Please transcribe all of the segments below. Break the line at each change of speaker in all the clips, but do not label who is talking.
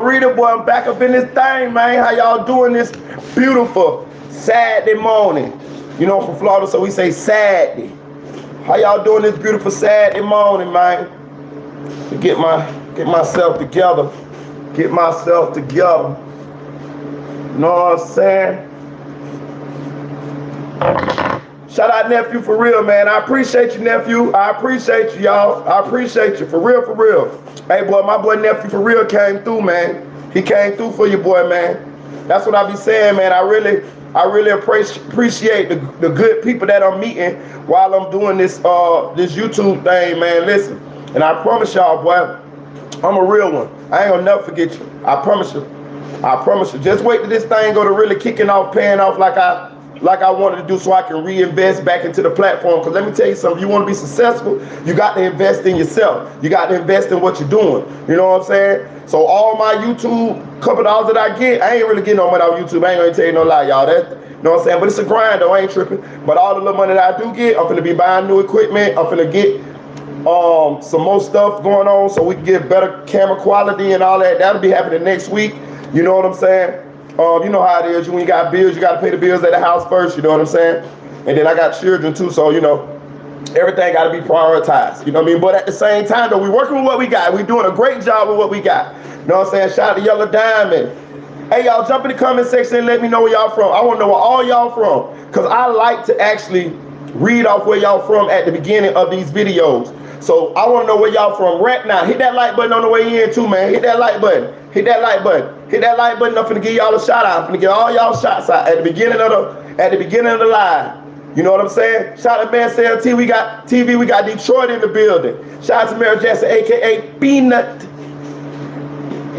Rita, boy, I'm back up in this thing, man. How y'all doing this beautiful Saturday morning? You know, from Florida, so we say Saturday. How y'all doing this beautiful Saturday morning, man? To get myself together. Get myself together. You know what I'm saying? Shout out nephew for real, man. I appreciate you, nephew. I appreciate you, y'all. I appreciate you for real, for real. Hey, boy, my boy nephew for real came through, man. He came through for you, boy, man. That's what I be saying, man. I really appreciate the good people that I'm meeting while I'm doing this this YouTube thing, man. Listen, and I promise y'all, boy, I'm a real one. I ain't gonna never forget you. I promise you. I promise you. Just wait till this thing go to really kicking off, paying off like I wanted to do, so I can reinvest back into the platform. Because let me tell you something, you want to be successful, you got to invest in yourself. You got to invest in what you're doing. You know what I'm saying? So all my YouTube couple dollars that I get, I ain't really getting no money off YouTube. I ain't gonna tell you no lie, y'all. You know what I'm saying? But it's a grind though, I ain't tripping. But all the little money that I do get, I'm finna be buying new equipment. I'm finna get some more stuff going on so we can get better camera quality and all that. That'll be happening next week. You know what I'm saying? You know how it is. When you got bills, you got to pay the bills at the house first. You know what I'm saying? And then I got children too, so you know everything got to be prioritized. You know what I mean? But at the same time, though, we working with what we got. We doing a great job with what we got. You know what I'm saying? Shout out to Yellow Diamond. Hey, y'all, jump in the comment section and let me know where y'all from. I want to know where all y'all from, because I like to actually read off where y'all from at the beginning of these videos. So I want to know where y'all from right now. Hit that like button on the way in too, man. Hit that like button. Hit that like button. Hit that like button. I'm finna give y'all a shout out. I'm finna get all y'all shots out at the beginning of the live. You know what I'm saying? Shout out to Man CLT. We got TV. We got Detroit in the building. Shout out to Mary Jackson, aka Peanut.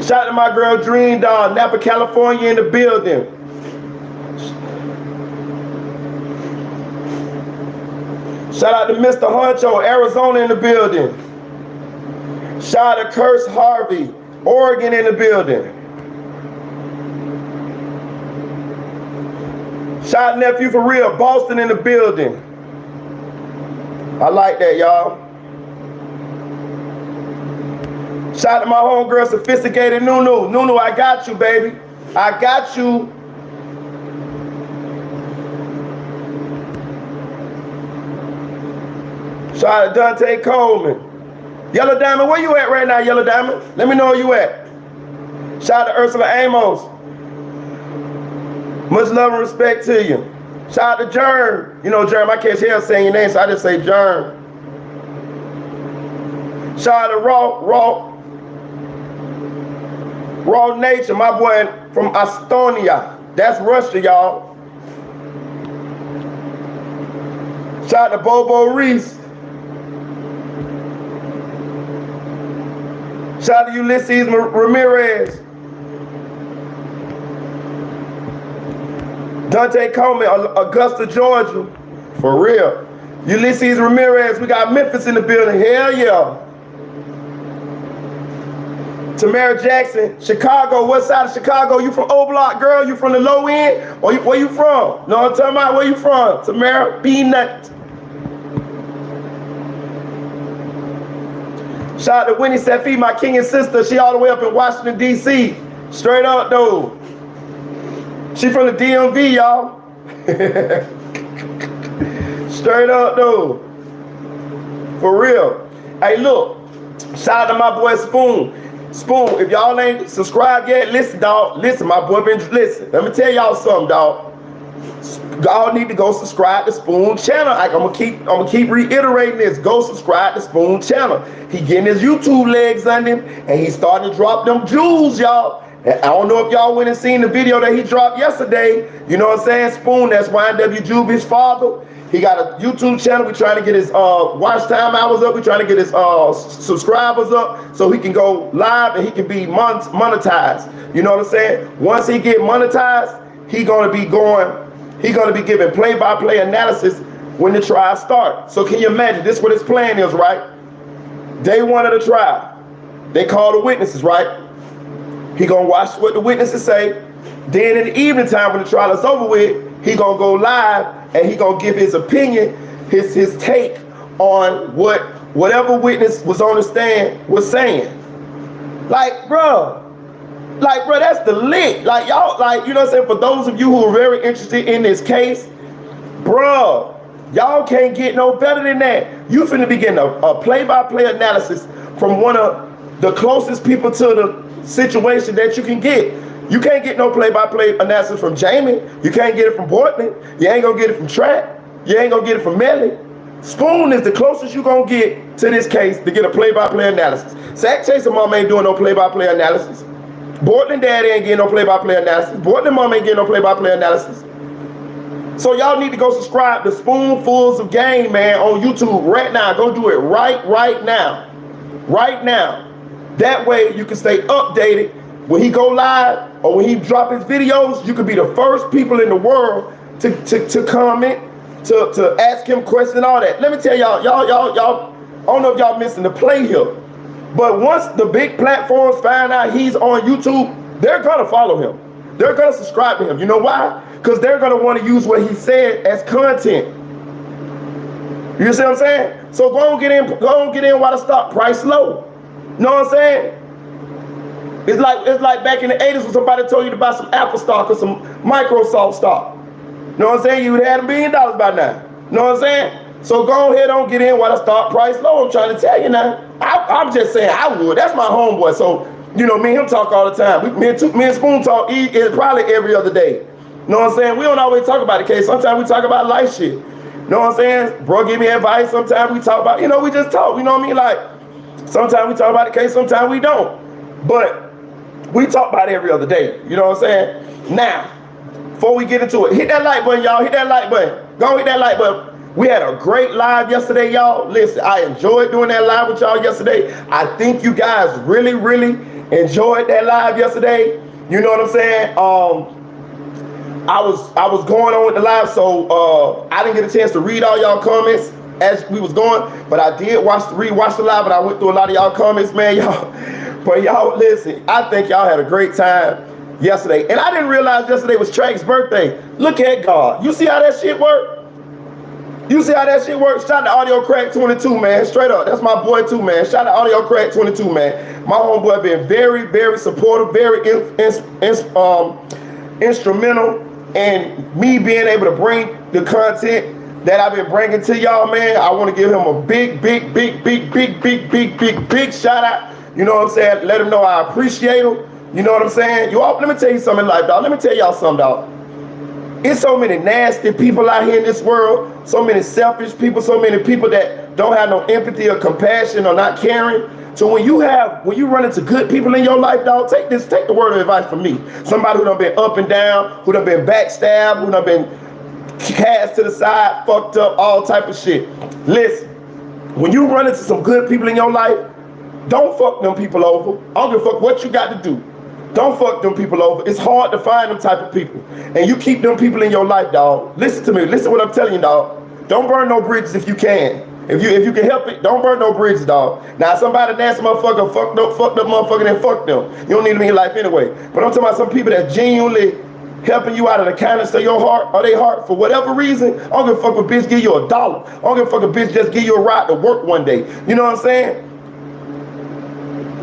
Shout out to my girl Dream Doll, Napa, California in the building. Shout out to Mr. Honcho, Arizona in the building. Shout out to Curse Harvey, Oregon in the building. Shout out nephew for real, Boston in the building. I like that, y'all. Shout out to my homegirl, Sophisticated Nunu. Nunu, I got you, baby. I got you. Shout out to Dante Coleman. Yellow Diamond, where you at right now, Yellow Diamond? Let me know where you at. Shout out to Ursula Amos. Much love and respect to you. Shout out to Germ. You know, Germ, I can't hear saying your name, so I just say Germ. Shout out to Raw Nature, my boy from Estonia. That's Russia, y'all. Shout out to Bobo Reese. Shout out to Ulysses Ramirez. Dante Coleman, Augusta, Georgia. For real. Ulysses Ramirez, we got Memphis in the building. Hell yeah. Tamara Jackson, Chicago. What side of Chicago? You from O Block, girl? You from the low end? Or where you from? No, I'm talking about where you from. Tamara Peanut. Shout out to Winnie Safi, my king and sister. She all the way up in Washington, D.C. Straight up, though. She from the DMV, y'all. Straight up, though. For real. Hey, look. Shout out to my boy Spoon. Spoon, if y'all ain't subscribed yet, listen, dog. Listen, my boy been listen. Let me tell y'all something, dog. Y'all need to go subscribe to Spoon channel. Like, I'm gonna keep reiterating this. Go subscribe to Spoon channel. He getting his YouTube legs under him, and he's starting to drop them jewels, y'all. And I don't know if y'all went and seen the video that he dropped yesterday. You know what I'm saying? Spoon, that's YNW Juby's father. He got a YouTube channel. We're trying to get his watch time hours up. We're trying to get his subscribers up so he can go live and he can be monetized. You know what I'm saying? Once he get monetized, he gonna be giving play-by-play analysis when the trial starts. So can you imagine? This is what his plan is, right? Day one of the trial, they call the witnesses, right? He gonna watch what the witnesses say. Then in the evening time when the trial is over with, he gonna go live and he gonna give his opinion, his take on whatever witness was on the stand was saying. Like, bro, Like, bro, that's the lick. Like, y'all, like, you know what I'm saying? For those of you who are very interested in this case, bro, y'all can't get no better than that. You finna be getting a play-by-play analysis from one of the closest people to the situation that you can get. You can't get no play-by-play analysis from Jamie. You can't get it from Portland. You ain't gonna get it from Trap. You ain't gonna get it from Melly. Spoon is the closest you gonna get to this case to get a play-by-play analysis. Sack Chaser mom ain't doing no play-by-play analysis. Portland daddy ain't getting no play-by-play analysis. Portland mom ain't getting no play-by-play analysis. So y'all need to go subscribe to Spoonfuls of Game, man, on YouTube right now. Go do it right now. Right now. That way you can stay updated. When he go live or when he drop his videos, you could be the first people in the world to comment, to ask him questions and all that. Let me tell y'all, I don't know if y'all missing the play here, but once the big platforms find out he's on YouTube, they're gonna follow him. They're gonna subscribe to him. You know why? Because they're gonna want to use what he said as content. You see what I'm saying? So go on get in while the stock price low. You know what I'm saying? It's like back in the 80s when somebody told you to buy some Apple stock or some Microsoft stock. You know what I'm saying? You would have $1 billion by now. You know what I'm saying? So go ahead on get in while the stock price low. I'm trying to tell you now. I'm just saying I would. That's my homeboy. So, you know, me and him talk all the time. Me and Spoon talk probably every other day. You know what I'm saying? We don't always talk about the case. Sometimes we talk about life shit. You know what I'm saying? Bro, give me advice. Sometimes we talk about, you know, we just talk. You know what I mean? Like, sometimes we talk about the case. Sometimes we don't. But we talk about it every other day. You know what I'm saying? Now, before we get into it, hit that like button, y'all. Hit that like button. Go hit that like button. We had a great live yesterday, y'all. Listen, I enjoyed doing that live with y'all yesterday. I think you guys really, really enjoyed that live yesterday. You know what I'm saying? I was going on with the live, so I didn't get a chance to read all y'all comments as we was going, but I did rewatch the live, and I went through a lot of y'all comments, man, y'all. But y'all, listen, I think y'all had a great time yesterday. And I didn't realize yesterday was Track's birthday. Look at God. You see how that shit worked? You see how that shit works? Shout out to Audio Crack 22, man. Straight up. That's my boy too, man. Shout out to Audio Crack 22, man. My homeboy been very, very supportive, very instrumental in me being able to bring the content that I've been bringing to y'all, man. I want to give him a big shout out. You know what I'm saying? Let him know I appreciate him. You know what I'm saying? You all, let me tell you something in life, dog. Let me tell y'all something, dog. It's so many nasty people out here in this world, so many selfish people, so many people that don't have no empathy or compassion or not caring. So when you run into good people in your life, dog, take the word of advice from me. Somebody who done been up and down, who done been backstabbed, who done been cast to the side, fucked up, all type of shit. Listen, when you run into some good people in your life, don't fuck them people over. I don't give a fuck what you got to do. Don't fuck them people over. It's hard to find them type of people. And you keep them people in your life, dog. Listen to me. Listen to what I'm telling you, dog. Don't burn no bridges if you can. If you can help it, don't burn no bridges, dog. Now, somebody nasty motherfucker fucked up motherfucker, then fuck them. You don't need them in your life anyway. But I'm talking about some people that genuinely helping you out of the kindness of your heart or their heart for whatever reason. I don't give a fuck if a bitch give you $1. I don't give a fuck if a bitch just give you a ride to work one day. You know what I'm saying?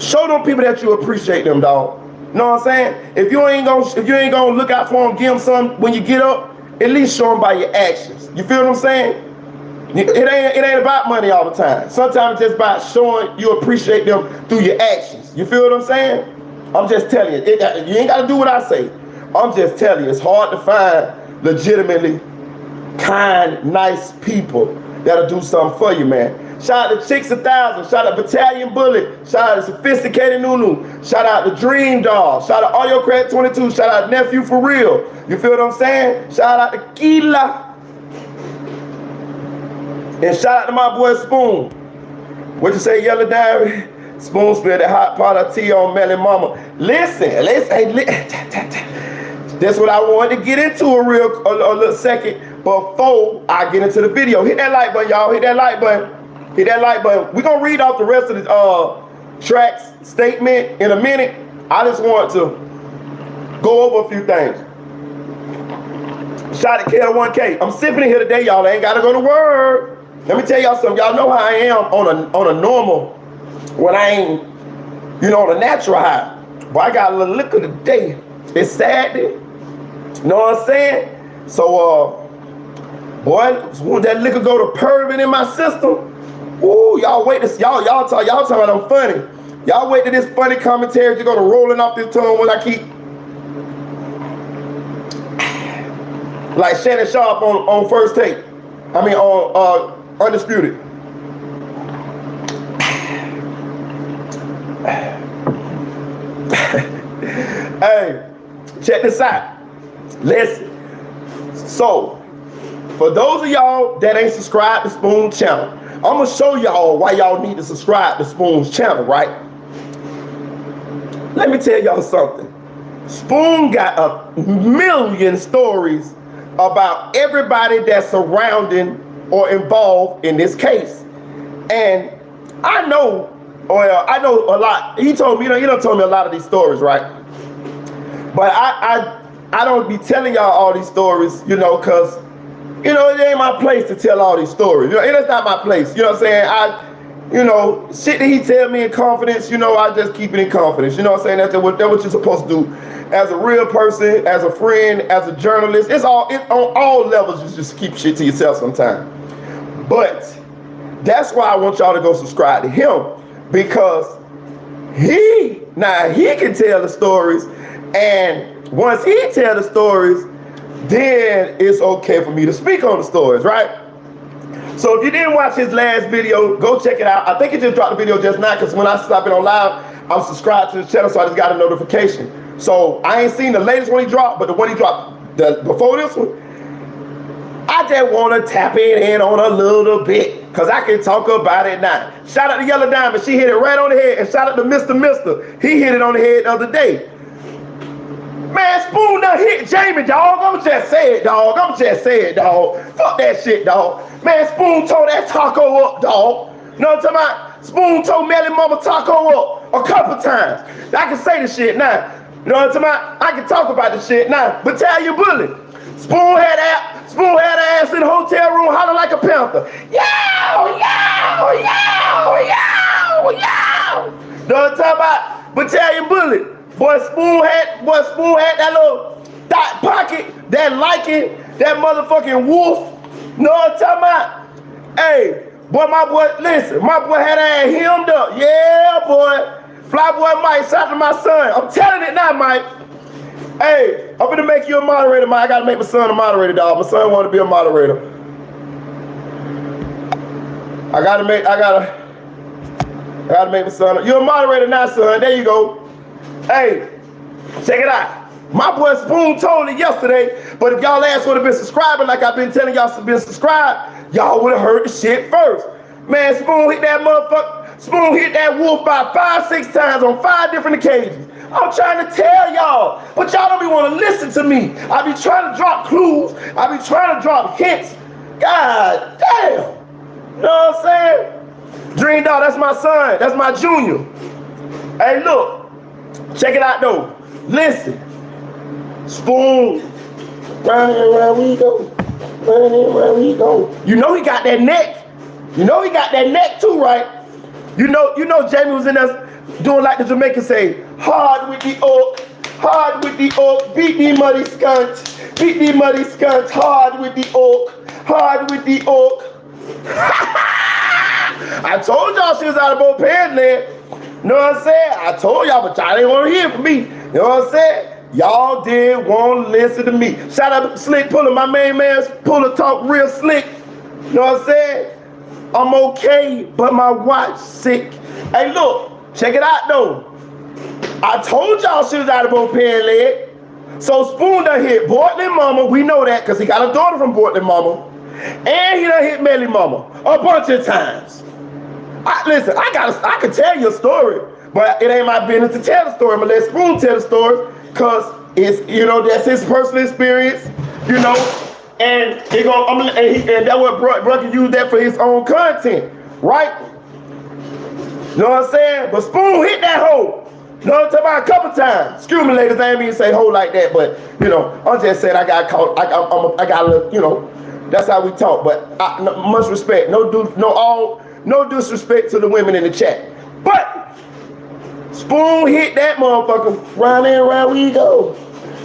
Show them people that you appreciate them, dog. You know what I'm saying? If you ain't gonna look out for them, give them some when you get up, at least show them by your actions. You feel what I'm saying? It ain't about money all the time. Sometimes it's just about showing you appreciate them through your actions. You feel what I'm saying? I'm just telling you. You ain't gotta do what I say. I'm just telling you, it's hard to find legitimately kind, nice people that'll do something for you, man. Shout out to Chicks 1000. Shout out to Battalion Bullet. Shout out to Sophisticated Nunu. Shout out to Dream Doll. Shout out to Audio Crack 22. Shout out to Nephew For Real. You feel what I'm saying? Shout out to Keela. And shout out to my boy Spoon. What you say, Yellow Diary? Spoon spilled that hot pot of tea on Melly Mama. Listen. That's what I wanted to get into a little second before I get into the video. Hit that like button, y'all. Hit that like button. Hit that like button. We're going to read off the rest of the Track's statement in a minute. I just want to go over a few things. Shout out to KL1K. I'm sipping in here today, y'all. I ain't got to go to work. Let me tell y'all something. Y'all know how I am on a normal, when I ain't, on a natural high. But I got a little liquor today. It's Saturday. You know what I'm saying? So, boy, when that liquor go to purging in my system, ooh, y'all wait to y'all talking about I'm funny. Y'all wait till this funny commentary you're gonna rolling off this tongue when I keep like Shannon Sharp on First Take. I mean on Undisputed. Hey, check this out. Listen. So, for those of y'all that ain't subscribed to Spoon channel, I'm gonna show y'all why y'all need to subscribe to Spoon's channel, right? Let me tell y'all something. Spoon got a million stories about everybody that's surrounding or involved in this case. And I know a lot. He told me, he done told me a lot of these stories, right? But I don't be telling y'all all these stories, cause it ain't my place to tell all these stories. It's not my place. You know what I'm saying? Shit that he tell me in confidence, I just keep it in confidence. You know what I'm saying? That's what you're supposed to do. As a real person, as a friend, as a journalist, it's on all levels. You just keep shit to yourself sometimes. But that's why I want y'all to go subscribe to him, because he can tell the stories, and once he tell the stories, then it's okay for me to speak on the stories, right? So if you didn't watch his last video, go check it out. I think he just dropped the video just now, because when I stop it on live, I'm subscribed to his channel, so I just got a notification. So I ain't seen the latest one he dropped, but the one he dropped before this one, I just want to tap it in on a little bit, because I can talk about it now. Shout out to Yellow Diamond. She hit it right on the head. And shout out to Mr. He hit it on the head the other day. Man, Spoon done hit Jamie, dog. I'ma just say it, dog. Fuck that shit, dog. Man, Spoon tore that taco up, dog. You know what I'm talking about? Spoon tore Melly Mama taco up a couple times. I can say the shit now. You know what I'm talking about? I can talk about the shit now. Battalion Bully. Spoon had her ass in the hotel room hollering like a panther. Yow, yow, yow, yow, yow. You know what I'm talking about? Battalion Bully. Boy, Spoon had that little dot pocket, that liking, that motherfucking wolf. You know what I'm talking about? Hey, boy, my boy had that hemmed up. Yeah, boy. Flyboy Mike, shout out to my son. I'm telling it now, Mike. Hey, I'm gonna make you a moderator, Mike. I gotta make my son a moderator, dog. My son wanna be a moderator. I gotta make my son. You're a moderator now, son. There you go. Hey, check it out. My boy Spoon told it yesterday, but if y'all ass would have been subscribing like I've been telling y'all to be subscribed, y'all would have heard the shit first. Man, Spoon hit that wolf about 5-6 times on 5 different occasions. I'm trying to tell y'all, but y'all don't be want to listen to me. I be trying to drop clues. I be trying to drop hints. God damn. You know what I'm saying? Dream Dog, that's my son. That's my junior. Hey, look. Check it out, though. Listen. Spoon. Running where we go. Running where we go. You know he got that neck. You know he got that neck, too, right? You know Jamie was in there doing like the Jamaicans say, hard with the oak, beat the muddy skunt, hard with the oak. I told y'all she was out of both pants, man. You know what I'm saying? I told y'all, but y'all didn't want to hear from me. You know what I'm saying? Y'all didn't want to listen to me. Shout out to Slick Puller, my main man, Puller talk real slick. You know what I'm saying? I'm okay, but my watch sick. Hey, look, check it out, though. I told y'all she was out of both pants, leg. So Spoon done hit Portland Mama. We know that because he got a daughter from Portland Mama. And he done hit Melly Mama a bunch of times. Listen, I could tell you a story, but it ain't my business to tell the story. I'm gonna let Spoon tell the story because it's, that's his personal experience, and that's what Bro can use that for his own content, right? You know what I'm saying? But Spoon hit that hole. You know what I'm talking about? A couple times. Excuse me, ladies, I ain't mean to say hole like that, but I'm just saying I got caught. I got a little, that's how we talk. But much respect. No disrespect to the women in the chat. But Spoon hit that motherfucker. Round and round we go.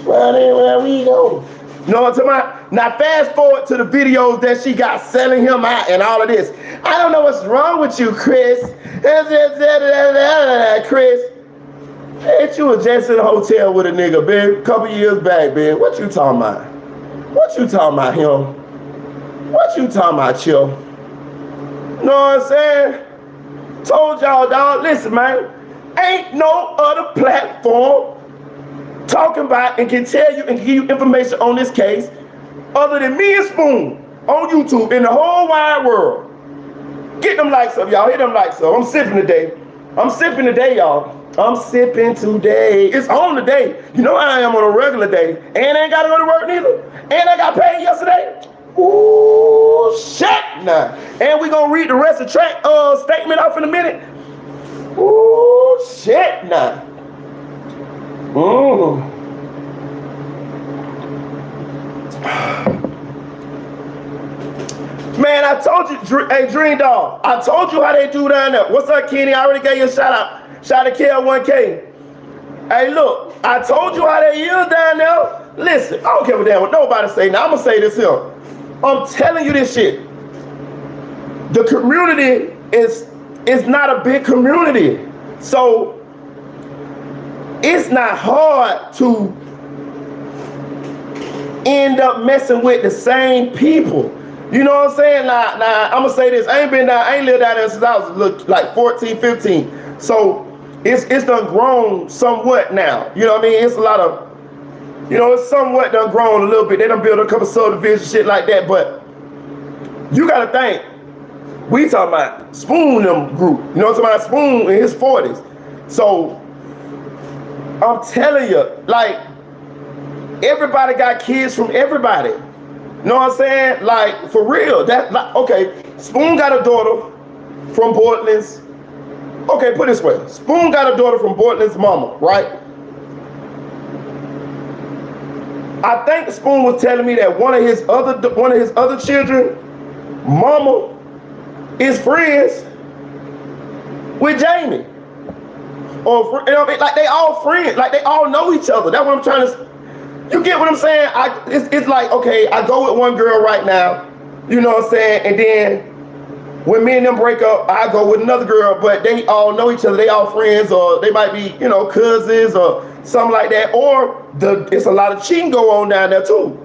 Round and round we go. You know what I'm talking about? Now fast forward to the videos that she got selling him out and all of this. I don't know what's wrong with you, Chris. Chris. Ain't you was just in a hotel with a nigga, man, a couple years back, man. What you talking about? What you talking about, him? What you talking about, chill? Know what I'm saying? Told y'all, dog, listen, man. Ain't no other platform talking about and can tell you and give you information on this case other than me and Spoon on YouTube in the whole wide world. Get them likes up, y'all. Hit them likes up. I'm sipping today. I'm sipping today, y'all. I'm sipping today. It's on today. You know I am on a regular day. And I ain't got to go to work neither. And I got paid yesterday. Ooh, shit nah. And we gonna read the rest of the track statement off in a minute. Ooh, shit nah. Man, I told you, hey Dream Dog, I told you how they do down there. What's up, Kenny? I already gave you a shout out. Shout out to KL1K. Hey, look, I told you how they is down there. Listen, I don't care what nobody say. Now I'm gonna say this here. I'm telling you this shit. The community is not a big community. So it's not hard to end up messing with the same people. You know what I'm saying? Now I'm gonna say this. I ain't lived down there since I was like 14, 15. So it's done grown somewhat now. You know what I mean? It's a lot of, you know, it's somewhat done grown a little bit. They done built a couple subdivisions, shit like that. But you gotta think, we talking about Spoon them group. You know what I'm talking about? Spoon in his 40s. So I'm telling you, like, everybody got kids from everybody. You know what I'm saying? Like, for real. That, like, okay, Spoon got a daughter from Portland's. Okay, put it this way. Spoon got a daughter from Portland's mama, right? I think Spoon was telling me that one of his other children, mama, is friends with Jamie. Or, you know, like they all friends, like they all know each other. That's what I'm trying to. You get what I'm saying? It's like, okay, I go with one girl right now, you know what I'm saying, and then when me and them break up, I go with another girl, but they all know each other, they all friends, or they might be, you know, cousins or something like that, or it's a lot of cheating go on down there too.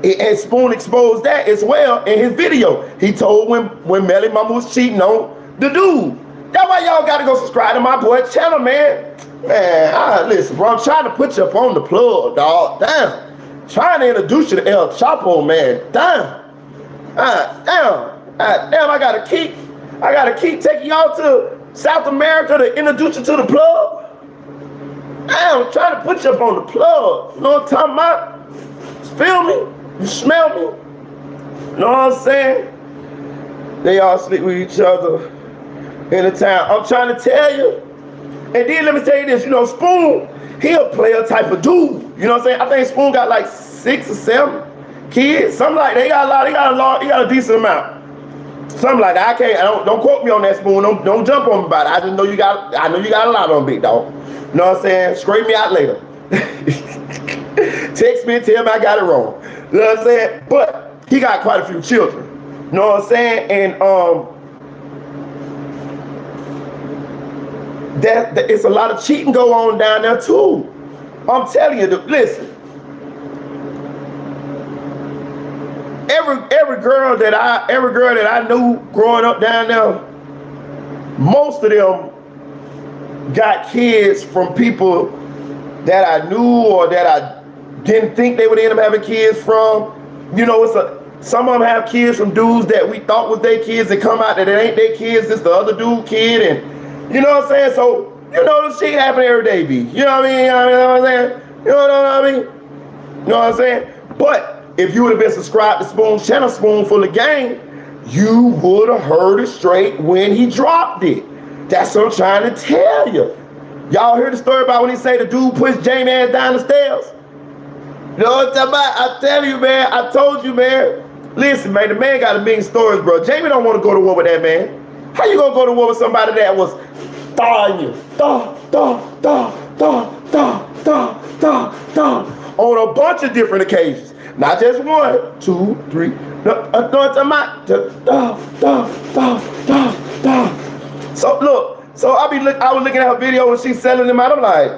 And Spoon exposed that as well in his video. He told when Melly mama was cheating on the dude. That's why y'all gotta go subscribe to my boy channel, man. Man, listen, bro, I'm trying to put you up on the plug, dog. Damn. Trying to introduce you to El Chapo, man. Damn. Damn, I gotta keep taking y'all to South America to introduce you to the plug. I'm trying to put you up on the plug. You know what I'm talking about? Feel me? You smell me? You know what I'm saying? They all sleep with each other in the town. I'm trying to tell you. And then let me tell you this, you know, Spoon, he a player type of dude. You know what I'm saying? I think Spoon got like 6 or 7 kids. Something like that. He got a decent amount. Something like that. Don't quote me on that, Spoon. Don't jump on me about it. I just know you got a lot on big dog. You know what I'm saying? Scrape me out later. Text me and tell me I got it wrong. You know what I'm saying? But he got quite a few children. You know what I'm saying? And that it's a lot of cheating go on down there too. I'm telling you, listen. Every girl that I knew growing up down there, most of them got kids from people that I knew or that I didn't think they would end up having kids from. You know, some of them have kids from dudes that we thought was their kids that come out that it ain't their kids, it's the other dude kid, and you know what I'm saying? So, you know, this shit happen every day, B. You know what I mean? You know what I'm saying? You know what I mean? You know what I'm saying? But if you would have been subscribed to Spoon's channel, Spoonful of Game, you would have heard it straight when he dropped it. That's what I'm trying to tell you. Y'all heard the story about when he say the dude pushed Jamie ass down the stairs? You know what I'm talking about? I tell you, man. I told you, man. Listen, man, the man got a million stories, bro. Jamie don't want to go to war with that man. How you gonna go to war with somebody that was throwing you. On a bunch of different occasions. Not just 1, 2, 3. No, So look, so I was looking at her video when she's selling them out. I'm like,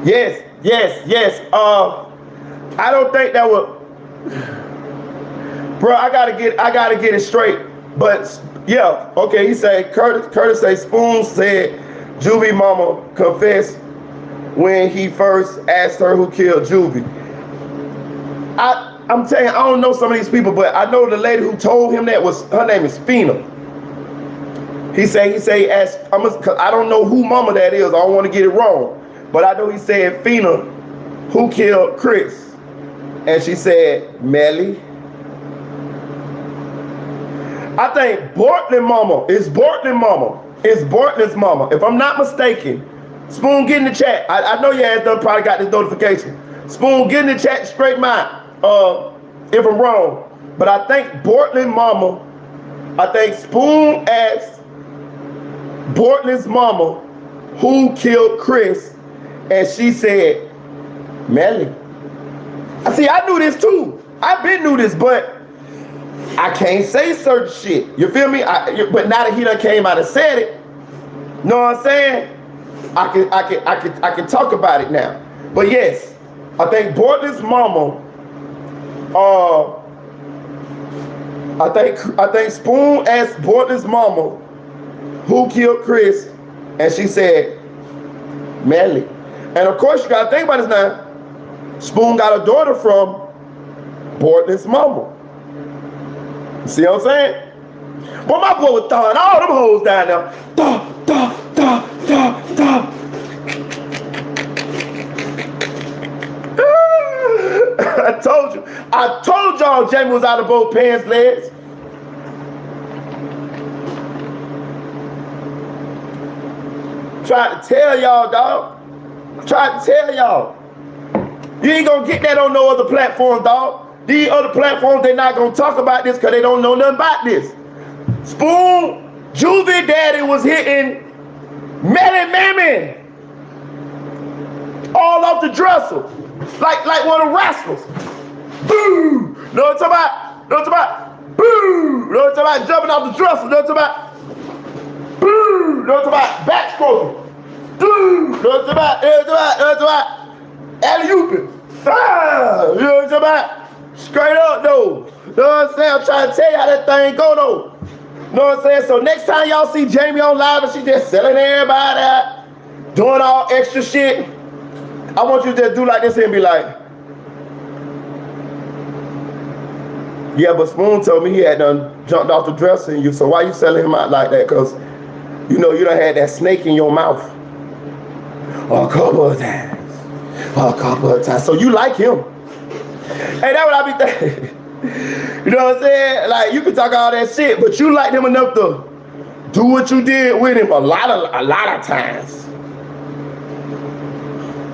yes. I don't think that would, bro. I gotta get it straight. But yeah, okay. He said Curtis say Spoon said Juvie mama confessed when he first asked her who killed Juvie. I'm telling you, I don't know some of these people, but I know the lady who told him that her name is Fina. He say asked, cause I don't know who mama that is. I don't want to get it wrong. But I know he said, Fina, who killed Chris? And she said, Melly. I think Bortland's mama. It's Bortland's mama. If I'm not mistaken, Spoon, get in the chat. I know your ass done probably got this notification. Spoon, get in the chat, straight mine. If I'm wrong. But I think Bortland's mama, I think Spoon asked Bortland's mama who killed Chris, and she said, Melly. I knew this too. I've been knew this, but I can't say certain shit. You feel me? But now that he done came out and said it, know what I'm saying? I can talk about it now. But yes, I think Bortland's mama, I think Spoon asked Bortland's mama who killed Chris, and she said, Melly. And of course, you gotta think about this now. Spoon got a daughter from Bortland's mama. You see what I'm saying? But my boy was throwing all them hoes down there. I told y'all Jamie was out of both pants legs. Tried to tell y'all, dog. Tried to tell y'all. You ain't gonna get that on no other platform, dog. These other platforms, they not gonna talk about this because they don't know nothing about this. Spoon, Juvie daddy was hitting Melly Mammy all off the dresser. Like one of the wrestlers. Boo! Know what I'm talking about? Know what I'm talking about? Boo! Know what I'm talking about? Jumping off the dresser. Know what I'm talking about? Boo! Know what I'm talking about? Backstroking. Boo! Know what I'm talking about? Know what I'm talking about? Know what I'm talking about? Alley-ooping. Ah! You know what I'm talking about? Straight up though. You know what I'm saying? I'm trying to tell you how that thing go though. You know what I'm saying? So next time y'all see Jamie on live and she just selling everybody out, doing all extra shit, I want you to just do like this and be like, yeah, but Spoon told me he had done jumped off the dresser in you, so why you selling him out like that? Because, you know, you done had that snake in your mouth a couple of times. So you like him. Hey, that's what I be thinking. You know what I'm saying? Like, you can talk all that shit, but you like him enough to do what you did with him a lot of times.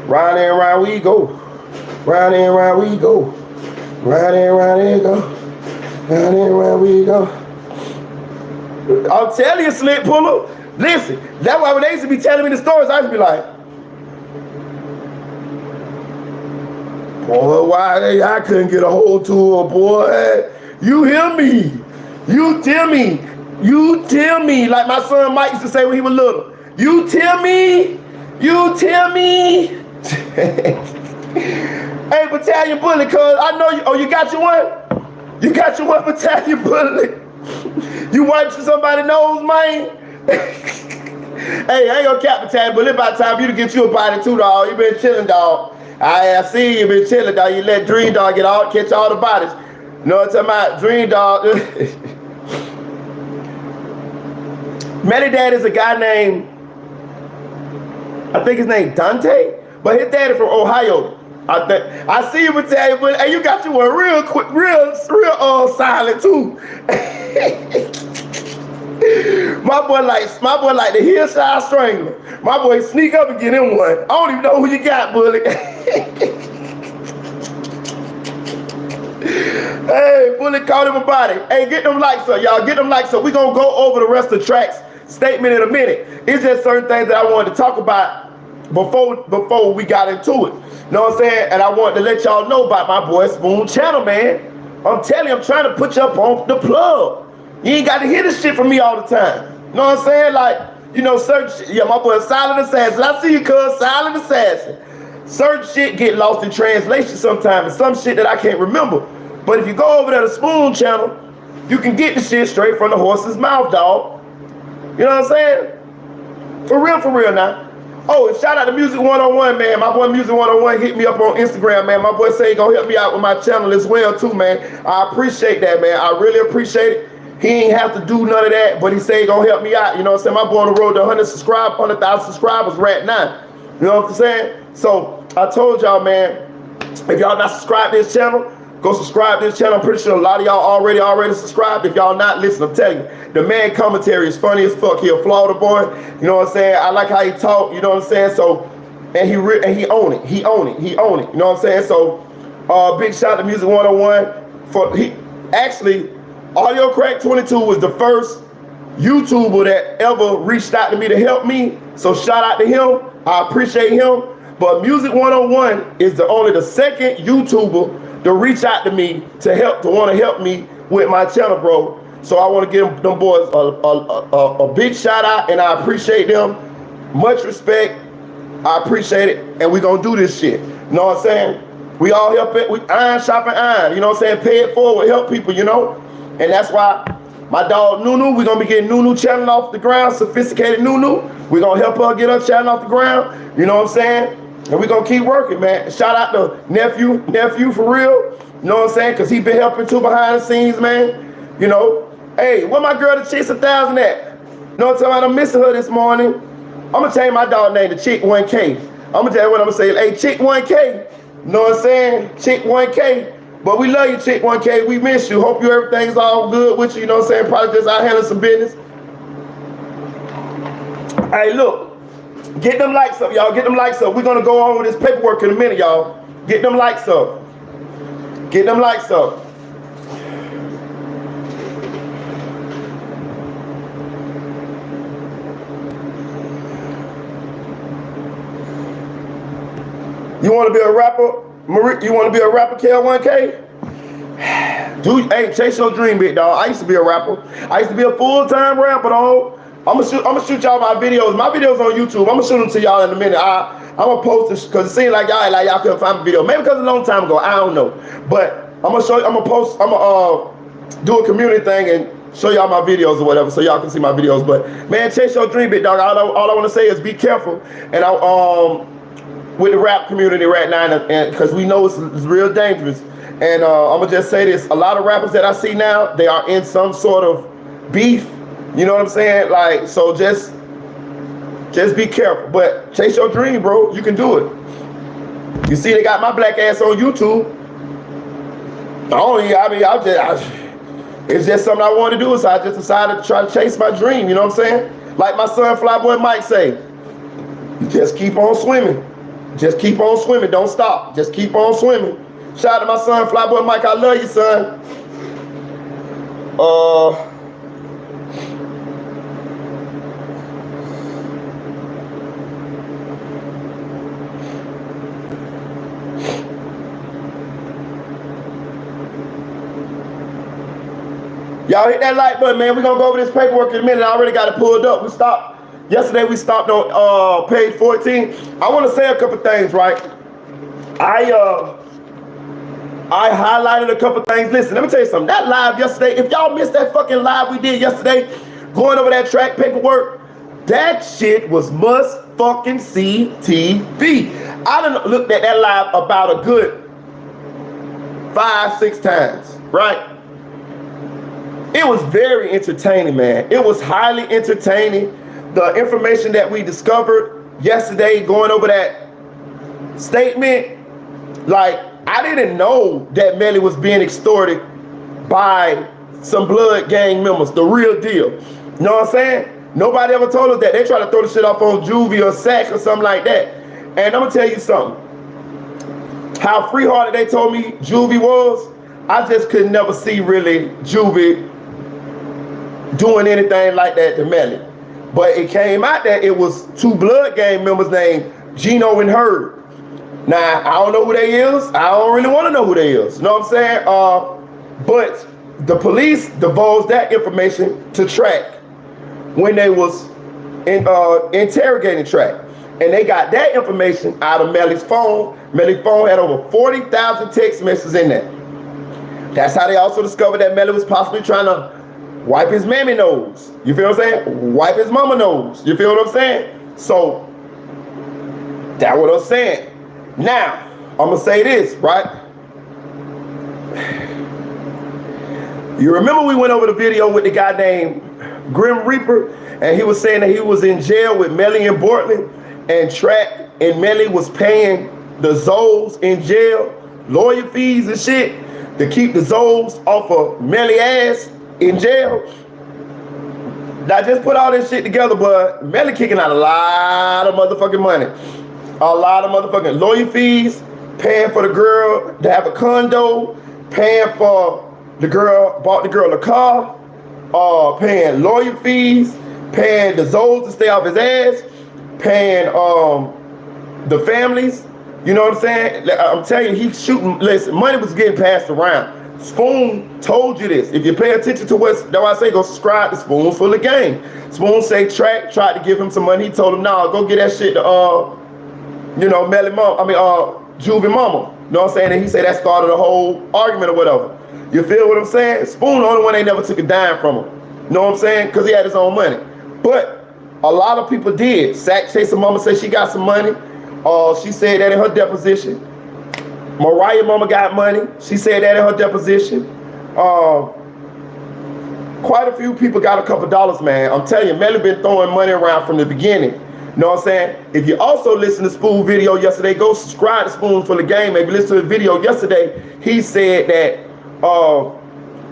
Round and round we go. Round and round we go. Round and round we go. Round and round we go. I'm telling you, Slick Puller. Listen, that's why when they used to be telling me the stories, I used to be like, boy, why I couldn't get a hold to her, boy. You hear me. You tell me. Like my son Mike used to say when he was little. You tell me. Hey, Battalion Bullet, cuz I know you. Oh, you got your one? You got your one, Battalion Bullet? You wiped somebody's nose, man? Hey, I ain't gonna cap Battalion Bullet. It's about time for you to get you a body too, dog. You been chilling, dog. I see you been chilling, dog. You let Dream Dog catch all the bodies. You know what I'm talking about? Dream Dog. Melly dad is a guy named, I think his name Dante, but his daddy from Ohio. I see you, Battalion, but hey, you got you one real quick, real silent too. My boy like the hillside strangler. My boy sneak up and get him one. I don't even know who you got, Bully. Hey, Bully caught him a body. Hey, get them likes up, y'all. Get them likes up. We gonna go over the rest of the track's statement in a minute. It's just certain things that I wanted to talk about before we got into it. You know what I'm saying? And I wanted to let y'all know about my boy Spoon channel, man. I'm telling you, I'm trying to put you up on the plug. You ain't got to hear this shit from me all the time. You know what I'm saying? Like, you know, certain shit. Yeah, my boy Silent Assassin. I see you, cuz Silent Assassin. Certain shit get lost in translation sometimes, and some shit that I can't remember. But if you go over to the Spoon channel, you can get the shit straight from the horse's mouth, dog. You know what I'm saying? For real now. Oh, and shout out to Music 101, man. My boy Music 101 hit me up on Instagram, man. My boy say he gonna help me out with my channel as well, too, man. I appreciate that, man. I really appreciate it. He ain't have to do none of that, but he say he gonna help me out. You know what I'm saying? My boy on the road to 100,000 subscribers right now. You know what I'm saying? So I told y'all, man, if y'all not subscribed to this channel, go subscribe to this channel. I'm pretty sure a lot of y'all already subscribed. If y'all not, listen, I'm telling you, the man commentary is funny as fuck. He a Florida boy. You know what I'm saying? I like how he talk. You know what I'm saying? So, and he own it. He own it. You know what I'm saying? So, big shout out to Music 101 for actually, Audio Crack 22 was the first YouTuber that ever reached out to me to help me. So shout out to him. I appreciate him. But Music 101 is only the second YouTuber to reach out to me to want to help me with my channel, bro. So I want to give them boys a big shout out, and I appreciate them. Much respect. I appreciate it, and we gonna do this shit. You know what I'm saying? We all help it. We iron sharpen iron. You know what I'm saying? Pay it forward, help people. You know, and that's why my dog Nunu, we're gonna be getting Nunu channel off the ground. Sophisticated Nunu, we're gonna help her get her channel off the ground. You know what I'm saying? And we're gonna keep working, man. Shout out to nephew for real. You know what I'm saying? Because he been helping too behind the scenes, man. You know, hey, where my girl to Chase 1,000 at? You know what I'm talking about? I'm missing her this morning. I'm gonna change my dog name to Chick 1K. I'm gonna tell you what I'm gonna say. Hey, Chick 1K. You know what I'm saying? Chick 1K. But we love you, Chick 1K. We miss you. Hope everything's all good with you. You know what I'm saying? Probably just out handling some business. Hey, look. Get them likes up, y'all. Get them likes up. We're going to go on with this paperwork in a minute, y'all. Get them likes up. Get them likes up. You want to be a rapper? You want to be a rapper, KL1K? Dude, hey, chase your dream, big dog. I used to be a rapper. I used to be a full-time rapper, dog. I'm gonna shoot y'all my videos. My videos on YouTube. I'm gonna shoot them to y'all in a minute. I'm gonna post this because it seems like y'all couldn't find my video. Maybe because a long time ago. I don't know. But I'm gonna show you. I'm gonna do a community thing and show y'all my videos or whatever, so y'all can see my videos. But man, chase your dream, big dog. All I want to say is be careful. And with the rap community right now, and because we know it's real dangerous. And I'm gonna just say this: a lot of rappers that I see now, they are in some sort of beef. You know what I'm saying? Like, so just be careful. But chase your dream, bro. You can do it. You see, they got my black ass on YouTube. It's just something I want to do, so I just decided to try to chase my dream. You know what I'm saying? Like my son, Flyboy Mike, say, just keep on swimming. Just keep on swimming. Don't stop. Just keep on swimming. Shout out to my son, Flyboy Mike. I love you, son. Y'all hit that like button, man. We're gonna go over this paperwork in a minute. I already got it pulled up. Yesterday we stopped on page 14. I want to say a couple things, right? I highlighted a couple things. Listen, let me tell you something. That live yesterday, if y'all missed that fucking live we did yesterday, going over that track paperwork, that shit was must fucking see TV. I done looked at that live about a good 5-6 times, right? It was very entertaining, man. It was highly entertaining. The information that we discovered yesterday, going over that statement, like, I didn't know that Melly was being extorted by some blood gang members, the real deal. You know what I'm saying? Nobody ever told us that. They try to throw the shit off on Juvie or Sack or something like that. And I'm gonna tell you something. How free-hearted they told me Juvie was, I just could never see really Juvie doing anything like that to Melly. But it came out that it was two Blood Gang members named Gino and Herb. Now, I don't know who they is. I don't really want to know who they is. You know what I'm saying? But the police divulged that information to Track when they was interrogating Track. And they got that information out of Melly's phone. Melly's phone had over 40,000 text messages in there. That's how they also discovered that Melly was possibly trying to wipe his mammy nose. You feel what I'm saying? Wipe his mama nose. You feel what I'm saying? So, that's what I'm saying. Now, I'm going to say this, right? You remember we went over the video with the guy named Grim Reaper, and he was saying that he was in jail with Melly and Bortman, and Track and Melly was paying the Zoes in jail, lawyer fees and shit, to keep the Zoes off of Melly ass in jail. I just put all this shit together, but Melly kicking out a lot of motherfucking money. A lot of motherfucking lawyer fees, paying for the girl to have a condo, paying for the girl, bought the girl a car, paying lawyer fees, paying the Zoes to stay off his ass, paying the families. You know what I'm saying? I'm telling you, he's shooting. Listen, money was getting passed around. Spoon told you this. If you pay attention to that's why I say go subscribe to Spoon Full of Game. Spoon say Track tried to give him some money. He told him, nah, go get that shit to you know, Melly mom, Juvie mama. You know what I'm saying? And he said that started a whole argument or whatever. You feel what I'm saying? Spoon the only one they never took a dime from him. You know what I'm saying? Because he had his own money. But a lot of people did. Sack Chaser mama said she got some money. She said that in her deposition. Mariah mama got money. She said that in her deposition. Quite a few people got a couple dollars, man. I'm telling you, Melly been throwing money around from the beginning. You know what I'm saying? If you also listen to Spoon video yesterday, go subscribe to Spoon Full of Game. If you listen to the video yesterday, he said that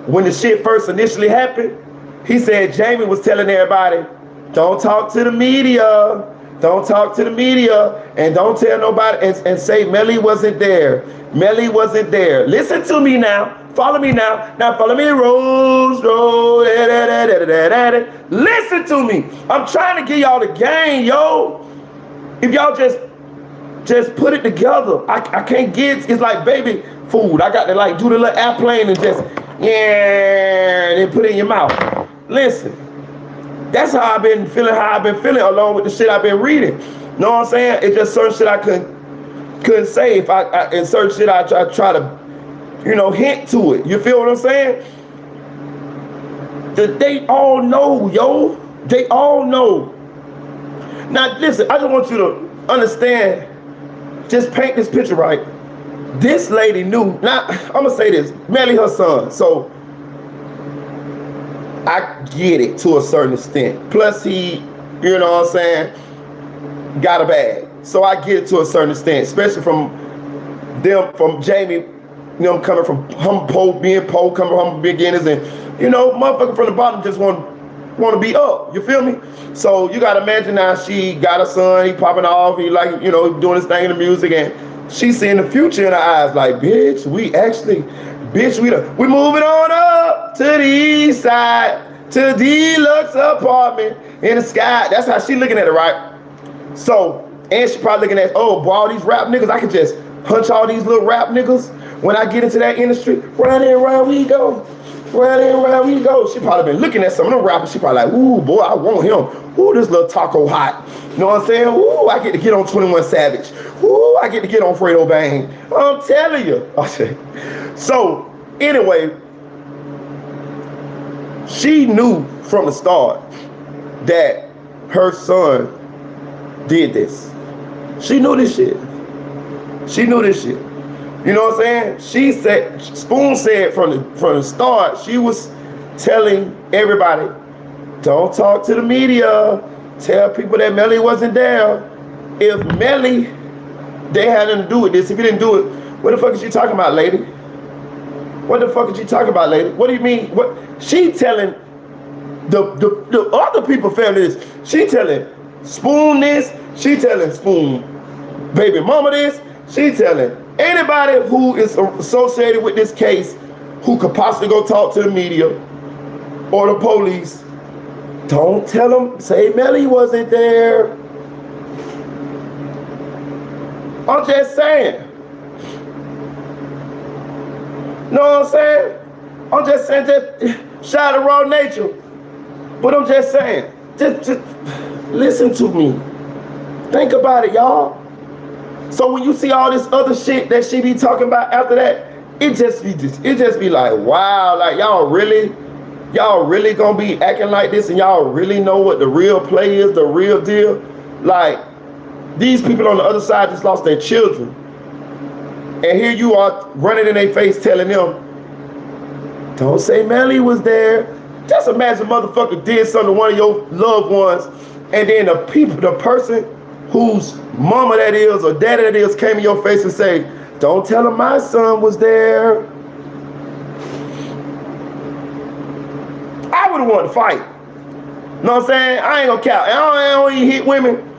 when the shit first initially happened, he said Jamie was telling everybody, don't talk to the media. Don't talk to the media and don't tell nobody and say Melly wasn't there. Melly wasn't there. Listen to me now. Follow me now. Now follow me. Rose, Rose. Listen to me. I'm trying to give y'all the game, yo. If y'all just put it together. I can't get, it's like baby food. I got to like do the little airplane and just, yeah, and then put it in your mouth. Listen. That's how I've been feeling along with the shit I've been reading. Know what I'm saying? It's just certain shit I couldn't say. If I in certain shit I try to, you know, hint to it. You feel what I'm saying? They all know, yo. They all know. Now listen, I just want you to understand, just paint this picture right. This lady knew, now I'm gonna say this, Melly her son, so I get it to a certain extent. Plus he, you know what I'm saying, got a bag. So I get it to a certain extent, especially from Jamie, you know, coming from being poor, coming from humble beginners, and you know, motherfucker from the bottom just want to be up. You feel me? So you gotta imagine now she got a son, he popping off, he like, you know, doing his thing in the music, and she seeing the future in her eyes, like, bitch, we moving on up to the east side, to a deluxe apartment in the sky. That's how she looking at it, right? So, and she probably looking at, oh, boy, all these rap niggas, I could just punch all these little rap niggas when I get into that industry. Round and round we go. Round and round we go. She probably been looking at some of them rappers. She probably like, ooh, boy, I want him. Ooh, this little taco hot. You know what I'm saying? Ooh, I get to get on 21 Savage. Ooh, I get to get on Fredo Bang. I'm telling you. Okay. So, anyway, she knew from the start that her son did this. She knew this shit. She knew this shit. You know what I'm saying? She said, Spoon said from the start, she was telling everybody, don't talk to the media. Tell people that Melly wasn't there. If Melly, they had nothing to do with this. If you didn't do it, what the fuck is she talking about, lady? What the fuck is she talking about, lady? What do you mean? What? She telling The other people family this. She telling Spoon this. She telling Spoon baby mama this. She telling anybody who is associated with this case who could possibly go talk to the media or the police. Don't tell them, say Melly wasn't there. I'm just saying. Know what I'm saying? I'm just saying, just shout out raw nature. But I'm just saying, just listen to me. Think about it, y'all. So when you see all this other shit that she be talking about after that, it just be like, wow, like y'all really gonna be acting like this, and y'all really know what the real play is, the real deal? Like, these people on the other side just lost their children, and here you are running in their face telling them, don't say Melly was there. Just imagine motherfucker did something to one of your loved ones, and then the person whose mama that is or daddy that is came in your face and say, don't tell him my son was there. I would have wanted to fight. Know what I'm saying? I ain't gonna count. I don't even hit women.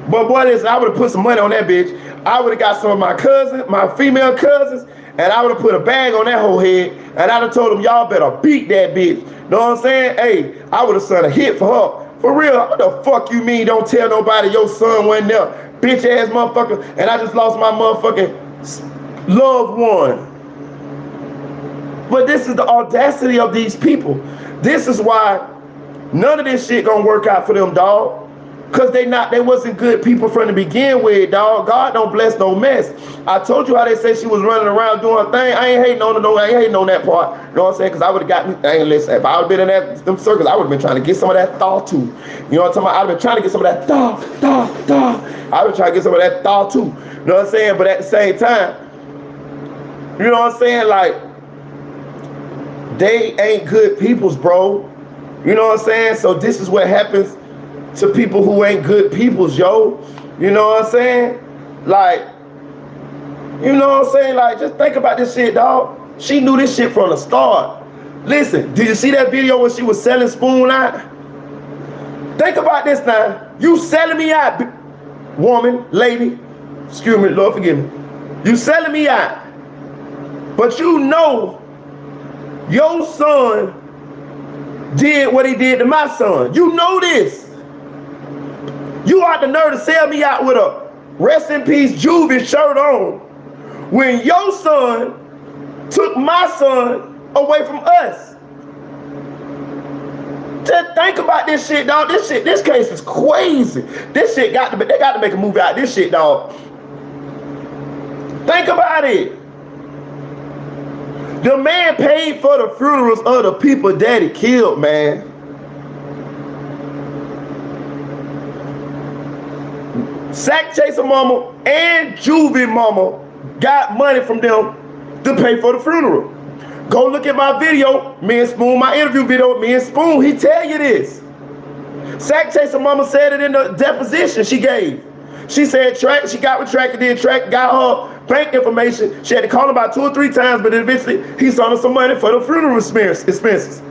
But boy, listen, I would have put some money on that bitch. I would have got some of my cousins, my female cousins, and I would have put a bag on that whole head, and I'd have told them, y'all better beat that bitch. Know what I'm saying? Hey, I would have sent a hit for her. For real, what the fuck you mean don't tell nobody your son wasn't there? Bitch ass motherfucker, and I just lost my motherfucking loved one. But this is the audacity of these people. This is why none of this shit gonna work out for them, dog. Cause they wasn't good people from the begin with, dog. God don't bless no mess. I told you how they say she was running around doing her thing. I ain't hating on her, no, I ain't hating on that part. You know what I'm saying? Cause I would have got me, listen, if I would have been in them circles, I would have been trying to get some of that thaw too. You know what I'm talking about? I'd have been trying to get some of that thaw. I would try to get some of that thaw too. You know what I'm saying? But at the same time, you know what I'm saying? Like, they ain't good peoples, bro. You know what I'm saying? So this is what happens to people who ain't good peoples, yo. You know what I'm saying? Like, you know what I'm saying? Like, just think about this shit, dog. She knew this shit from the start. Listen, did you see that video when she was selling Spoon out? Think about this now. You selling me out, woman, lady. Excuse me, Lord, forgive me. You selling me out. But you know your son did what he did to my son. You know this. You ought the nerve to sell me out with a rest in peace Juvie shirt on when your son took my son away from us. Just think about this shit, dog. This case is crazy. This shit they got to make a movie out of this shit, dog. Think about it. The man paid for the funerals of the people daddy killed, man. Sack Chaser mama and Juvie mama got money from them to pay for the funeral. Go look at my video, me and Spoon, my interview video with me and Spoon, he tell you this. Sack Chaser mama said it in the deposition she gave. She said she got retracted, then Track got her bank information. She had to call him about 2 or 3 times, but eventually he sent her some money for the funeral expenses.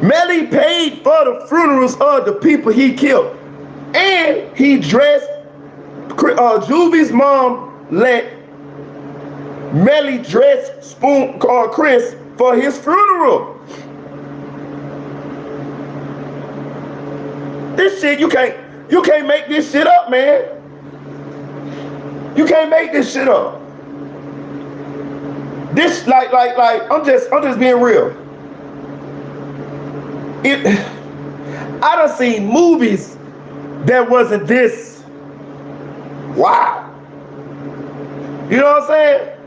Melly paid for the funerals of the people he killed. And he dressed, Juvie's mom let Melly dress Spoon called Chris for his funeral. This shit, you can't make this shit up, man. You can't make this shit up. This like I'm just being real. I done seen movies that wasn't this. Wow. You know what I'm saying?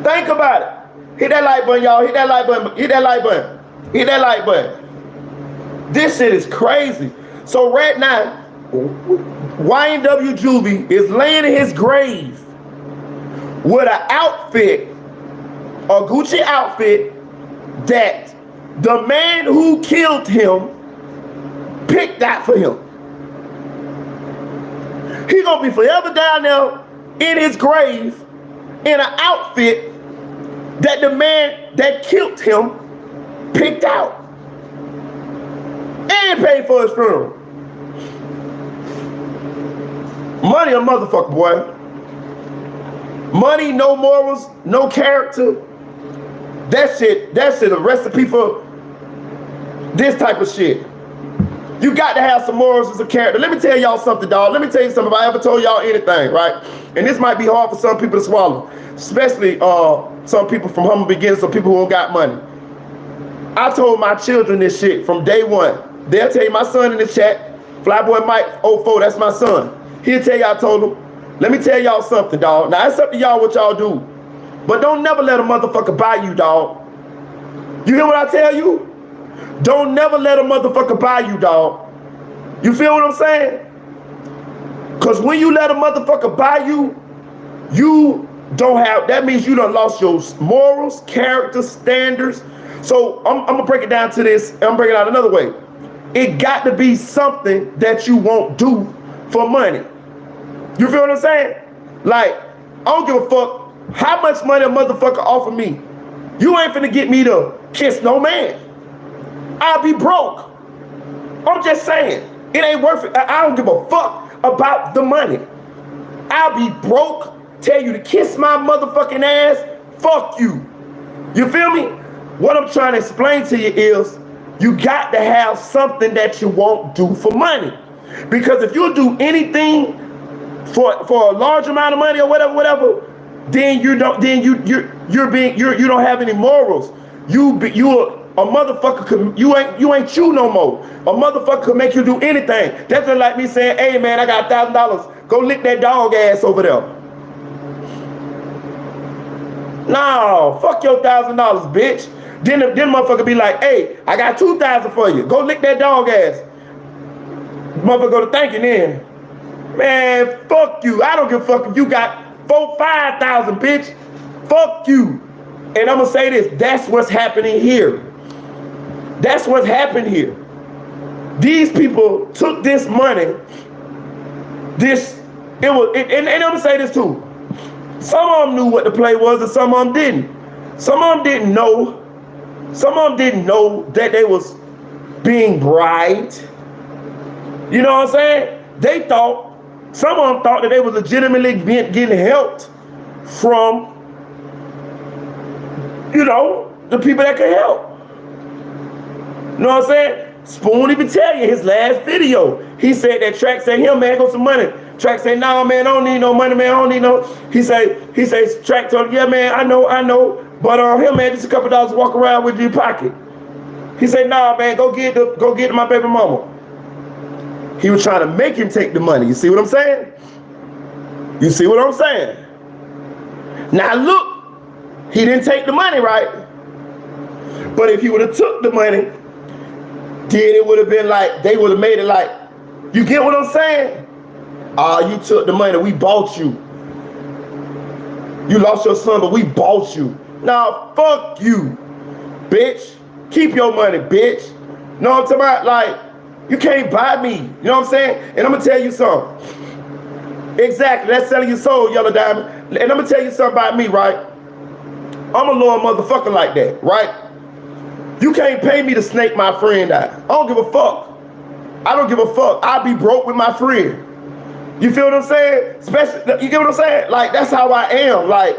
Think about it. Hit that like button, y'all. Hit that like button. Hit that like button. Hit that like button. This shit is crazy. So right now, YNW Juvie is laying in his grave with an outfit, a Gucci outfit, that the man who killed him picked out for him. He gonna be forever down there in his grave in an outfit that the man that killed him picked out. and paid for his funeral. Money a motherfucker, boy. Money, no morals, no character. That shit a recipe for this type of shit. You got to have some morals and some character. Let me tell y'all something, dog. Let me tell you something. If I ever told y'all anything, right? And this might be hard for some people to swallow, especially some people from humble beginnings, some people who don't got money. I told my children this shit from day one. They'll tell you, my son in the chat, Flyboy Mike 04, that's my son. He'll tell you I told him. Let me tell y'all something, dog. Now, it's up to y'all what y'all do. But don't never let a motherfucker buy you, dog. You hear what I tell you? Don't never let a motherfucker buy you, dog. You feel what I'm saying? Because when you let a motherfucker buy you, you don't have, that means you done lost your morals, character, standards. So I'm going to break it down to this. I'm breaking it out another way. It got to be something that you won't do for money. You feel what I'm saying? Like, I don't give a fuck how much money a motherfucker offer me. You ain't finna get me to kiss no man. I'll be broke. I'm just saying, it ain't worth it. I don't give a fuck about the money. I'll be broke, tell you to kiss my motherfucking ass, fuck you. You feel me? What I'm trying to explain to you is, you got to have something that you won't do for money. Because if you do anything for a large amount of money or whatever, then you don't have any morals. A motherfucker you ain't you no more. A motherfucker could make you do anything. That's just like me saying, hey man, I got $1,000. Go lick that dog ass over there. No, fuck your $1,000, bitch. Then motherfucker be like, hey, I got $2,000 for you. Go lick that dog ass. Motherfucker go to thanking then. Man, fuck you. I don't give a fuck if you got $5,000, bitch. Fuck you. And I'm gonna say this, that's what's happening here. That's what's happened here. These people took this money, and I'm gonna say this too. Some of them knew what the play was and some of them didn't. Some of them didn't know. Some of them didn't know that they was being bribed. You know what I'm saying? Some of them thought that they was legitimately getting helped from, the people that could help. You know what I'm saying? Spoon even tell you his last video. He said that Track said, "Him man, go some money." Track said, "Nah man, I don't need no money, man. I don't need no." He says Track told him, "Yeah man, I know. But him man, just a couple dollars to walk around with your pocket." He said, "Nah man, go get to my baby mama." He was trying to make him take the money. You see what I'm saying? You see what I'm saying? Now look, he didn't take the money, right? But if he would have took the money, then it would have been like, they would have made it like, you get what I'm saying? You took the money, we bought you. You lost your son, but we bought you. Nah, fuck you, bitch. Keep your money, bitch. Know what I'm talking about? Like, you can't buy me. You know what I'm saying? And I'm gonna tell you something. Exactly, that's selling your soul, Yellow Diamond. And I'm gonna tell you something about me, right? I'm a loyal motherfucker like that, right? You can't pay me to snake my friend out. I don't give a fuck. I don't give a fuck. I'll be broke with my friend. You feel what I'm saying? Especially, you get what I'm saying? Like, that's how I am. Like,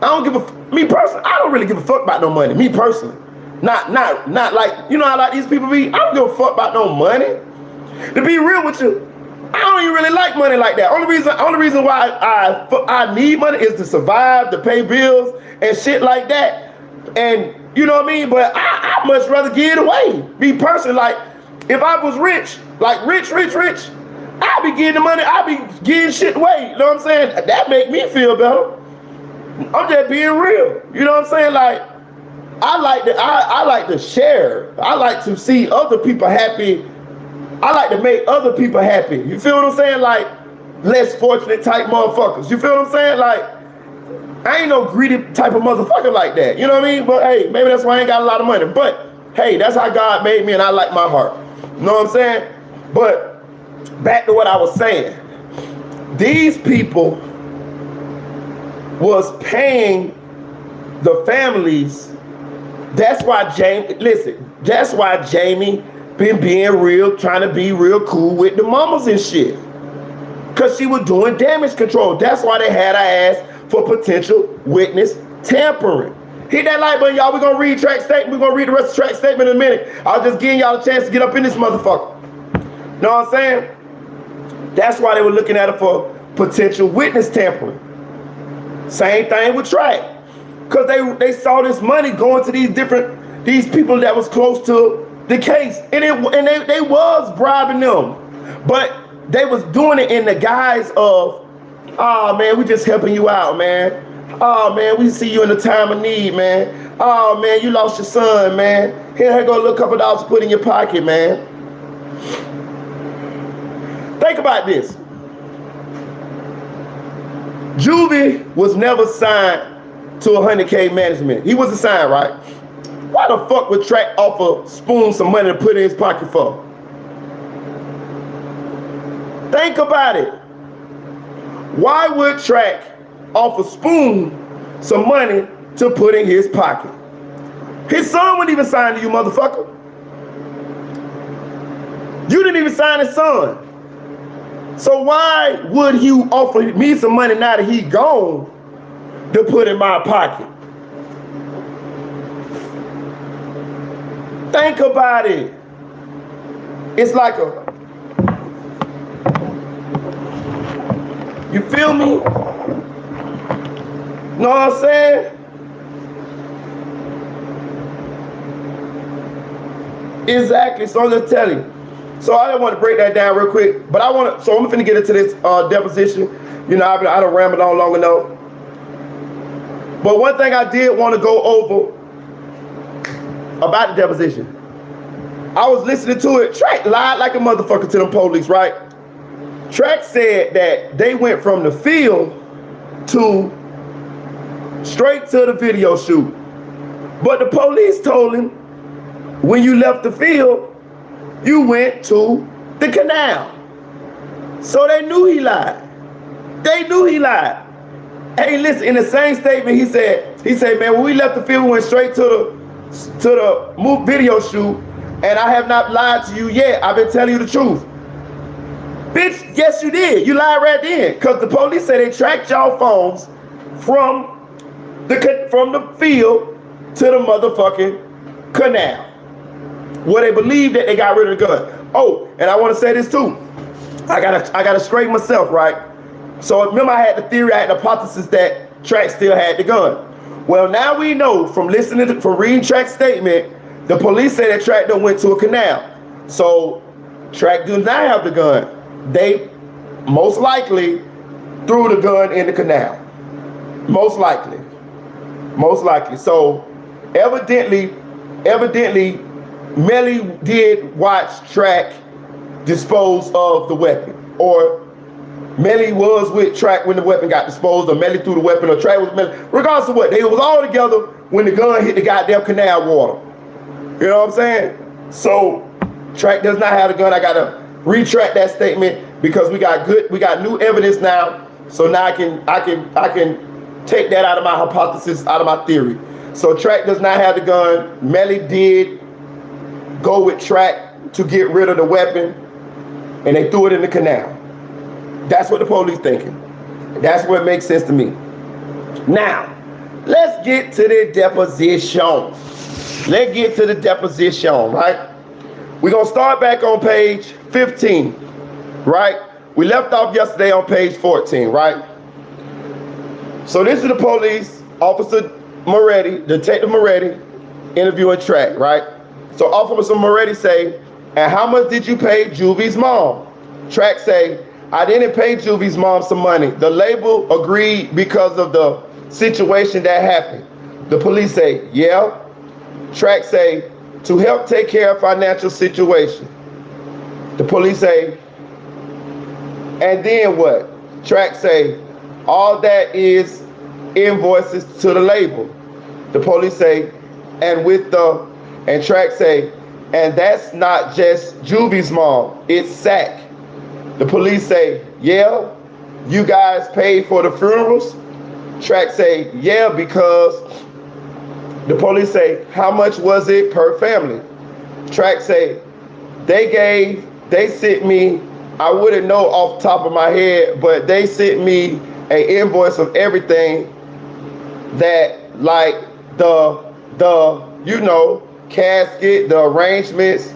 I don't give a, me personally, I don't really give a fuck about no money. Me personally. Not like, you know how like these people be? I don't give a fuck about no money. To be real with you, I don't even really like money like that. Only reason why I need money is to survive, to pay bills and shit like that. And you know what I mean? But I much rather give it away. Me personally, like if I was rich, like rich, I'd be getting the money, I'd be giving shit away. You know what I'm saying? That make me feel better. I'm just being real. You know what I'm saying? Like I like to share. I like to see other people happy. I like to make other people happy. You feel what I'm saying? Like less fortunate type motherfuckers. You feel what I'm saying? Like I ain't no greedy type of motherfucker like that. You know what I mean? But hey, maybe that's why I ain't got a lot of money. But hey, that's how God made me and I like my heart. You know what I'm saying? But back to what I was saying. These people was paying the families. That's why Jamie been being real, trying to be real cool with the mamas and shit. Because she was doing damage control. That's why they had her ass for potential witness tampering. Hit that like button, y'all. We're going to read track statement. We're going to read the rest of the track statement in a minute. I was just giving y'all a chance to get up in this motherfucker. Know what I'm saying? That's why they were looking at it for potential witness tampering. Same thing with track. Because they saw this money going to these people that was close to the case. And they was bribing them. But they was doing it in the guise of, oh man, we just helping you out, man. Oh man, we see you in the time of need, man. Oh man, you lost your son, man. Here go a little couple dollars to put in your pocket, man. Think about this. Juvie was never signed to 100K management. He wasn't signed, right? Why the fuck would Track offer Spoon some money to put in his pocket for? Think about it. Why would Track offer Spoon some money to put in his pocket? His son wouldn't even sign to you, motherfucker. You didn't even sign his son. So why would he offer me some money now that he gone to put in my pocket? Think about it. It's like a, you feel me? Know what I'm saying? Exactly. So I'm just telling you. So I didn't want to break that down real quick, but so I'm finna get into this deposition. You know, I don't ramble on long enough. But one thing I did want to go over about the deposition. I was listening to it. Track lied like a motherfucker to them police, right? Track said that they went from the field to straight to the video shoot. But the police told him, when you left the field, you went to the canal. So they knew he lied. They knew he lied. Hey, listen, in the same statement, he said, man, when we left the field, we went straight to the video shoot, and I have not lied to you yet. I've been telling you the truth. Bitch, yes you did. You lied right then. Because the police said they tracked y'all phones from the field to the motherfucking canal, where they believe that they got rid of the gun. Oh, and I want to say this too. I gotta straighten myself, right? So remember I had the theory, I had the hypothesis that Track still had the gun. Well, now we know from reading Track's statement, the police say that Track done went to a canal. So Track does not have the gun. They most likely threw the gun in the canal. Most likely. Most likely. So evidently, Melly did watch Track dispose of the weapon, or Melly was with Track when the weapon got disposed, or Melly threw the weapon, or Track was with Melly. Regardless of what, they was all together when the gun hit the goddamn canal water. You know what I'm saying? So Track does not have the gun. I gotta retract that statement because we got new evidence now. So now I can take that out of my hypothesis, out of my theory. So Track does not have the gun. Melly did go with Track to get rid of the weapon, and they threw it in the canal. That's what the police thinking. That's what makes sense to me. Now, let's get to the deposition. Let's get to the deposition, right? We're gonna start back on page 15, right? We left off yesterday on page 14, right? So this is the police, Officer Moretti, Detective Moretti, interviewing Track, right? So Officer Moretti say, and how much did you pay Juvie's mom? Track say, I didn't pay Juvie's mom some money. The label agreed because of the situation that happened. The police say, yeah. Track say, to help take care of financial situation. The police say, and then what? Track say, all that is invoices to the label. The police say, and Track say, and that's not just Juvie's mom, it's SAC. The police say, yeah, you guys paid for the funerals? Track say, yeah, because the police say, how much was it per family? Track say, they sent me, I wouldn't know off the top of my head, but they sent me an invoice of everything that, like the you know, casket, the arrangements,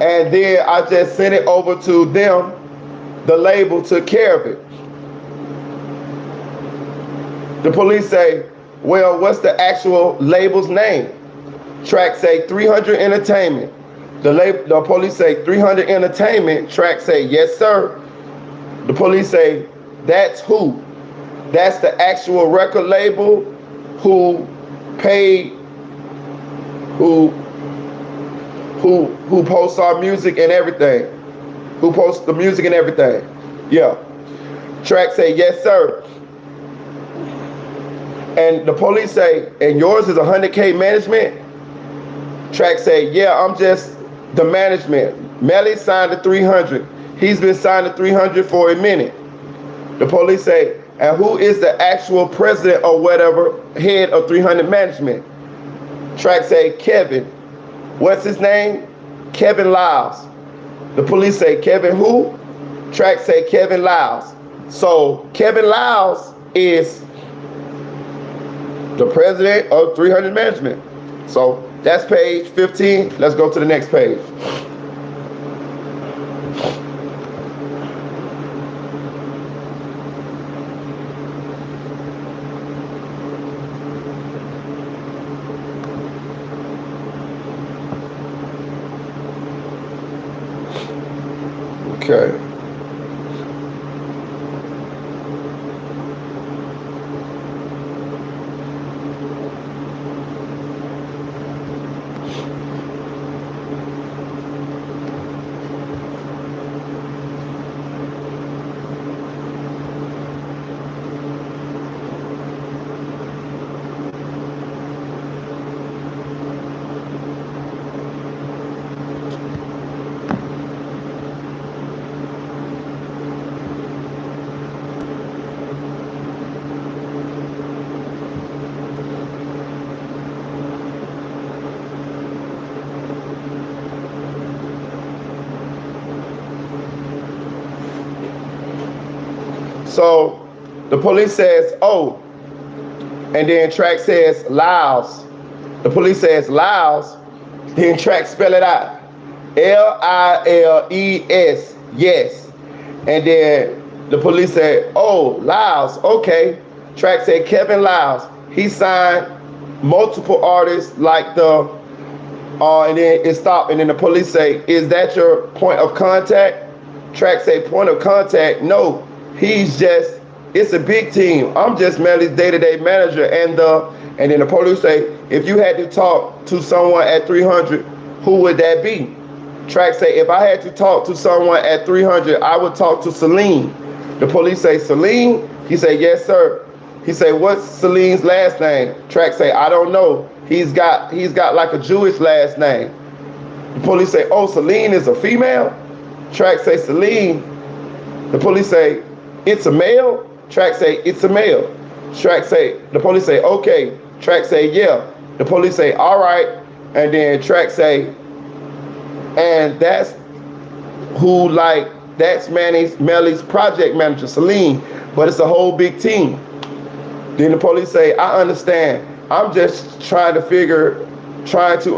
and then I just sent it over to them. The label took care of it. The police say, well, what's the actual label's name? Track say 300 Entertainment. The police say 300 Entertainment. Track say, yes, sir. The police say, that's who? That's the actual record label who paid, who posts our music and everything. Who posts the music and everything. Yeah. Track say, yes, sir. And the police say, and yours is 100K management? Track say, yeah, I'm just the management. Melly signed the 300. He's been signed the 300 for a minute. The police say, and who is the actual president or whatever, head of 300 management? Track say, Kevin. What's his name? Kevin Lyles. The police say, Kevin who? Track say, Kevin Lyles. So Kevin Lyles is the president of 300 management. So that's page 15. Let's go to the next page. Okay. So the police says, oh, and then Track says Lyles. The police says Lyles, then Track spell it out. L-I-L-E-S, yes. And then the police said, oh, Lyles, okay. Track said Kevin Lyles. He signed multiple artists like the, and then it stopped. And then the police say, is that your point of contact? Track say, point of contact? No. He's just, it's a big team. I'm just Melly's day-to-day manager. And then the police say, if you had to talk to someone at 300, who would that be? Track say, if I had to talk to someone at 300, I would talk to Celine. The police say, Celine? He say, yes, sir. He say, what's Celine's last name? Track say, I don't know. He's got like a Jewish last name. The police say, oh, Celine is a female? Track say, Celine. The police say, it's a male? Track say, it's a male. Track say, the police say, okay. Track say, yeah. The police say, all right. And then Track say, and that's who, like, that's Melly's project manager, Celine, but it's a whole big team. Then the police say, I understand. I'm just trying to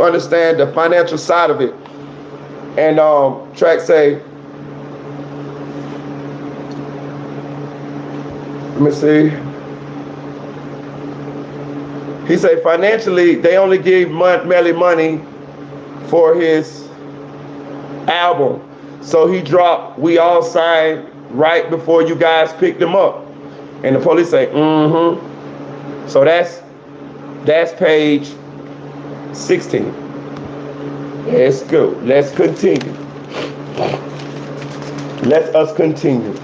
understand the financial side of it. And Track say, let me see. He say financially, they only gave Melly money for his album. So he dropped We All Signed right before you guys picked him up. And the police say, mm-hmm. So that's page 16. Let's go. Let's continue. Let us continue.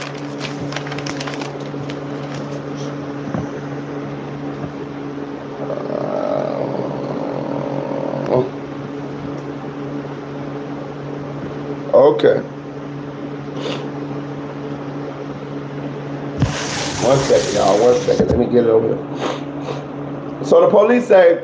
Okay. One second, y'all. 1 second. Let me get it over here. So the police say,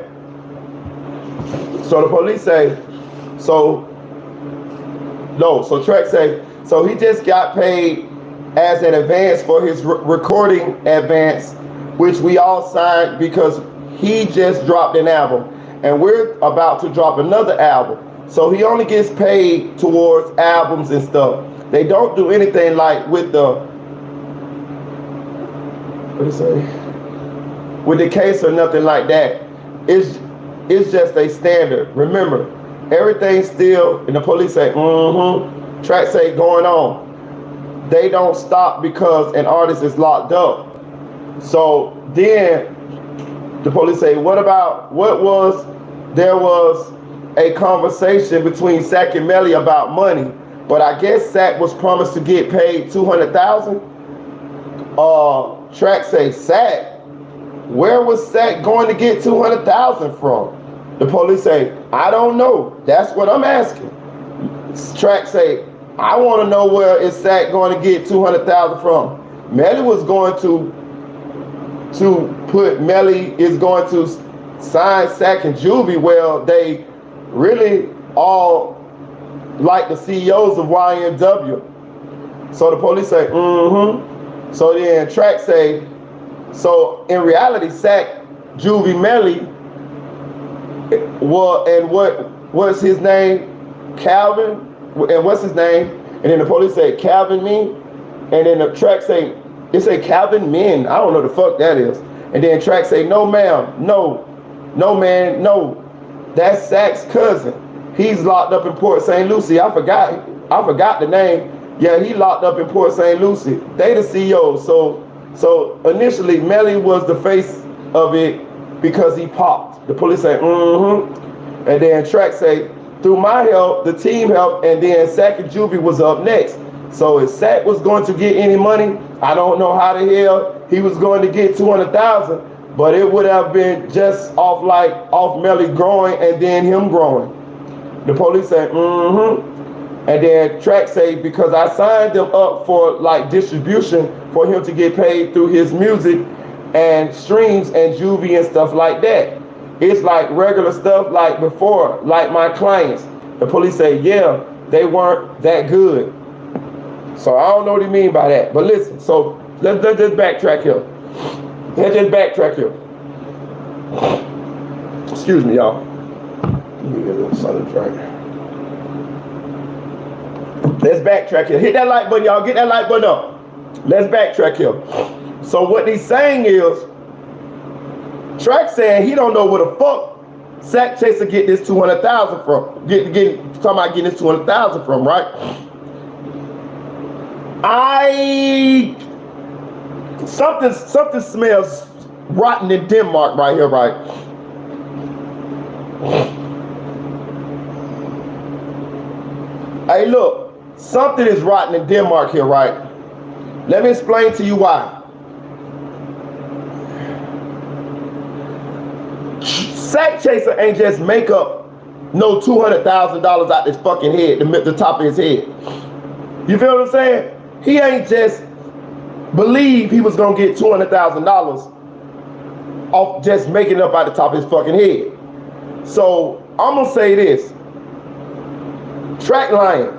No, so Track say, so he just got paid as an advance for his recording advance, which we all signed because he just dropped an album and we're about to drop another album. So he only gets paid towards albums and stuff. They don't do anything like with the, what do you say? With the case or nothing like that. It's just a standard. Remember, everything's still, and the police say, Track say going on. They don't stop because an artist is locked up. So then the police say, there was a conversation between Sack and Melly about money, but I guess Sack was promised to get paid $200,000. Track say, Sack? Where was Sack going to get $200,000 from? The police say, I don't know. That's what I'm asking. Track say, I want to know where is Sack going to get $200,000 from. Melly was going to Melly is going to sign Sack and Juvie. Well, they really all like the CEOs of YNW. So the police say, So then Track say, so in reality, Sack, Juvie, Melly, and what's his name? Calvin, and what's his name? And then the police say, Calvin me, and then the Track say, it say Calvin men. I don't know the fuck that is. And then Track say, no ma'am, no man, no. That's Sack's cousin. He's locked up in Port St. Lucie. I forgot the name. Yeah, he locked up in Port St. Lucie. They the CEOs. So initially, Melly was the face of it because he popped. The police say, And then Track say, through my help, the team helped, and then Sack and Juvie was up next. So if Sack was going to get any money, I don't know how the hell he was going to get $200,000, but it would have been just off Melly growing and then him growing. The police say, And then Track say, because I signed them up for like distribution for him to get paid through his music and streams and Juvie and stuff like that. It's like regular stuff like before, like my clients. The police say, yeah, they weren't that good. So I don't know what he mean by that. But listen, so let's just backtrack here. Excuse me, y'all. Let me get a little sun drink. Let's backtrack here. Hit that like button, y'all. Get that like button up. Let's backtrack here. So what he's saying is, Track saying he don't know where the fuck Sack Chaser get this $200,000 from. Talking about getting this $200,000 from, right? Something smells rotten in Denmark right here, right? Hey, look, something is rotten in Denmark here, right? Let me explain to you why. Sack Chaser ain't just make up no $200,000 out his fucking head, the top of his head. You feel what I'm saying? He ain't just believe he was gonna get $200,000 off just making it up out the top of his fucking head. So I'm gonna say this. Track lying.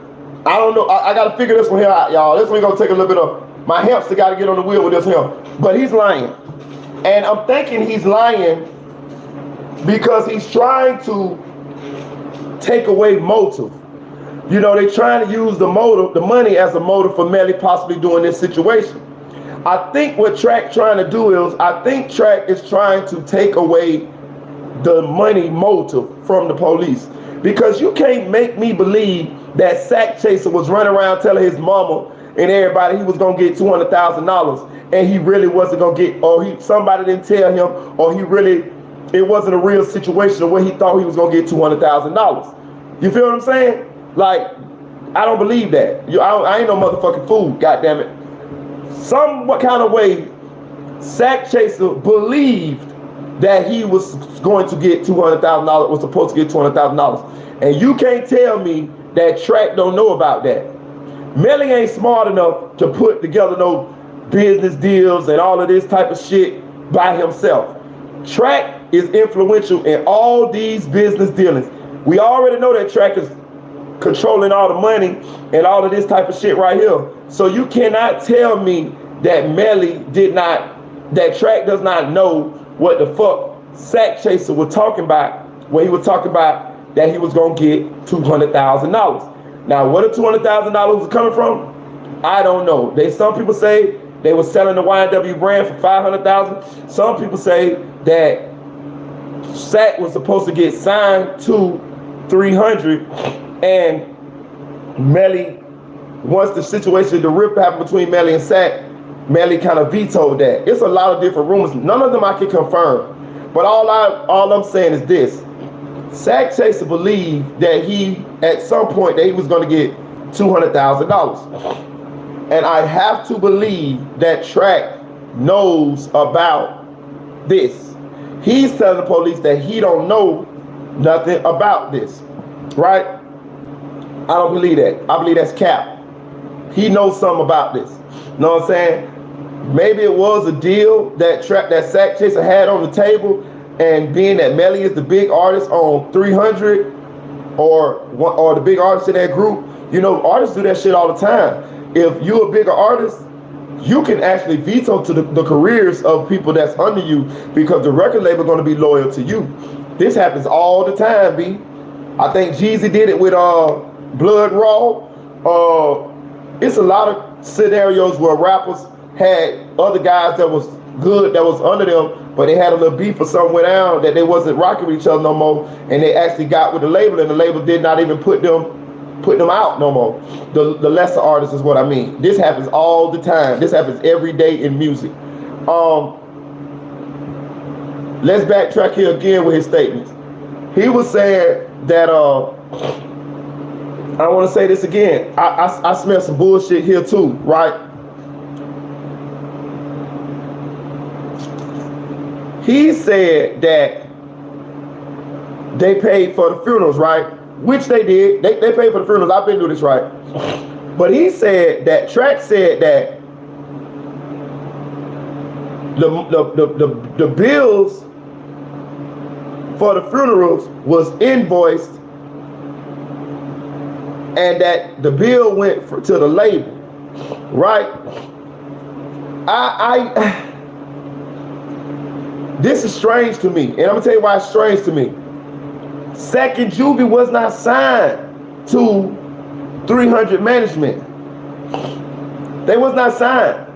I don't know. I gotta figure this one here out, y'all. This one gonna take a little bit of my hamster gotta get on the wheel with this here. But he's lying. And I'm thinking he's lying because he's trying to take away motive. You know, they're trying to use the money as a motive for Melly possibly doing this situation. I think what Track trying to do is, I think Track is trying to take away the money motive from the police. Because you can't make me believe that Sack Chaser was running around telling his mama and everybody he was gonna get $200,000 and he really wasn't gonna get, or somebody didn't tell him, or it wasn't a real situation where he thought he was gonna get $200,000. You feel what I'm saying? Like, I don't believe that. I ain't no motherfucking fool, goddammit. What kind of way Sack Chaser believed that he was going to get $200,000, was supposed to get $200,000. And you can't tell me that Track don't know about that. Melly ain't smart enough to put together no business deals and all of this type of shit by himself. Track is influential in all these business dealings. We already know that Track is controlling all the money and all of this type of shit right here. So you cannot tell me that Melly that Track does not know what the fuck Sack Chaser was talking about when he was talking about that he was gonna get $200,000. Now, where the $200,000 was coming from, I don't know. Some people say they were selling the YNW brand for $500,000. Some people say that Sack was supposed to get signed to $300,000, and Melly, once the situation, the rip happened between Melly and Sack, Melly kind of vetoed that. It's a lot of different rumors. None of them I can confirm. But all I'm saying is this. Sack Chaser believed that he, at some point, that he was going to get $200,000. And I have to believe that Track knows about this. He's telling the police that he don't know nothing about this, right? I don't believe that. I believe that's cap. He knows something about this. You know what I'm saying? Maybe it was a deal that Sack Chaser had on the table, and being that Melly is the big artist on 300 or the big artist in that group, you know, artists do that shit all the time. If you're a bigger artist, you can actually veto to the careers of people that's under you because the record label is going to be loyal to you. This happens all the time, B. I think Jeezy did it with Blood Raw. It's a lot of scenarios where rappers had other guys that was good, that was under them, but they had a little beef or something went down that they wasn't rocking with each other no more, and they actually got with the label, and the label did not even put them out no more. The lesser artists is what I mean. This happens all the time. This happens every day in music. Let's backtrack here again with his statements. He was saying that I want to say this again. I smell some bullshit here too, right? He said that they paid for the funerals, right? Which they did. They paid for the funerals. I've been doing this, right? But he said that Track said that the bills for the funerals was invoiced, and that the bill went to the label, right? This is strange to me, and I'm gonna tell you why it's strange to me. Sack and Juvie was not signed to 300 Management. They was not signed.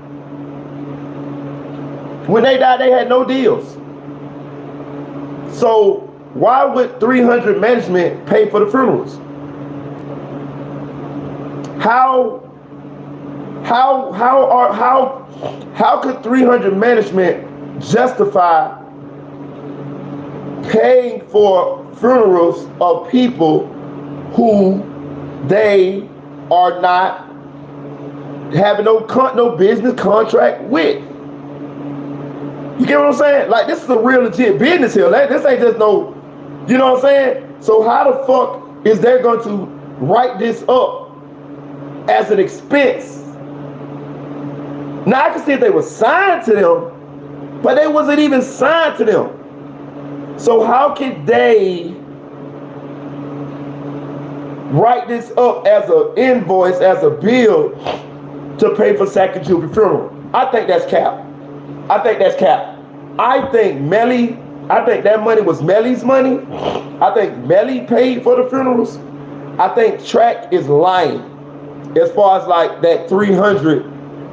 When they died, they had no deals. So why would 300 Management pay for the funerals? How could 300 Management justify paying for funerals of people who they are not having no business contract with? You get what I'm saying? Like, this is a real legit business here. This ain't just no, you know what I'm saying? So how the fuck is they going to write this up as an expense? Now I can see if they were signed to them, but they wasn't even signed to them. So how can they write this up as an invoice, as a bill to pay for Sack and Juvie funeral? I think that's cap. I think that money was Melly's money. I think Melly paid for the funerals. I think Track is lying as far as like that 300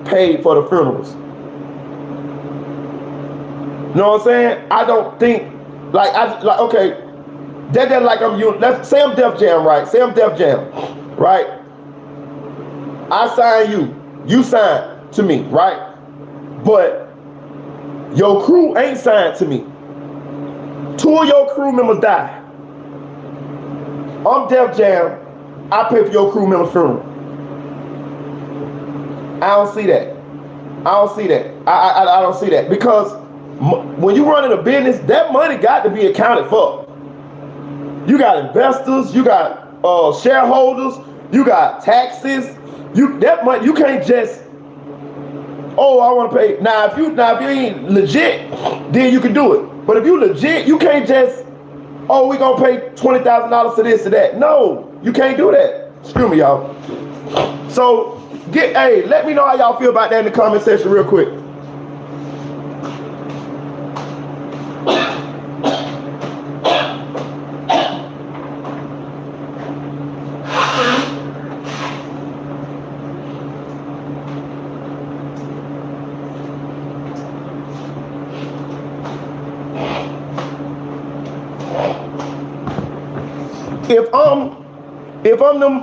paid for the funerals. You know what I'm saying? I don't think, okay, that's like let's say I'm Def Jam, right? Say I'm Def Jam, right? I sign you, you sign to me, right? But your crew ain't signed to me. 2 of your crew members die. I'm Def Jam, I pay for your crew member's funeral. I don't see that. I don't see that because when you running a business, that money got to be accounted for. You got investors, you got shareholders, you got taxes. That money you can't just, oh, I want to pay. Now if you ain't legit, then you can do it. But if you legit, you can't just, oh, we gonna pay $20,000 to this or that. No, you can't do that. Excuse me, y'all. So, let me know how y'all feel about that in the comment section real quick.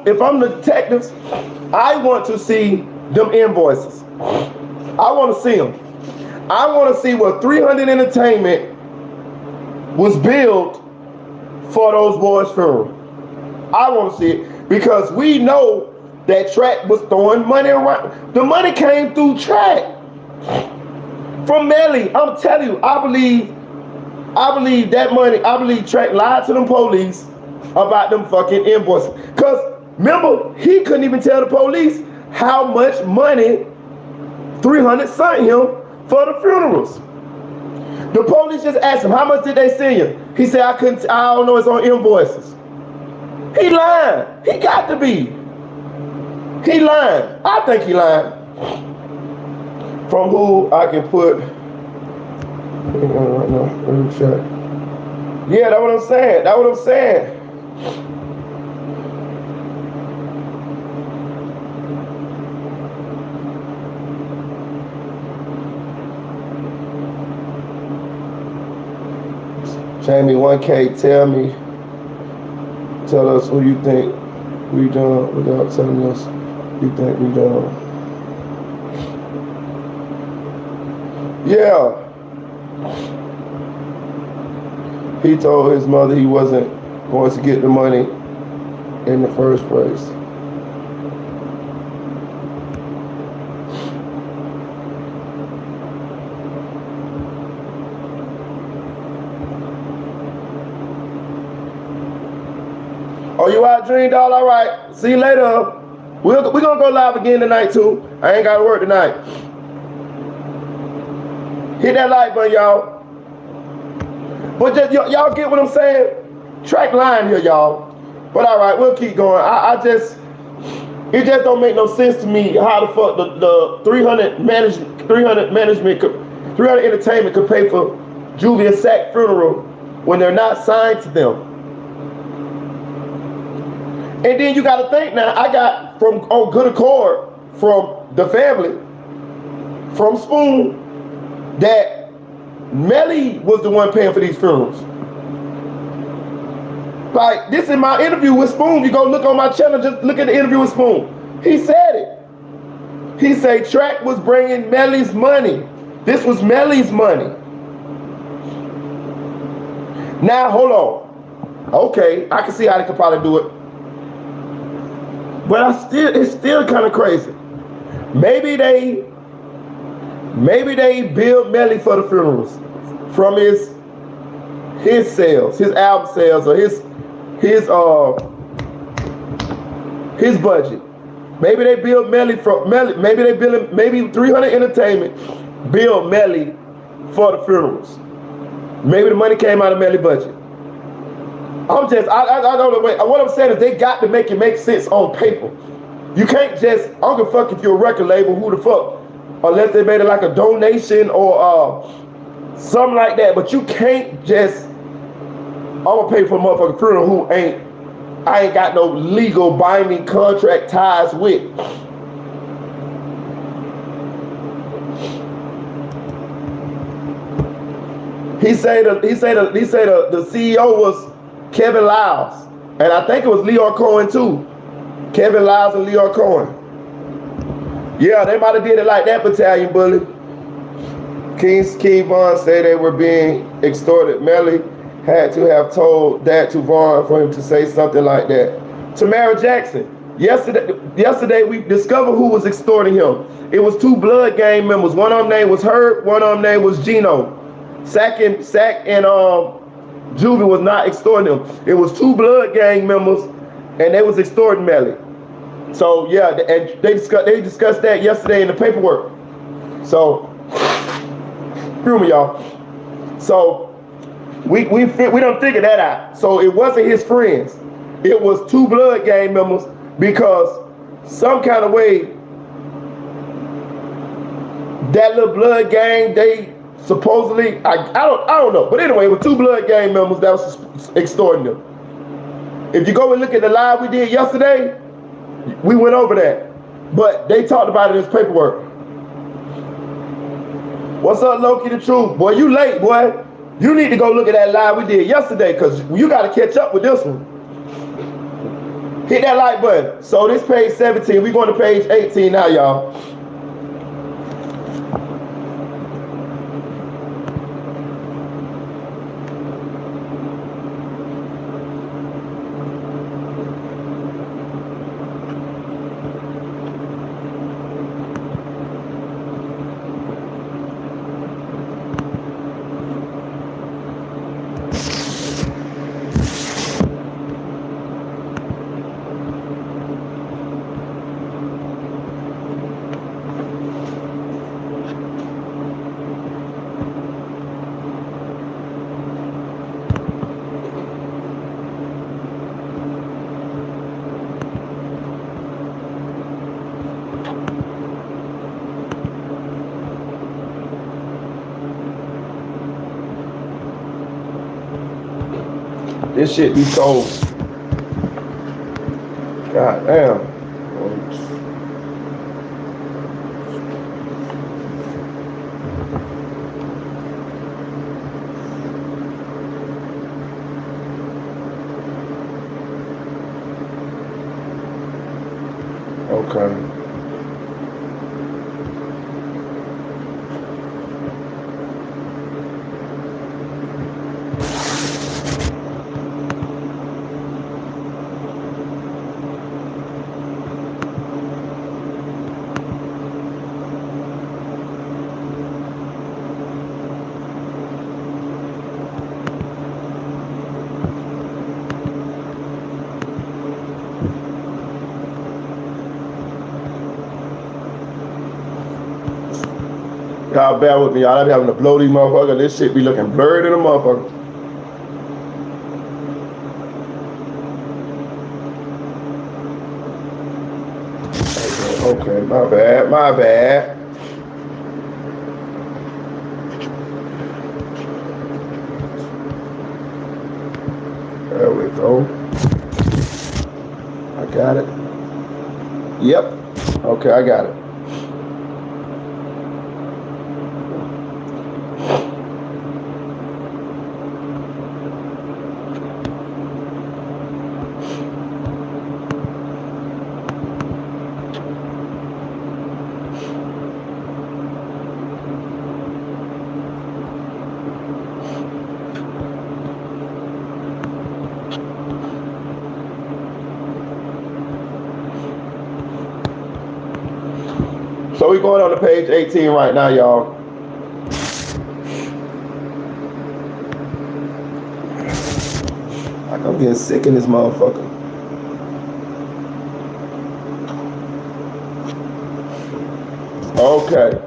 If I'm the detectives, I want to see them invoices. I want to see them. I want to see what 300 Entertainment was billed for those boys' funeral. I want to see it because we know that Track was throwing money around. The money came through Track from Melly. I'm telling you, I believe that money. I believe Track lied to them police about them fucking invoices. Cause remember, he couldn't even tell the police how much money 300 sent him for the funerals. The police just asked him, how much did they send you? He said, I don't know, it's on invoices. He lying. He got to be. He lying. I think he lying. From who I can put. Yeah, that's what I'm saying. That's what I'm saying. Jamie 1K, tell us who you think we done without telling us who you think we done. Yeah. He told his mother he wasn't going to get the money in the first place. Oh, you out, Dream Doll? All right. See you later. We're going to go live again tonight, too. I ain't got to work tonight. Hit that like button, y'all. But just y'all get what I'm saying? Track line here, y'all. But all right, we'll keep going. It just don't make no sense to me how the fuck the 300 Entertainment could pay for Juvie and Sack funeral when they're not signed to them. And then you got to think now, I got on good accord from the family, from Spoon, that Melly was the one paying for these funerals. Like, this is my interview with Spoon. You go look on my channel, just look at the interview with Spoon. He said it. He said Track was bringing Melly's money. This was Melly's money. Now, hold on. Okay, I can see how they could probably do it. But it's still kind of crazy. Maybe they billed Melly for the funerals from his sales, his album sales, or his budget. Maybe they billed Melly for Melly. Maybe 300 Entertainment billed Melly for the funerals. Maybe the money came out of Melly budget. I don't know. What I'm saying is they got to make it make sense on paper. You can't just, I don't give a fuck if you're a record label, who the fuck, unless they made it like a donation or something like that. But you can't just, I'm gonna pay for a motherfucking funeral who I ain't got no legal binding contract ties with. He said the CEO was Kevin Lyles, and I think it was Leon Cohen too. Kevin Lyles and Leon Cohen. Yeah, they might have did it like that, Battalion Bully. King Vaughn said they were being extorted. Melly had to have told that to Vaughn for him to say something like that. Tamara Jackson. Yesterday we discovered who was extorting him. It was two Blood Gang members. One of them name was Herb. One of them name was Gino. Sack and Juvie was not extorting him. It was two Blood Gang members, and they was extorting Melly. So yeah, and they discussed that yesterday in the paperwork. So, hear me, y'all. So we done figured that out. So it wasn't his friends. It was two Blood Gang members because some kind of way that little blood gang, they supposedly, I don't know, but anyway, it was 2 blood gang members that was extorting them. If you go and look at the live we did yesterday, we went over that, but they talked about it as paperwork. What's up, Loki the Truth? Boy, you late, boy. You need to go look at that live we did yesterday, because you got to catch up with this one. Hit that like button. So this page 17, we're going to page 18 now, y'all. This shit be so, god damn. Okay. Y'all bear with me, y'all. I be having to blow these motherfuckers. This shit be looking blurred in a motherfucker. Okay, my bad, my bad. There we go. I got it. Yep. Okay, I got it. So we're going on to page 18 right now, y'all. Like I'm getting sick in this motherfucker. Okay.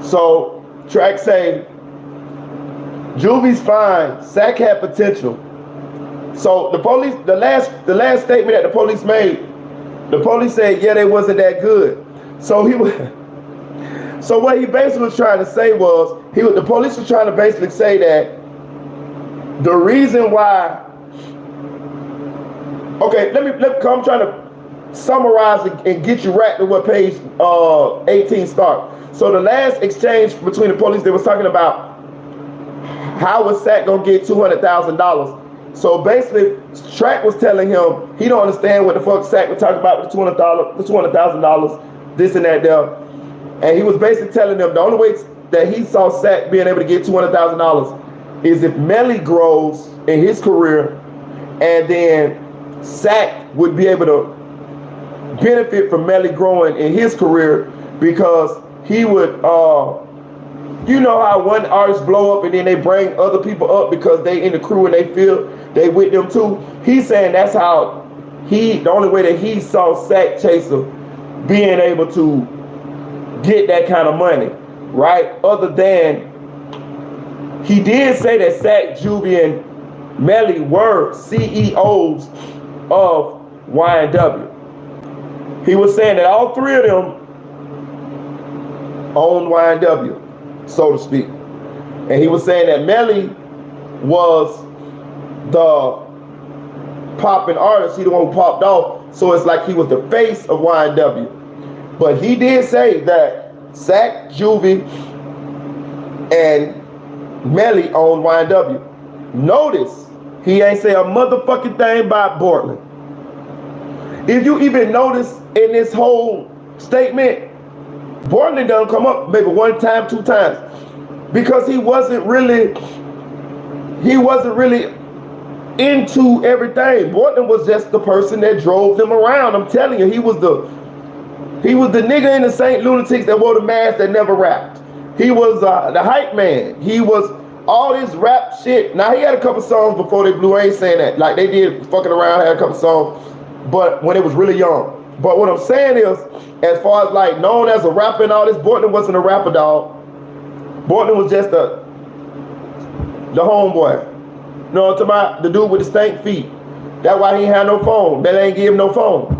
So track say, Juvie's fine. Sack had potential. So the police, the last statement that the police made, the police said, yeah, they wasn't that good. So so what he basically was trying to say was, the police was trying to basically say that the reason why, okay, I'm trying to summarize and get you right to what page 18 start. So the last exchange between the police, they was talking about how was Sack gonna get $200,000. So basically, Track was telling him he don't understand what the fuck Sack was talking about with the $200,000, this and that there. And he was basically telling them the only way that he saw Sack being able to get $200,000 is if Melly grows in his career, and then Sack would be able to benefit from Melly growing in his career, because he would, you know how one artist blow up and then they bring other people up because they in the crew and they feel they with them too. He's saying that's how the only way that he saw Sack Chaser being able to get that kind of money, right? Other than, he did say that Sack, Juvie, and Melly were CEOs of YNW. He was saying that all three of them owned YNW, so to speak. And he was saying that Melly was the popping artist. He the one who popped off. So it's like he was the face of YNW. But he did say that Sack, Juvie, and Melly owned YNW. Notice, he ain't say a motherfucking thing about Portland. If you even notice in this whole statement, Portland doesn't come up maybe one time, two times. Because he wasn't really into everything. Portland was just the person that drove them around. I'm telling you, he was the nigga in the St. Lunatics that wore the mask that never rapped. He was the hype man. He was all this rap shit. Now, he had a couple songs before they blew. I ain't saying that. Like, they did fucking around, had a couple songs, but when it was really young. But what I'm saying is, as far as like known as a rapper and all this, Portland wasn't a rapper, dog. Portland was just the homeboy. You know what I'm talking about? The dude with the stank feet. That's why he ain't had no phone. Melly ain't give him no phone.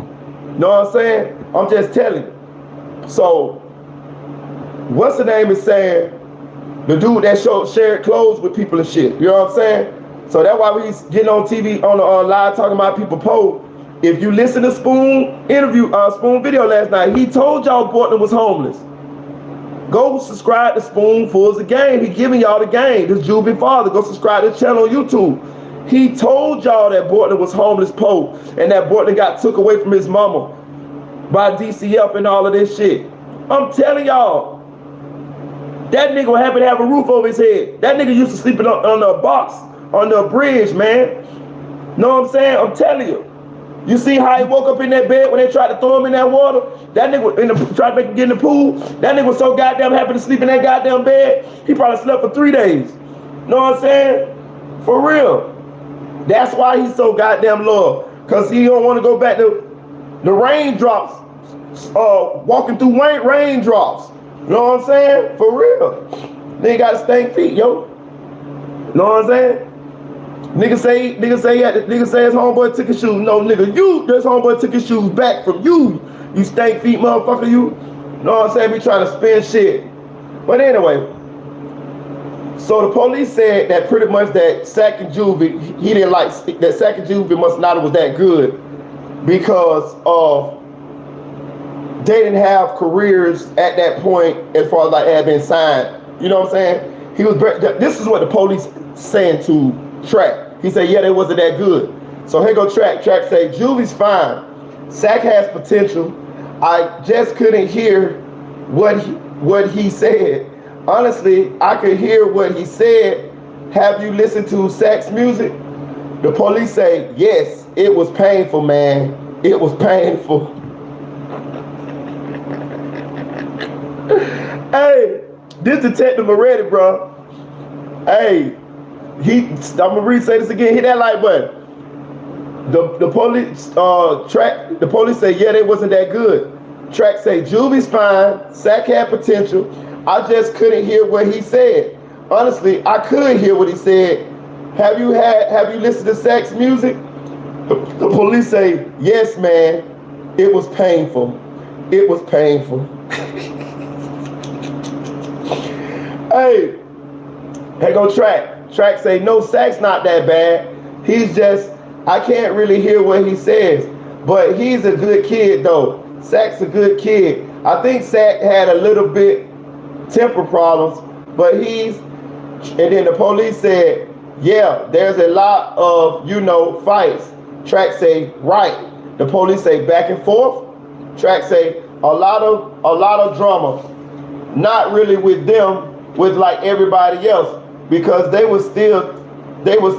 You know what I'm saying? I'm just telling you. So, what's the name is saying? The dude that shared clothes with people and shit. You know what I'm saying? So that's why we getting on TV, on the live talking about people post. If you listen to Spoon video last night, he told y'all Portland was homeless. Go subscribe to Spoon Fulls the Game. He giving y'all the game. This Juvie father. Go subscribe to the channel on YouTube. He told y'all that Portland was homeless poor and that Portland got took away from his mama by DCF and all of this shit. I'm telling y'all, that nigga was happy to have a roof over his head. That nigga used to sleep on the box, on the bridge, man. Know what I'm saying? I'm telling you. You see how he woke up in that bed when they tried to throw him in that water? That nigga tried to make him get in the pool. That nigga was so goddamn happy to sleep in that goddamn bed. He probably slept for 3 days. Know what I'm saying? For real. That's why he's so goddamn loyal. Because he don't want to go back to the raindrops. Walking through raindrops. You know what I'm saying? For real. They got stank feet, yo. Know what I'm saying? Nigga say his homeboy took his shoes. No, nigga, this homeboy took his shoes back from you. You stank feet motherfucker, you. Know what I'm saying? We trying to spin shit. But anyway, so the police said that pretty much that Sack and Juvie, he didn't like, that Sack and Juvie must not have was that good because of they didn't have careers at that point as far as like had been signed. You know what I'm saying? This is what the police saying to Track. He said, yeah, they wasn't that good. So here go Track. Track say, Juvie's fine. Sack has potential. I just couldn't hear what he said. Honestly, I could hear what he said. Have you listened to Sack's music? The police say, yes, it was painful, man. It was painful. Hey, this Detective Moretti, bro. Hey, I'm gonna say this again. Hit that like button. The police say, yeah, they wasn't that good. Track say, Juvie's fine. Sack had potential. I just couldn't hear what he said. Honestly, I could hear what he said. Have you listened to Sack's music? The police say, yes, man. It was painful. It was painful. Hey, here go Track. Track say, no, Sack's not that bad. He's just, I can't really hear what he says. But he's a good kid, though. Sack's a good kid. I think Sack had a little bit temper problems, but and then the police said, yeah, there's a lot of, fights. Track say, right. The police say, back and forth. Track say, a lot of drama. Not really with them, with like everybody else. Because they was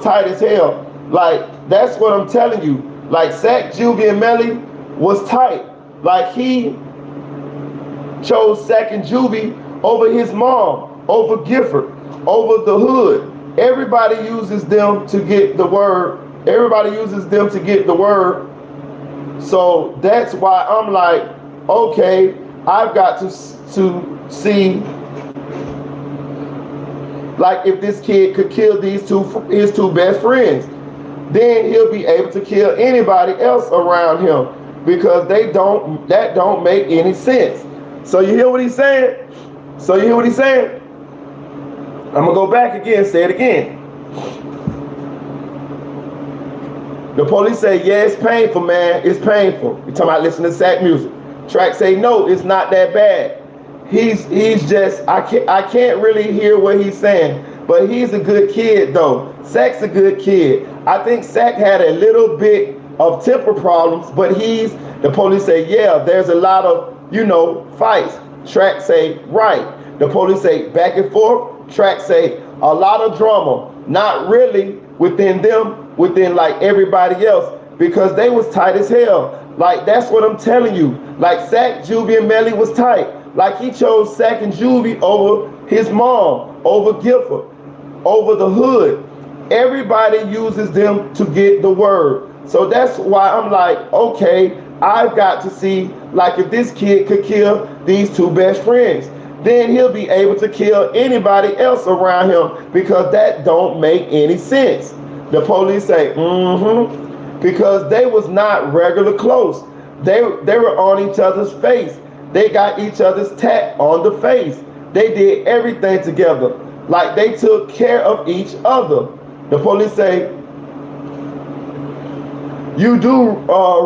tight as hell. Like, that's what I'm telling you. Like, Sack, Juvie, and Melly was tight. Like, he chose Sack and Juvie over his mom, over Gifford, over the hood. Everybody uses them to get the word. So that's why I'm like, okay, I've got to see like if this kid could kill his two best friends. then he'll be able to kill anybody else around him because that don't make any sense. So you hear what he's saying? I'm gonna go back again, say it again. The police say, yeah, it's painful, man. It's painful. You're talking about listening to Sack music. Track say, no, it's not that bad. He's just, I can't really hear what he's saying, but he's a good kid though. Sack's a good kid. I think Sack had a little bit of temper problems, but the police say, yeah, there's a lot of, fights. Track say, right. The police say, back and forth. Track say, a lot of drama. Not really within like everybody else, because they was tight as hell. Like, that's what I'm telling you. Like, Sack, Juvie, and Melly was tight. Like, he chose Sack and Juvie over his mom, over Gifford, over the hood. Everybody uses them to get the word. So that's why I'm like, okay, I've got to see, like, if this kid could kill these two best friends, then he'll be able to kill anybody else around him, because that don't make any sense. The police say, because they was not regular close. They were on each other's face. They got each other's tat on the face. They did everything together. Like, they took care of each other. The police say, you do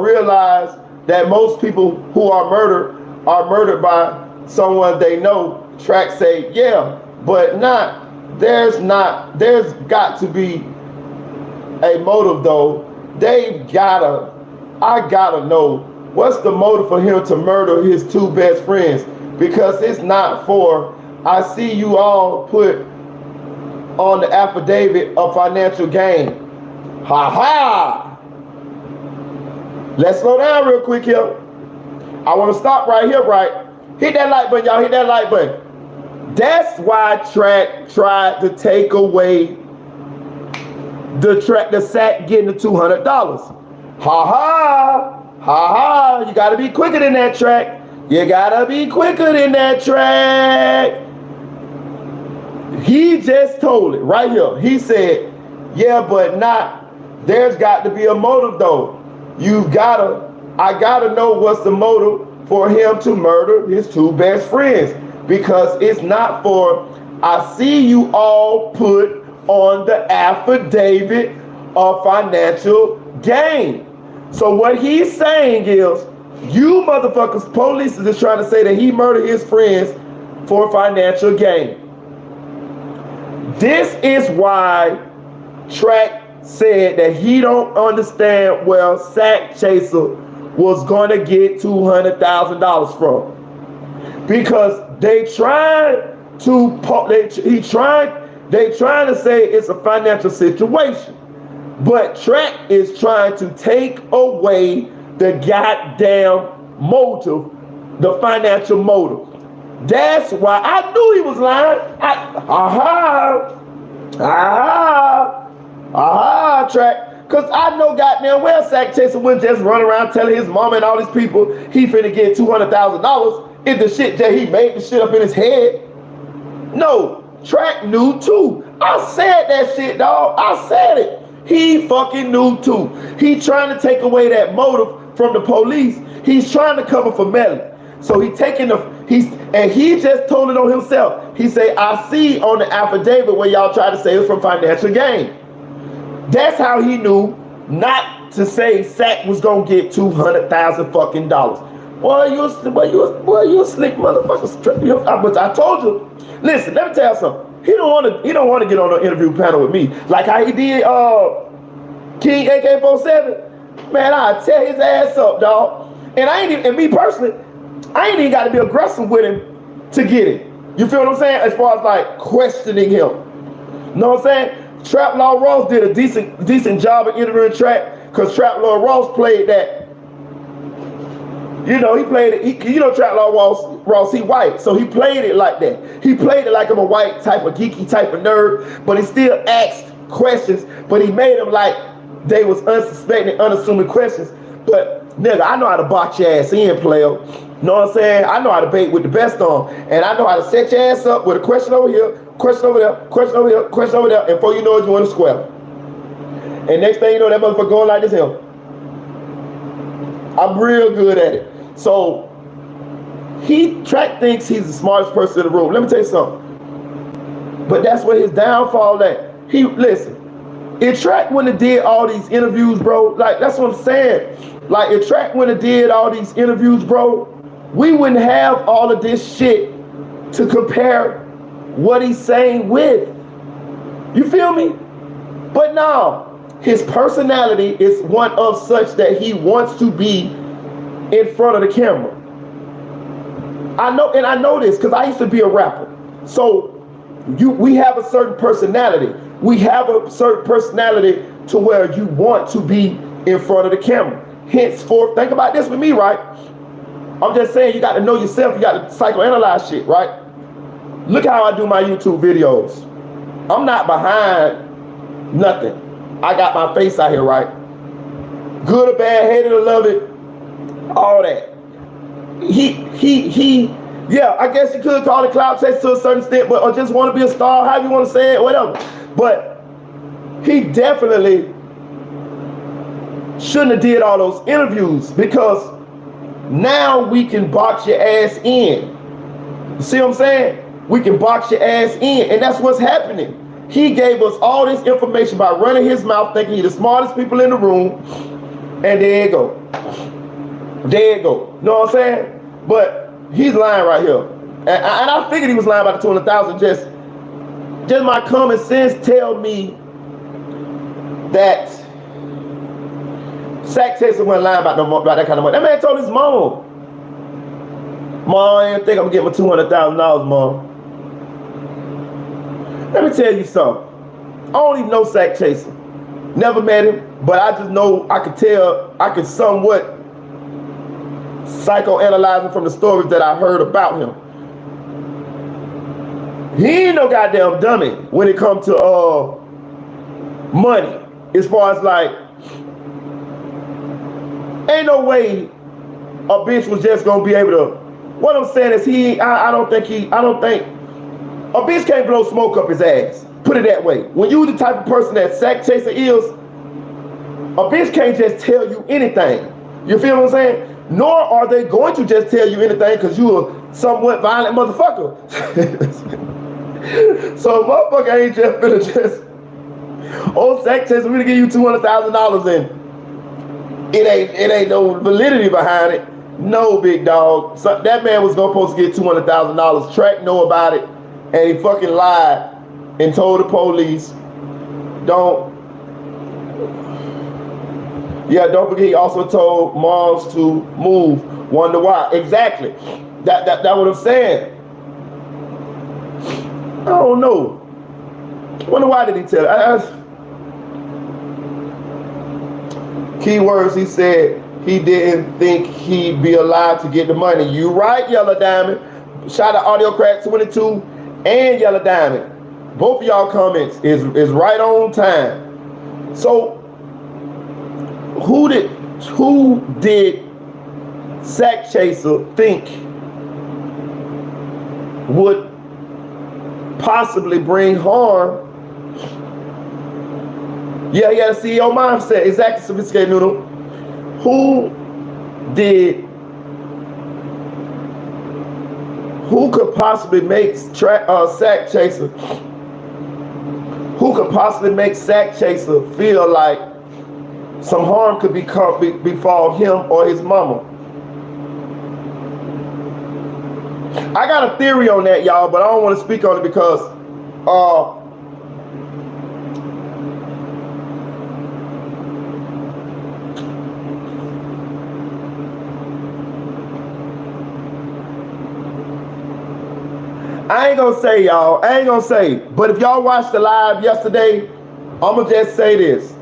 realize that most people who are murdered by someone they know. Track say, yeah, but there's got to be a motive though. I gotta know what's the motive for him to murder his two best friends, because it's not for, I see you all put on the affidavit of financial gain. Ha ha! Let's slow down real quick here. I want to stop right here, right? Hit that like button, y'all. Hit that like button. That's why Track tried to take away the Sack getting the $200. Ha ha! Ha ha! You gotta be quicker than that, Track. You gotta be quicker than that, Track. He just told it right here. He said, yeah, but there's got to be a motive though. I gotta know what's the motive for him to murder his two best friends, because it's not for, I see you all put on the affidavit of financial gain. So what he's saying is, you motherfuckers, police is just trying to say that he murdered his friends for financial gain. This is why Track said that he don't understand where Sack Chaser was going to get $200,000 from, because they trying to say it's a financial situation, but Track is trying to take away the goddamn motive, the financial motive. That's why I knew he was lying. Track. Because I know goddamn well Sack Chaser wouldn't just run around telling his mama and all these people he finna get $200,000 if the shit that he made the shit up in his head. No, Track knew too. I said that shit, dog. I said it. He fucking knew too. He trying to take away that motive from the police. He's trying to cover for Melly. So he just told it on himself. He say, I see on the affidavit where y'all try to say it's from financial gain. That's how he knew not to say Sack was gonna get $200,000 fucking dollars. Boy, you a slick motherfucker. But I told you. Listen, let me tell you something. He don't want to get on an interview panel with me like how he did King AK-47. Man, I tear his ass up, dog. And me personally, I ain't even got to be aggressive with him to get it. You feel what I'm saying? As far as like questioning him. Know what I'm saying? Trap Law Ross did a decent job of interviewing Track, because Trap Law Ross played that. He played it. Trap Law Ross, he white, so he played it like that. He played it like I'm a white type of geeky type of nerd, but he still asked questions, but he made them like they was unsuspecting, unassuming questions. But nigga, I know how to box your ass in, player. Know what I'm saying? I know how to bait with the best on, and I know how to set your ass up with a question over here, question over there, question over there, question over there, and before you know it, you in a square. And next thing you know, that motherfucker going like this here. I'm real good at it. So Track thinks he's the smartest person in the room. Let me tell you something. But that's where his downfall at. Listen, if Track wouldn't have did all these interviews, bro, like that's what I'm saying. Like if Track wouldn't have did all these interviews, bro, we wouldn't have all of this shit to compare what he's saying with. You feel me? But no, his personality is one of such that he wants to be in front of the camera. I know this because I used to be a rapper. So we have a certain personality. We have a certain personality to where you want to be in front of the camera. Henceforth, think about this with me, right? I'm just saying you got to know yourself. You got to psychoanalyze shit, right? Look how I do my YouTube videos. I'm not behind nothing. I got my face out here, right? Good or bad, hate it or love it, all that. Yeah, I guess you could call it clout chase to a certain extent, but or just want to be a star, however you want to say it, whatever. But he definitely shouldn't have did all those interviews because now we can box your ass in. You see what I'm saying? We can box your ass in, and that's what's happening. He gave us all this information by running his mouth, thinking he's the smartest people in the room, and there you go. There you go. Know what I'm saying? But he's lying right here. And I figured he was lying about the 200,000. Just my common sense tell me that Sack Chaser wasn't lying about that kind of money. That man told his mom, Mom, I didn't think I'm gonna get my $200,000, Mom. Let me tell you something. I don't even know Sack Chaser. Never met him, but I just know I could somewhat psychoanalyze him from the stories that I heard about him. He ain't no goddamn dummy when it comes to money. As far as like, ain't no way a bitch was just gonna be able to. What I'm saying is I don't think a bitch can't blow smoke up his ass. Put it that way. When you the type of person that Sack Chaser is, a bitch can't just tell you anything. You feel what I'm saying? Nor are they going to just tell you anything because you a somewhat violent motherfucker. So motherfucker ain't just finna Sack Chaser, we're gonna give you $200,000 and it ain't no validity behind it. No, big dog. So that man was supposed to get $200,000. Track know about it, and he fucking lied and told the police, don't forget he also told moms to move. Wonder why? Exactly. That what I'm saying. I don't know. Wonder why did he tell us? Keywords, he said he didn't think he'd be alive to get the money. You right, Yellow Diamond. Shout out Audio Crack 22 and Yellow Diamond. Both of y'all comments is right on time. So who did Sack Chaser think would possibly bring harm? Yeah, he had a CEO mindset. Exactly, Sophisticated Noodle. Who could possibly make Sack Chaser? Who could possibly make Sack Chaser feel like some harm could befall him or his mama? I got a theory on that, y'all, but I don't want to speak on it because I ain't gonna say, y'all. I ain't gonna say. But if y'all watched the live yesterday, I'm gonna just say this.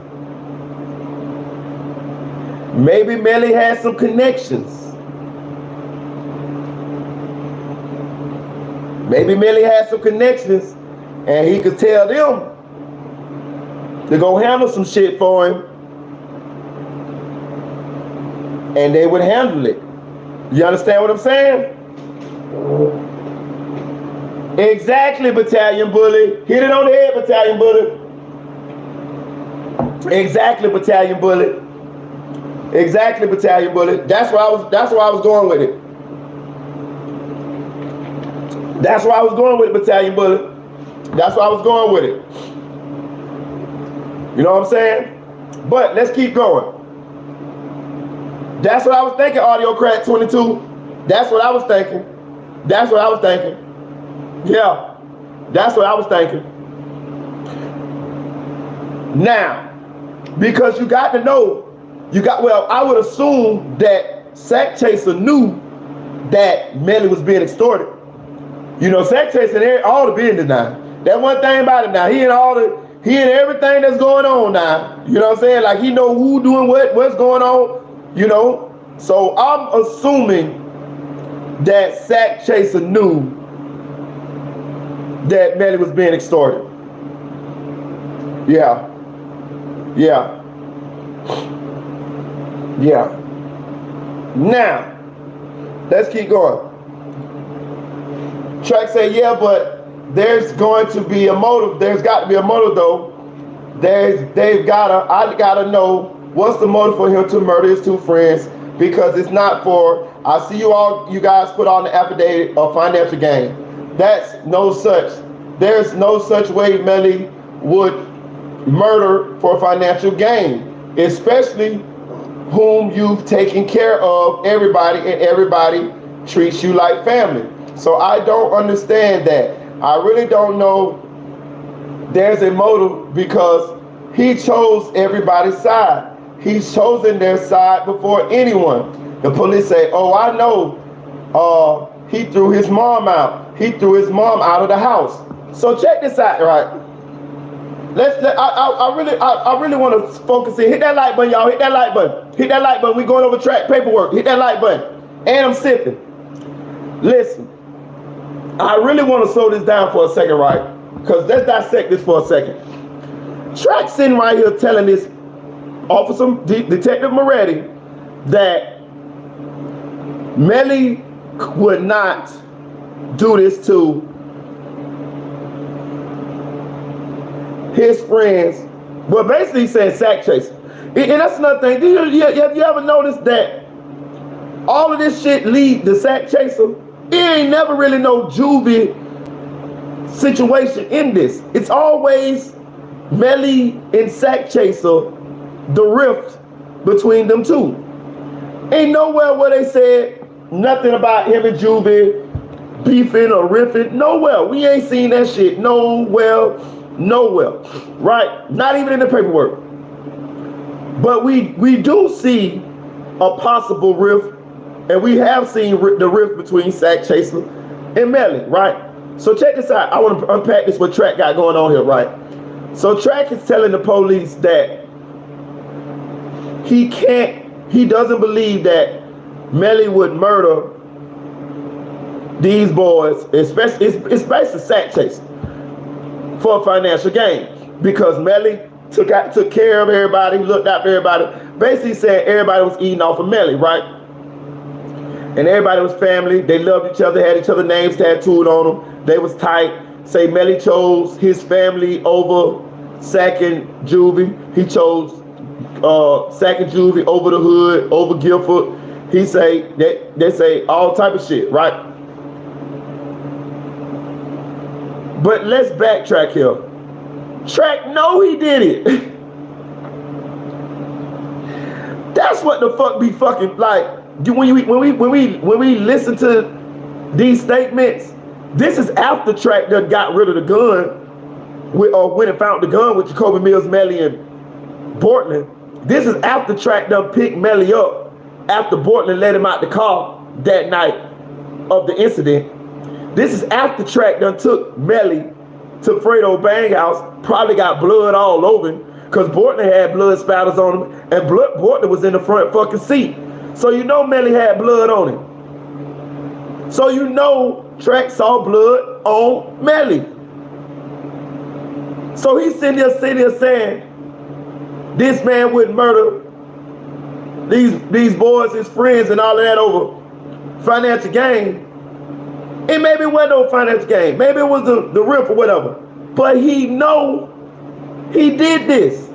Maybe Melly had some connections. Maybe Melly had some connections and he could tell them to go handle some shit for him and they would handle it. You understand what I'm saying? Exactly, Battalion Bully. Hit it on the head, Battalion Bully. Exactly, Battalion Bullet. Exactly, Battalion Bullet. That's where I was going with it. That's where I was going with it, Battalion Bullet. That's where I was going with it. You know what I'm saying? But let's keep going. That's what I was thinking, Audio Crack 22. That's what I was thinking. That's what I was thinking. Yeah, that's what I was thinking. Now, because you got to know, I would assume that Sack Chaser knew that Melly was being extorted. You know, Sack Chaser all the business now. That one thing about it now, he and everything that's going on now. You know what I'm saying? Like he know who doing what's going on, you know. So I'm assuming that Sack Chaser knew that Melly was being extorted. Yeah. Now, let's keep going. Track say, yeah, but there's going to be a motive. There's got to be a motive though. I gotta know what's the motive for him to murder his two friends, because it's not for, I see you guys put on the affidavit of financial gain. There's no such way Melly would murder for financial gain, especially whom you've taken care of everybody and everybody treats you like family. So I don't understand that. I really don't know there's a motive, because he chose everybody's side. He's chosen their side before anyone. The police say, oh, I know he threw his mom out. He threw his mom out of the house. So check this out, right? I really want to focus in. Hit that like button, y'all. Hit that like button. Hit that like button. We going over track paperwork. Hit that like button. And I'm sipping. Listen, I really want to slow this down for a second, right? Because let's dissect this for a second. Track sitting right here telling this officer, Detective Moretti, that Melly would not do this to his friends. Well, basically he's saying Sack Chaser. And that's another thing. Have you ever noticed that all of this shit lead to Sack Chaser? It ain't never really no juvie situation in this. It's always Melly and Sack Chaser, the rift between them two. Ain't nowhere where they said nothing about him and Juvie beefing or riffing. Nowhere. We ain't seen that shit. Nowhere. Right? Not even in the paperwork. But we do see a possible rift, and we have seen the rift between Sack Chaser and Melly, right? So check this out. I want to unpack this, what Track got going on here, right? So Track is telling the police that he doesn't believe that Melly would murder these boys, especially Sack Chaser, for financial gain, because Melly took care of everybody, looked out for everybody. Basically said everybody was eating off of Melly, right? And everybody was family. They loved each other, had each other's names tattooed on them. They was tight. Say Melly chose his family over Sack and Juvie. He chose Sack and Juvie over the hood, over Guilford. He say that they say all type of shit, right? But let's backtrack here. Track, no, he did it. That's what the fuck be fucking like. When we listen to these statements, this is after Track done got rid of the gun, or when it found the gun with Jacoby Mills, Melly, and Bortland. This is after Track done picked Melly up after Bortland let him out the car that night of the incident. This is after Track done took Melly to Fredo Bang house, probably got blood all over him, because Bortland had blood spatters on him, and Bortland was in the front fucking seat. So you know Melly had blood on him. So you know Track saw blood on Melly. So he's sitting there saying this man would murder these boys, his friends, and all of that over financial gain. And maybe it wasn't no financial gain. Maybe it was the rip or whatever. But he know he did this.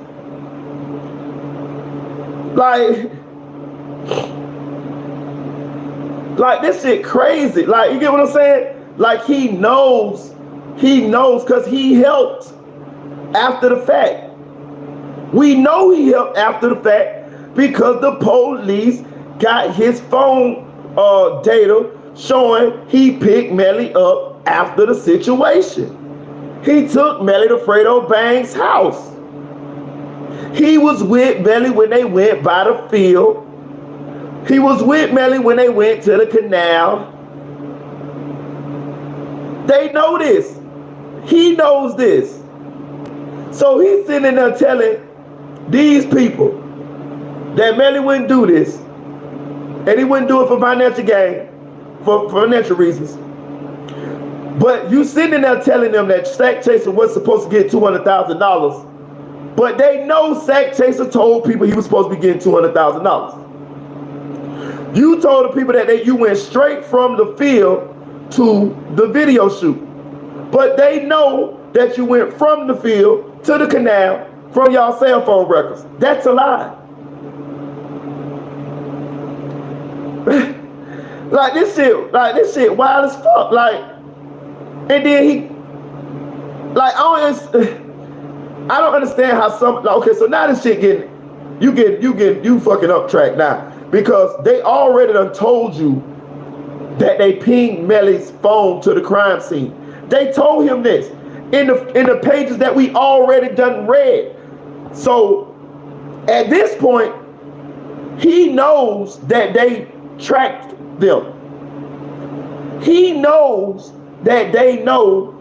Like this shit crazy. Like, you get what I'm saying? Like, he knows because he helped after the fact. We know he helped after the fact because the police got his phone data showing he picked Melly up after the situation. He took Melly to Fredo Bang's house. He was with Melly when they went by the field. He was with Melly when they went to the canal. They know this. He knows this. So he's sitting there telling these people that Melly wouldn't do this. And he wouldn't do it for financial gain, for financial reasons. But you sitting there telling them that Sack Chaser was supposed to get $200,000. But they know Sack Chaser told people he was supposed to be getting $200,000. You told the people that you went straight from the field to the video shoot. But they know that you went from the field to the canal from y'all cell phone records. That's a lie. Like this shit wild as fuck. Like, and then he, like, I don't understand how some, like, okay, so now this shit you fucking up track now. Because they already done told you that they pinged Melly's phone to the crime scene. They told him this in the pages that we already done read. So at this point, he knows that they tracked them. He knows that they know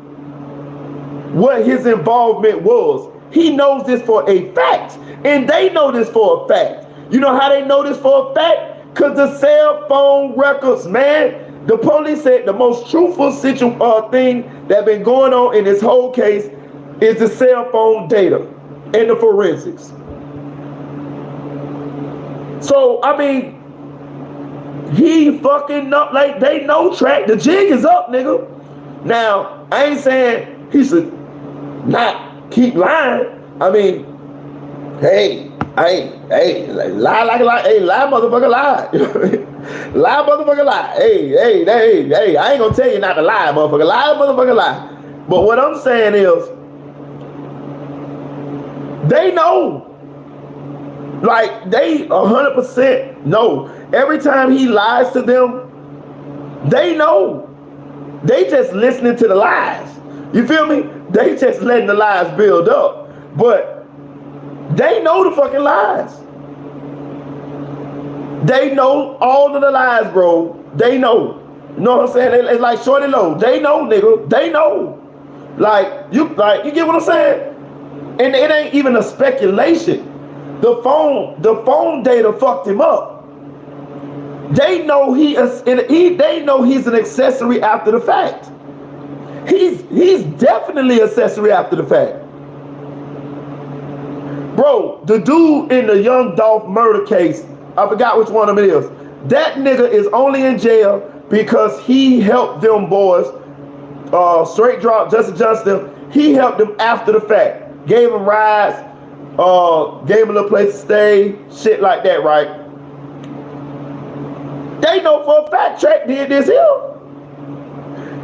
what his involvement was. He knows this for a fact. And they know this for a fact. You know how they know this for a fact? Because the cell phone records, man, the police said the most truthful thing that been going on in this whole case is the cell phone data and the forensics. So, I mean, he fucking know, like, they know track. The jig is up, nigga. Now, I ain't saying he should not keep lying. I mean, hey, lie like a lie. Hey, lie, motherfucker, lie. Lie, motherfucker, lie. Hey, I ain't gonna tell you not to lie, motherfucker. Lie, motherfucker, lie. But what I'm saying is, they know. Like, they 100% know. Every time he lies to them, they know. They just listening to the lies. You feel me? They just letting the lies build up. But they know the fucking lies. They know all of the lies, bro. They know. You know what I'm saying? It's like Shorty Low. They know, nigga. They know. Like you get what I'm saying? And it ain't even a speculation. The phone data fucked him up. They know they know he's an accessory after the fact. He's definitely accessory after the fact. Bro, the dude in the Young Dolph murder case, I forgot which one of it is. That nigga is only in jail because he helped them boys, Straight Drop, Justin Johnston. He helped them after the fact. Gave them rides, gave them a little place to stay, shit like that, right? They know for a fact Track did this here.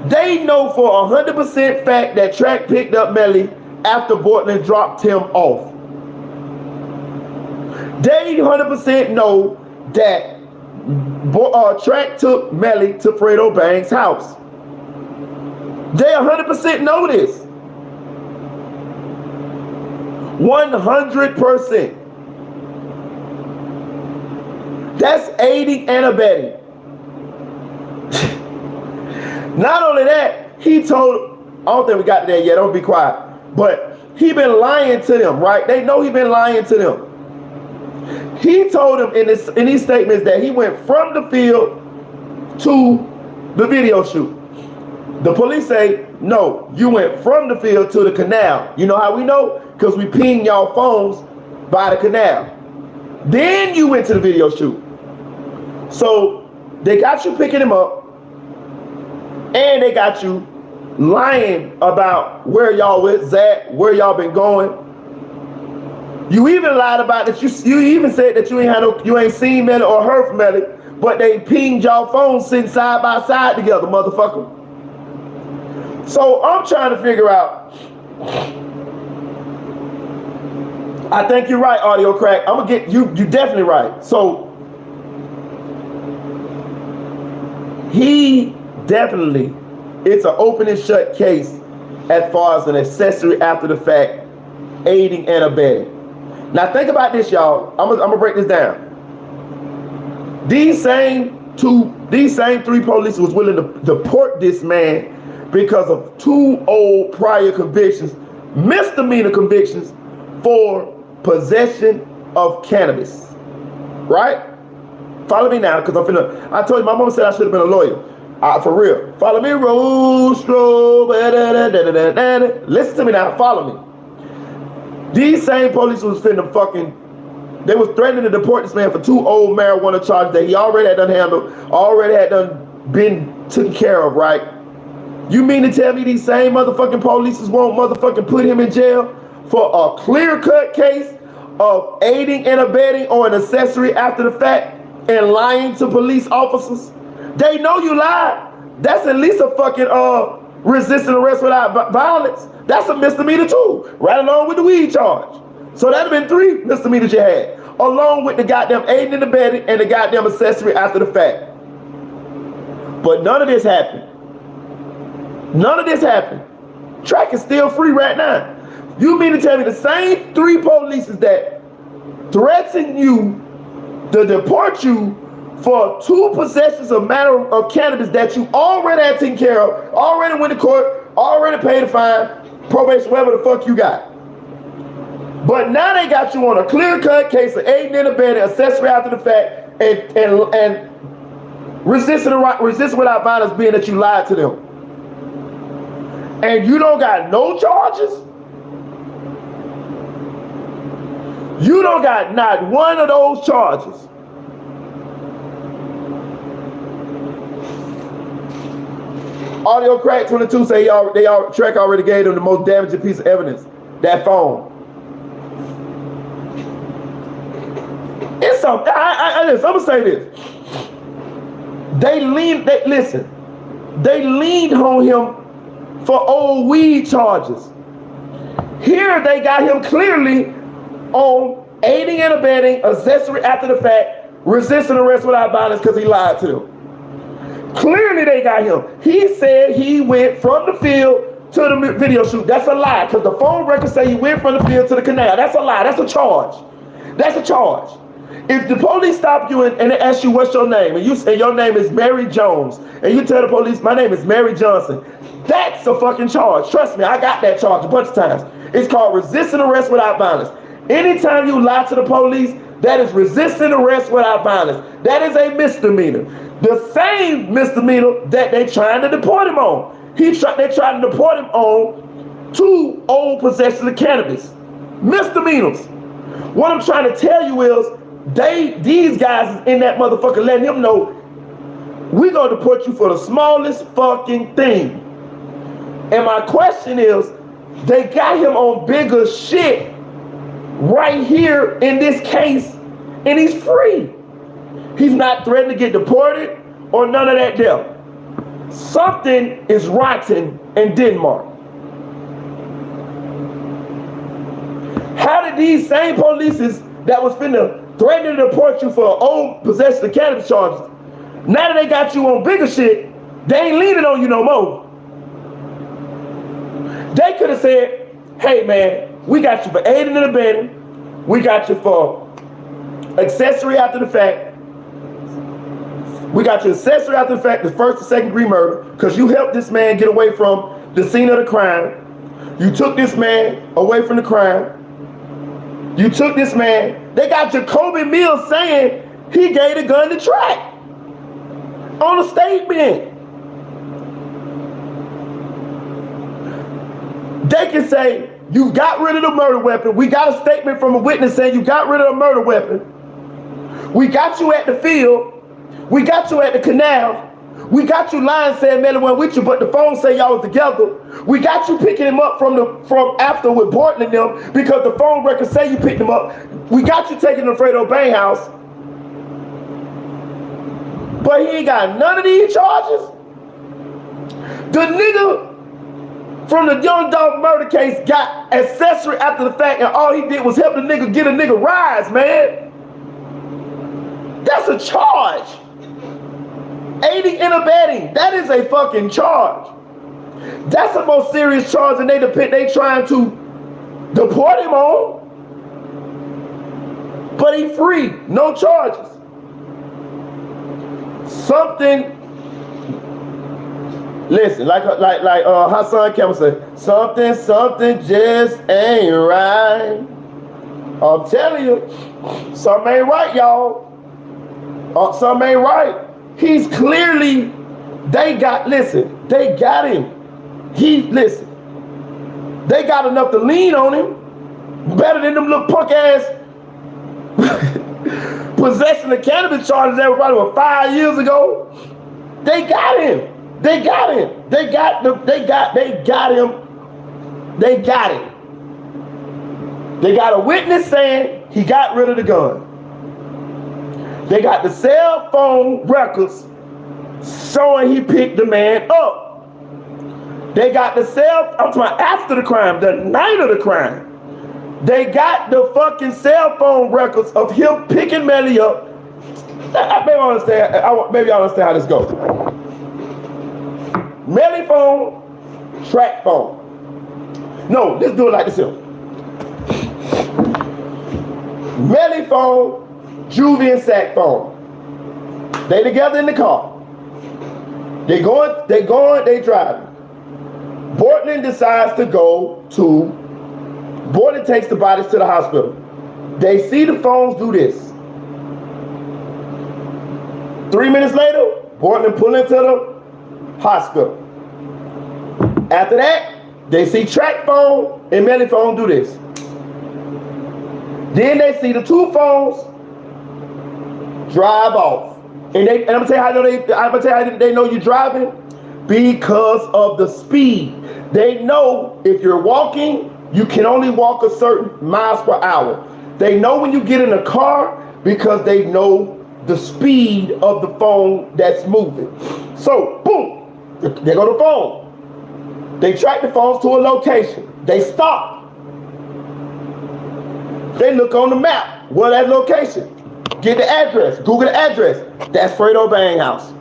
They know for 100% fact that Track picked up Melly after Bortland dropped him off. They 100% know that Track took Melly to Fredo Bang's house. They 100% know this. 100%. That's aiding and abetting. Not only that, he told, I don't think we got to that yet, don't be quiet. But he been lying to them, right? They know he been lying to them. He told them in these statements that he went from the field to the video shoot. The police say, no, you went from the field to the canal. You know how we know? Because we pinged y'all phones by the canal. Then you went to the video shoot. So they got you picking him up, and they got you lying about where y'all with Zach, where y'all been going. You even lied about that. You even said that you ain't seen Melly or heard from Melly, but they pinged y'all phones sitting side by side together, motherfucker. So I'm trying to figure out. I think you're right, Audio Crack. I'm gonna get you. You're definitely right. So he definitely, it's an open and shut case as far as an accessory after the fact, aiding and abetting. Now think about this, y'all. I'm gonna break this down. These same three police was willing to deport this man because of 2 old prior convictions, misdemeanor convictions for possession of cannabis. Right? Follow me now, because I told you my mama said I should have been a lawyer. For real. Follow me, Rostro. Listen to me now. Follow me. These same police was finna they was threatening to deport this man for 2 old marijuana charges that he already had done handled, already had done been taken care of, right? You mean to tell me these same motherfucking police won't motherfucking put him in jail for a clear-cut case of aiding and abetting or an accessory after the fact and lying to police officers? They know you lied. That's at least a fucking resisting arrest without violence. That's a misdemeanor too, right along with the weed charge. So that'd have been 3 misdemeanors you had, along with the goddamn aiding and abetting and the goddamn accessory after the fact. But none of this happened. None of this happened. Track is still free right now. You mean to tell me the same 3 police that threatened you to deport you for 2 possessions of matter of cannabis that you already had taken care of, already went to court, already paid a fine, probation, whatever the fuck you got. But now they got you on a clear-cut case of aiding and abetting, accessory after the fact, and resisting without violence, being that you lied to them. And you don't got no charges? You don't got not one of those charges. Audio Crack 22 say Trek already gave them the most damaging piece of evidence, that phone. It's something. I'm gonna say this. They leaned on him for old weed charges. Here they got him clearly on aiding and abetting, accessory after the fact, resisting arrest without violence because he lied to them. Clearly they got him. He said he went from the field to the video shoot. That's a lie, because the phone records say he went from the field to the canal. That's a lie. That's a charge. That's a charge. If the police stop you and they ask you what's your name, and you say your name is Mary Jones, and you tell the police my name is Mary Johnson, that's a fucking charge. Trust me, I got that charge a bunch of times. It's called resisting arrest without violence. Anytime you lie to the police, that is resisting arrest without violence. That is a misdemeanor. The same misdemeanor that they trying to deport him on. They trying to deport him on 2 old possessions of cannabis. Misdemeanors. What I'm trying to tell you is, these guys is in that motherfucker letting him know, we're gonna deport you for the smallest fucking thing. And my question is, they got him on bigger shit right here in this case, and he's free. He's not threatened to get deported or none of that there. Something is rotten in Denmark. How did these same police that was finna threatening to deport you for old possession of cannabis charges, now that they got you on bigger shit, they ain't leaning on you no more? They could have said, hey man, we got you for aiding and abetting, we got you for accessory after the fact, we got you accessory after the fact, the first and second degree murder, because you helped this man get away from the scene of the crime. You took this man away from the crime. You took this man. They got Jacoby Mills saying he gave the gun to Track on a statement. They can say, you got rid of the murder weapon. We got a statement from a witness saying you got rid of a murder weapon. We got you at the field. We got you at the canal. We got you lying saying Melly went with you, but the phone say y'all was together. We got you picking him up from after with Borton and them because the phone records say you picked him up. We got you taking him to Fredo Bang house. But he ain't got none of these charges. The nigga from the Young Dog murder case got accessory after the fact, and all he did was help the nigga get a nigga rise, man. That's a charge. Aiding and abetting, that is a fucking charge. That's the most serious charge, and they trying to deport him on. But he free, no charges. Something. Listen, like Hassan Campbell said, something just ain't right. I'm telling you, something ain't right, y'all. Something ain't right. He's clearly, they got him. They got enough to lean on him. Better than them little punk ass possession of cannabis charges everybody was 5 years ago. They got him. They got him. They got him. They got a witness saying he got rid of the gun. They got the cell phone records showing he picked the man up. They got I'm talking about after the crime, the night of the crime. They got the fucking cell phone records of him picking Melly up. Maybe I understand how this goes. Melly phone, track phone. No, let's do it like this here. Melly phone, Juvie and Sack phone. They together in the car. They driving. Borton decides to Borton takes the bodies to the hospital. They see the phones do this. 3 minutes later, Borton pull into the hospital. After that, they see track phone and Melly phone do this. Then they see the two phones drive off. And I'm gonna tell you how they know you're driving, because of the speed. They know if you're walking, you can only walk a certain miles per hour. They know when you get in a car because they know the speed of the phone that's moving. So, boom, they go to the phone. They track the phones to a location. They stop. They look on the map. Where that location? Get the address. Google the address. That's Fredo Bang house.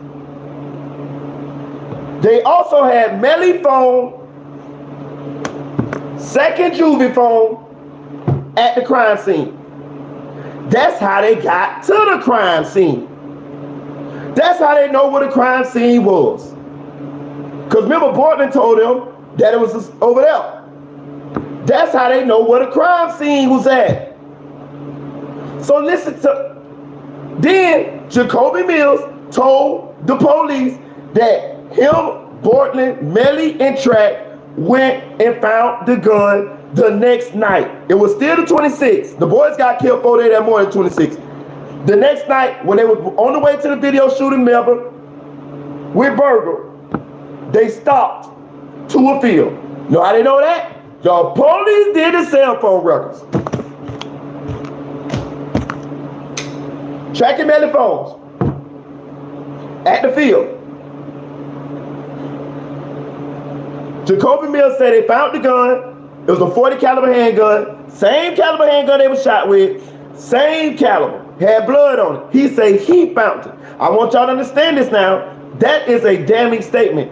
They also had Melly phone, second Juvie phone at the crime scene. That's how they got to the crime scene. That's how they know what the crime scene was. Because remember, Borton told them that it was over there. That's how they know where the crime scene was at. So listen to, then Jacoby Mills told the police that him, Borton, Melly, and Track went and found the gun the next night. It was still the 26th. The boys got killed 4 days that morning, 26th. The next night, when they were on the way to the video shooting Melbourne with Burger, they stopped to a field. Know how they know that? The police did the cell phone records. Tracking Melly phones at the field. Jacoby Mills said they found the gun. It was a .40 caliber handgun. Same caliber handgun they were shot with. Same caliber. Had blood on it. He said he found it. I want y'all to understand this now. That is a damning statement.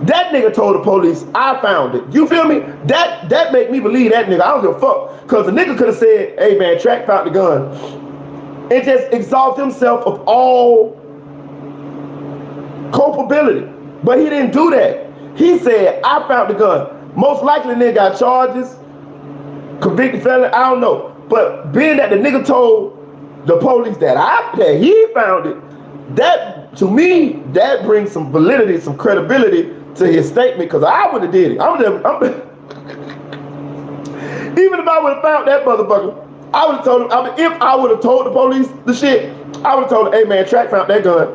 That nigga told the police, I found it. You feel me? That make me believe that nigga. I don't give a fuck. Because the nigga could have said, hey man, Track found the gun. It just absolved himself of all culpability. But he didn't do that. He said, I found the gun. Most likely nigga got charges, convicted felon, I don't know. But being that the nigga told the police that he found it, that, to me, that brings some validity, some credibility to his statement, because I would have did it. Even if I would have found that motherfucker, I would have told him, if I would have told the police the shit, I would have told him, hey man, Track found that gun.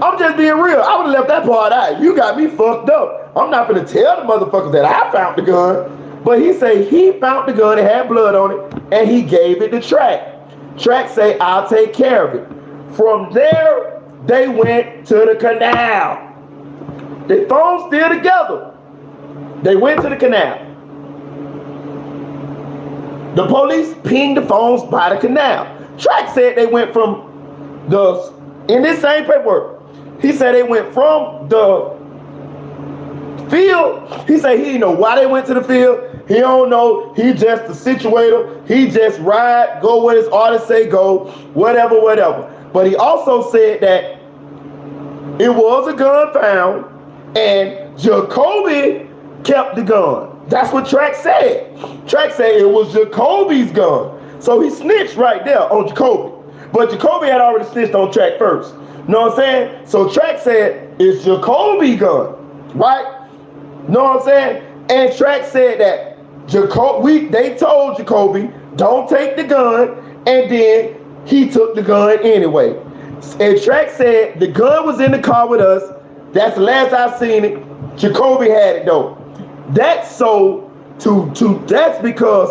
I'm just being real. I would have left that part out. You got me fucked up. I'm not gonna tell the motherfuckers that I found the gun. But he say he found the gun, it had blood on it, and he gave it to Track. Track say, I'll take care of it. From there, they went to the canal. The phone's still together. They went to the canal. The police pinged the phones by the canal. Track said they went from in this same paperwork, he said they went from the field. He said he didn't know why they went to the field. He don't know. He just the situator. He just ride, go where his artists say go, whatever. But he also said that it was a gun found and Jacoby kept the gun. That's what Track said. Track said it was Jacoby's gun. So he snitched right there on Jacoby. But Jacoby had already snitched on Track first. Know what I'm saying? So Track said it's Jacoby's gun, right? Know what I'm saying? And Track said that they told Jacoby, don't take the gun, and then he took the gun anyway. And Track said the gun was in the car with us. That's the last I seen it. Jacoby had it though. That's that's because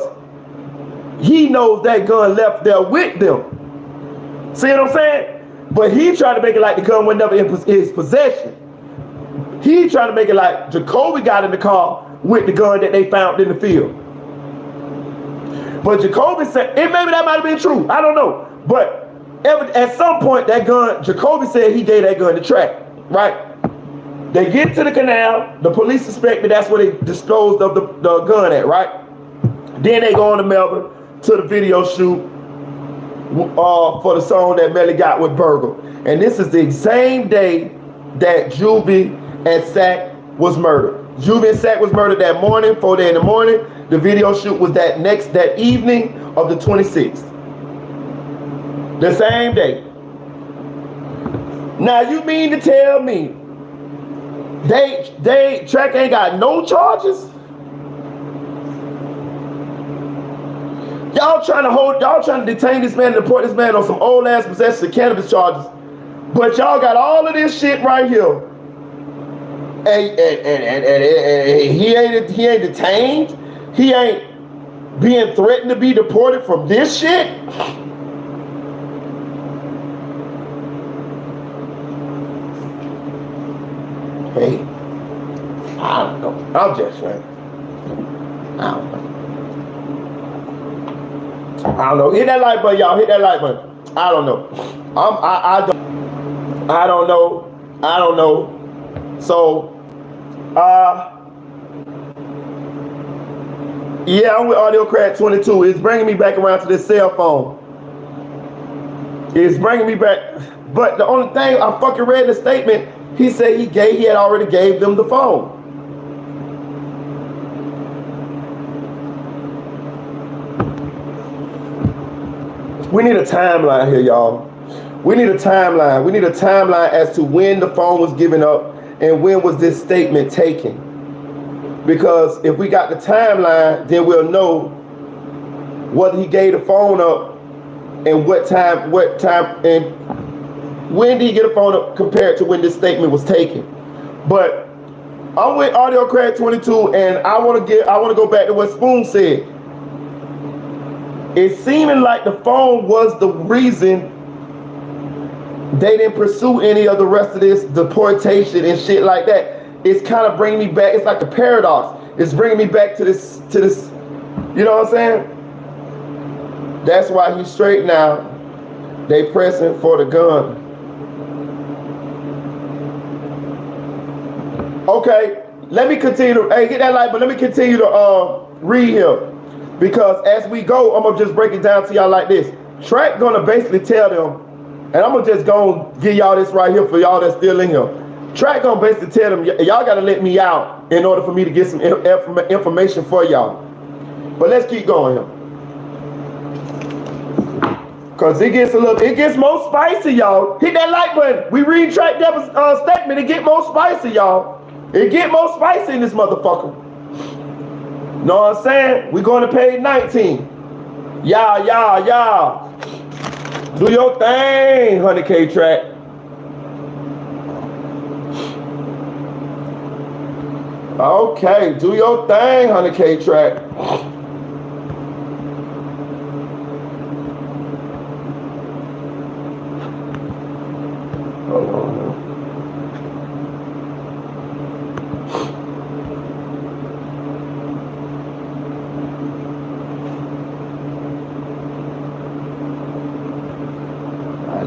he knows that gun left there with them. See what I'm saying? But he tried to make it like the gun was never in his possession. He tried to make it like Jacoby got in the car with the gun that they found in the field. But Jacoby said, and maybe that might have been true. I don't know. But at some point, that gun, Jacoby said he gave that gun to Track, right? They get to the canal. The police suspected that's where they disposed of the gun at, right? Then they go on to Melbourne to the video shoot for the song that Melly got with Burgle. And this is the same day that Juvie and Sack was murdered. Juvie and Sack was murdered that morning, 4 days in the morning. The video shoot was that evening of the 26th. The same day. Now you mean to tell me Track ain't got no charges? Y'all trying to detain this man and deport this man on some old ass possession of cannabis charges. But y'all got all of this shit right here. And he ain't detained. He ain't being threatened to be deported from this shit. Hey, I don't know. I'm just saying. I don't know. Hit that like button, y'all. Hit that like button. I don't know. I don't know. So, yeah, I'm with AudioCrack 22. It's bringing me back around to this cell phone. It's bringing me back. But the only thing, I fucking read the statement. He said he had already gave them the phone. We need a timeline here, y'all. We need a timeline. We need a timeline as to when the phone was given up and when was this statement taken. Because if we got the timeline, then we'll know whether he gave the phone up and what time, and when did he get a phone up compared to when this statement was taken. But I'm with AudioCrack 22, and I want to go back to what Spoon said. It's seeming like the phone was the reason they didn't pursue any of the rest of this deportation and shit like that. It's kind of bringing me back. It's like a paradox. It's bringing me back to this. You know what I'm saying? That's why he's straight now. They pressing for the gun. Okay, let me continue to, hey, hit that like, but let me continue to read here. Because as we go, I'm gonna just break it down to y'all like this. Track gonna basically tell them, and I'm gonna just go give y'all this right here for y'all that's still in here. Track gonna basically tell them, y'all gotta let me out in order for me to get some information for y'all. But let's keep going here. Cause it gets more spicy, y'all. Hit that like button. We read Track Devil's statement. It get more spicy, y'all. It get more spicy in this motherfucker. Know what I'm saying? We going to page 19. Y'all. Do your thing, 100K Track. Okay, do your thing, 100K track. Hold on.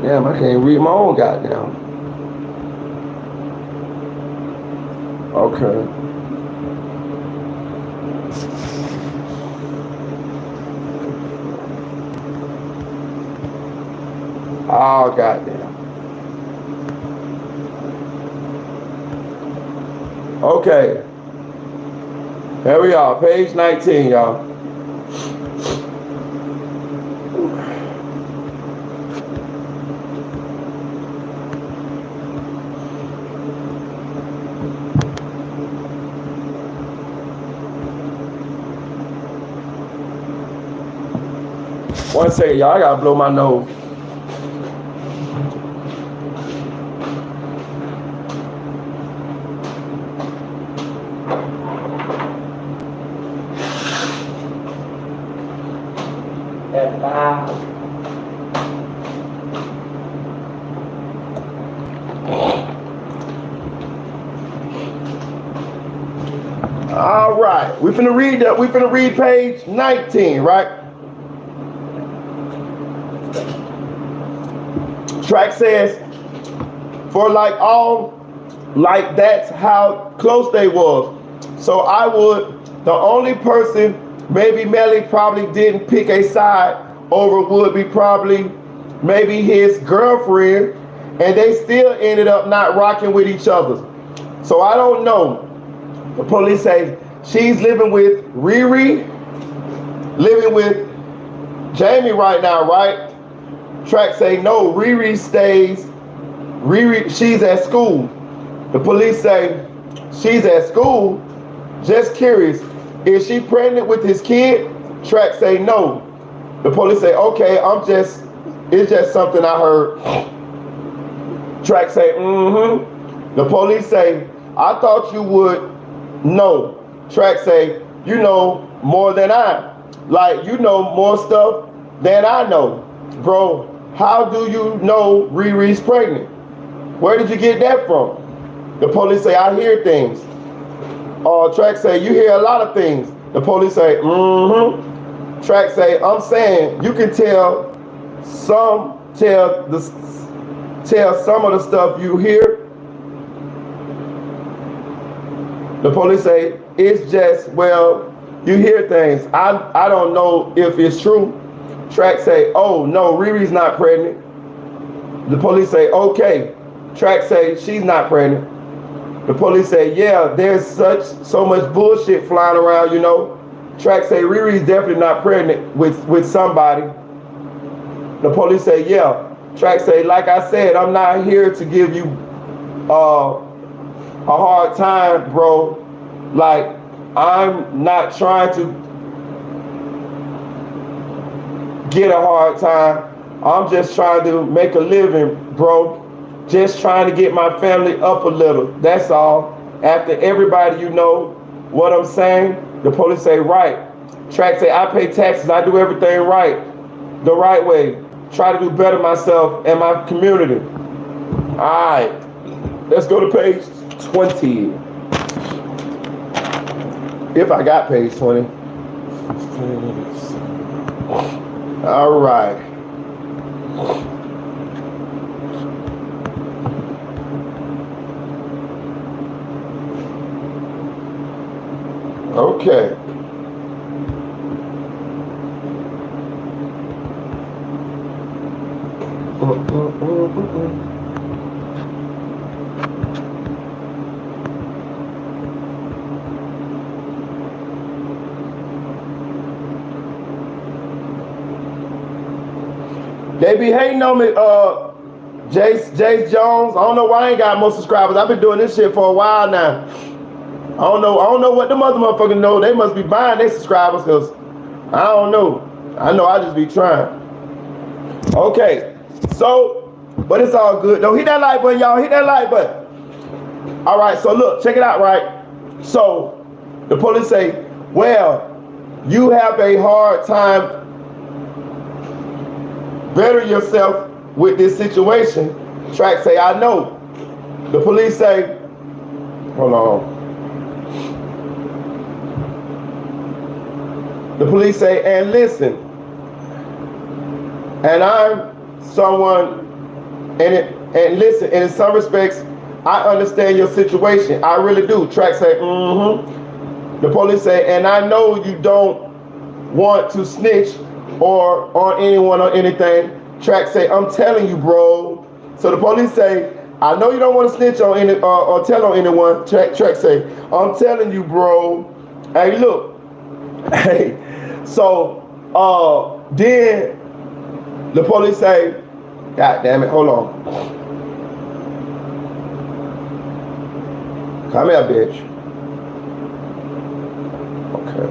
Damn, I can't read my own goddamn. Okay. Oh, goddamn. Okay. Here we are, page 19, y'all. One second, y'all. I gotta blow my nose. All right, we finna read that. We finna read page 19, right? Track says, for like that's how close they was. So I would, the only person, maybe Melly probably didn't pick a side over would be probably maybe his girlfriend, and they still ended up not rocking with each other. So I don't know. The police say she's living with Riri, living with Jamie right now, right? Track say no, she's at school. The police say she's at school. Just curious, is she pregnant with his kid? Track say no. The police say, okay, it's just something I heard. Track say, mm-hmm. The police say, I thought you would know. Track say, you know more than I. Like, you know more stuff than I know. Bro, how do you know Riri's pregnant? Where did you get that from? The police say, I hear things. Track say, you hear a lot of things. The police say, mm-hmm. Track say, I'm saying you can tell some of the stuff you hear. The police say, it's just, well, you hear things. I don't know if it's true. Track say, oh no, Riri's not pregnant. The police say, okay. Track say, she's not pregnant. The police say, yeah, there's so much bullshit flying around, you know. Track say, Riri's definitely not pregnant with somebody. The police say, yeah. Track say, like I said, I'm not here to give you a hard time, bro. Like, I'm not trying to get a hard time. I'm just trying to make a living, bro. Just trying to get my family up a little. That's all. After everybody, you know what I'm saying? The police say, right. Track say, I pay taxes. I do everything right. The right way. Try to do better myself and my community. All right. Let's go to page 20. If I got page 20. All right. Okay. They be hating on me, Jace Jones. I don't know why I ain't got more subscribers. I've been doing this shit for a while now. I don't know what the motherfuckers know. They must be buying their subscribers, because I don't know. I know I just be trying. Okay, so, but it's all good. Don't hit that like button, y'all. Hit that like button. All right, so look, check it out, right? So the police say, well, you have a hard time better yourself with this situation. Track say, I know. The police say, hold on. The police say, and listen, and I'm someone, and listen, and in some respects, I understand your situation. I really do. Track say, The police say, and I know you don't want to snitch or on anyone or anything. Track say, I'm telling you, bro. So the police say, I know you don't want to snitch on any or tell on anyone. Track say, I'm telling you, bro. Hey, look. Hey, so then the police say, God damn it, hold on. Come here, bitch. Okay.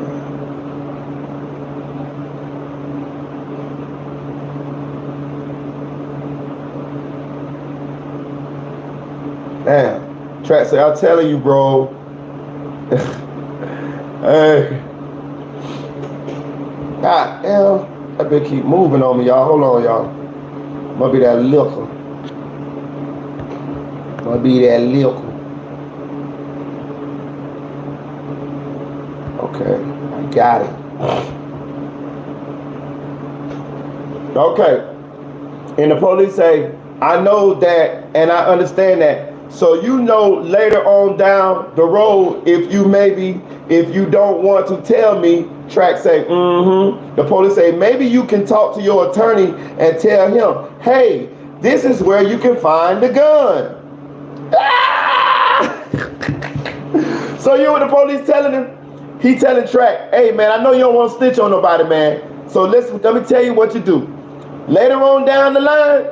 Damn. Track say, I'm telling you, bro. Hey. God damn. That bitch keep moving on me, y'all. Hold on, y'all. Must be that liquor. Must be that liquor. Okay. I got it. Okay. And the police say, I know that and I understand that. So you know later on down the road, if you don't want to tell me, Track say, The police say, maybe you can talk to your attorney and tell him, hey, this is where you can find the gun. Ah! So you and the police telling him, he telling Track, hey man, I know you don't want to snitch on nobody, man. So let me tell you what you do. Later on down the line,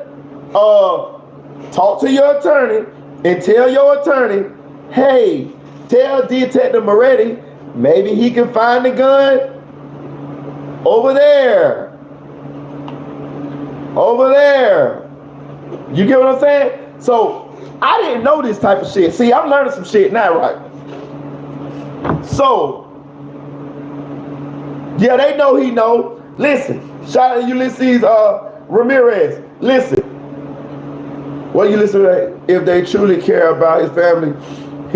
talk to your attorney and tell your attorney, hey, tell Detective Moretti, maybe he can find the gun over there. Over there. You get what I'm saying? So I didn't know this type of shit. See, I'm learning some shit now, right? So, yeah, they know he know. Listen, shout out to Ulysses Ramirez. Listen. What you listen to? If they truly care about his family,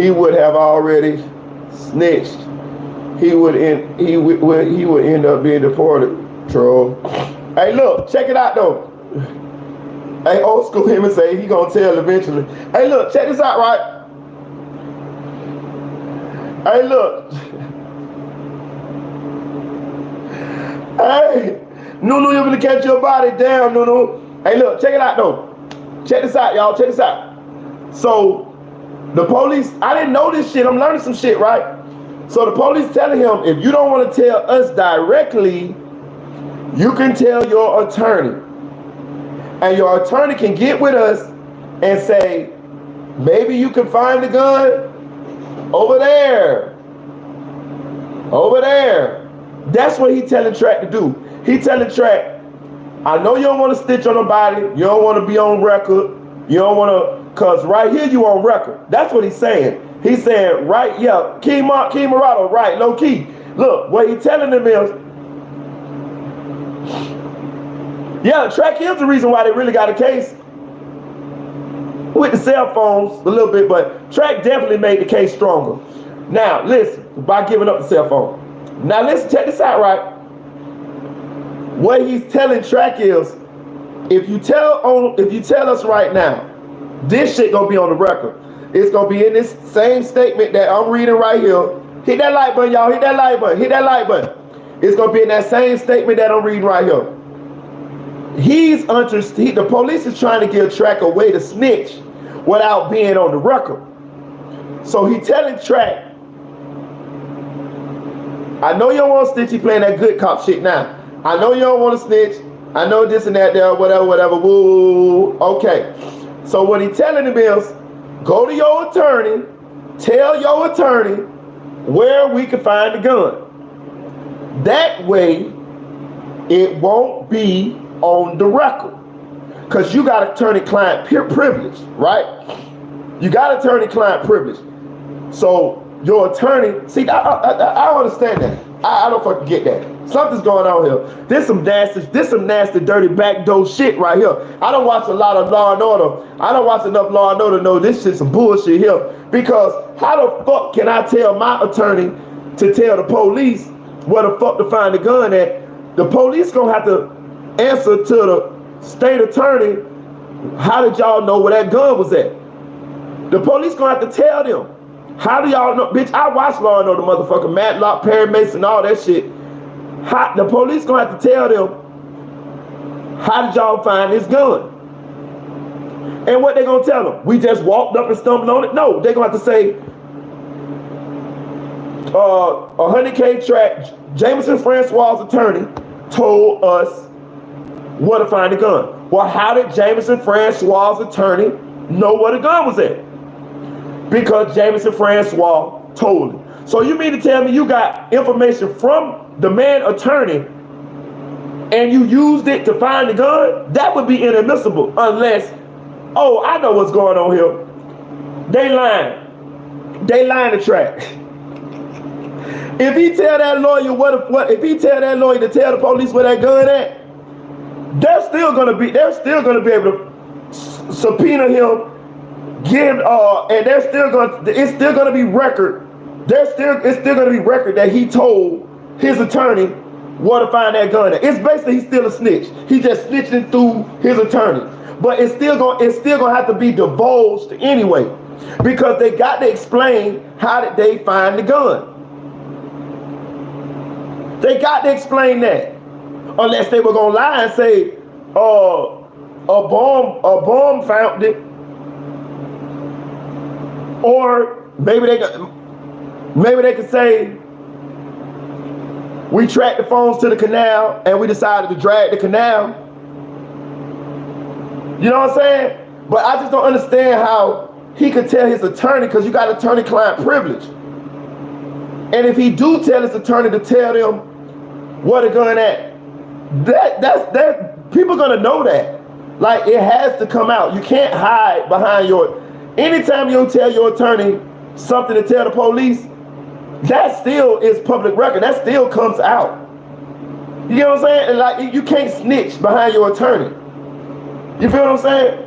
he would have already snitched. He would end up being deported. Troll. Hey, look, check it out though. Hey, old school him and say he gonna tell eventually. Hey, look, check this out, right? Hey, look. Hey, Nunu, you're gonna catch your body down, Nunu. Hey, look, check it out though. Check this out, y'all. Check this out. So the police, I didn't know this shit. I'm learning some shit, right? So the police telling him, if you don't want to tell us directly, you can tell your attorney. And your attorney can get with us and say, maybe you can find the gun over there. Over there. That's what he telling Track to do. He telling Track, I know you don't want to stitch on nobody. You don't want to be on record. You don't want to, because right here you on record. That's what he's saying. He's saying, right, yeah, Key Morado, right, low key. Look, what he telling them is, yeah, Track is the reason why they really got a case with the cell phones a little bit, but Track definitely made the case stronger. Now, listen, by giving up the cell phone. Now, listen, check this out, right? What he's telling Track is, if you tell us right now, this shit gonna be on the record. It's gonna be in this same statement that I'm reading right here. Hit that like button, y'all. Hit that like button. Hit that like button. It's gonna be in that same statement that I'm reading right here. The police is trying to give Track a way to snitch without being on the record. So he telling Track, I know you don't want to snitch. He playing that good cop shit now. I know you don't want to snitch. I know this and that there, whatever. Woo. Okay. So what he telling him is, go to your attorney, tell your attorney where we can find the gun. That way, it won't be on the record. Because you got attorney-client privilege, right? You got attorney-client privilege. So your attorney, see, I understand that. I don't fucking get that. Something's going on here. This some nasty, dirty backdoor shit right here. I don't watch a lot of Law and Order. I don't watch enough Law and Order to know this shit's some bullshit here. Because how the fuck can I tell my attorney to tell the police where the fuck to find the gun at? The police gonna have to answer to the state attorney, how did y'all know where that gun was at? The police gonna have to tell them. How do y'all know? Bitch, I watch Law and Order, motherfucker. Matlock, Perry Mason, all that shit. The police gonna have to tell them, how did y'all find this gun? And what they gonna tell them? We just walked up and stumbled on it? No, they gonna have to say, 100K track, Jameson Francois' attorney told us where to find the gun. Well, how did Jameson Francois' attorney know where the gun was at? Because Jameson Francois told him. So you mean to tell me you got information from the man attorney and you used it to find the gun? That would be inadmissible unless, oh, I know what's going on here. They lying. They lying to track. If he tell that lawyer if he tell that lawyer to tell the police where that gun at, they're still gonna be able to subpoena him, and it's still gonna be record. It's still gonna be record that he told his attorney where to find that gun at. It's basically he's still a snitch. He just snitching through his attorney. But it's still gonna have to be divulged anyway, because they got to explain how did they find the gun. They got to explain that, unless they were gonna lie and say, a bomb found it, or maybe they could say we tracked the phones to the canal and we decided to drag the canal. You know what I'm saying? But I just don't understand how he could tell his attorney, because you got attorney-client privilege. And if he do tell his attorney to tell them where the gun at, that people gonna know that. Like, it has to come out. You can't hide behind anytime you tell your attorney something to tell the police, that still is public record. That still comes out. You know what I'm saying? And like, you can't snitch behind your attorney. You feel what I'm saying?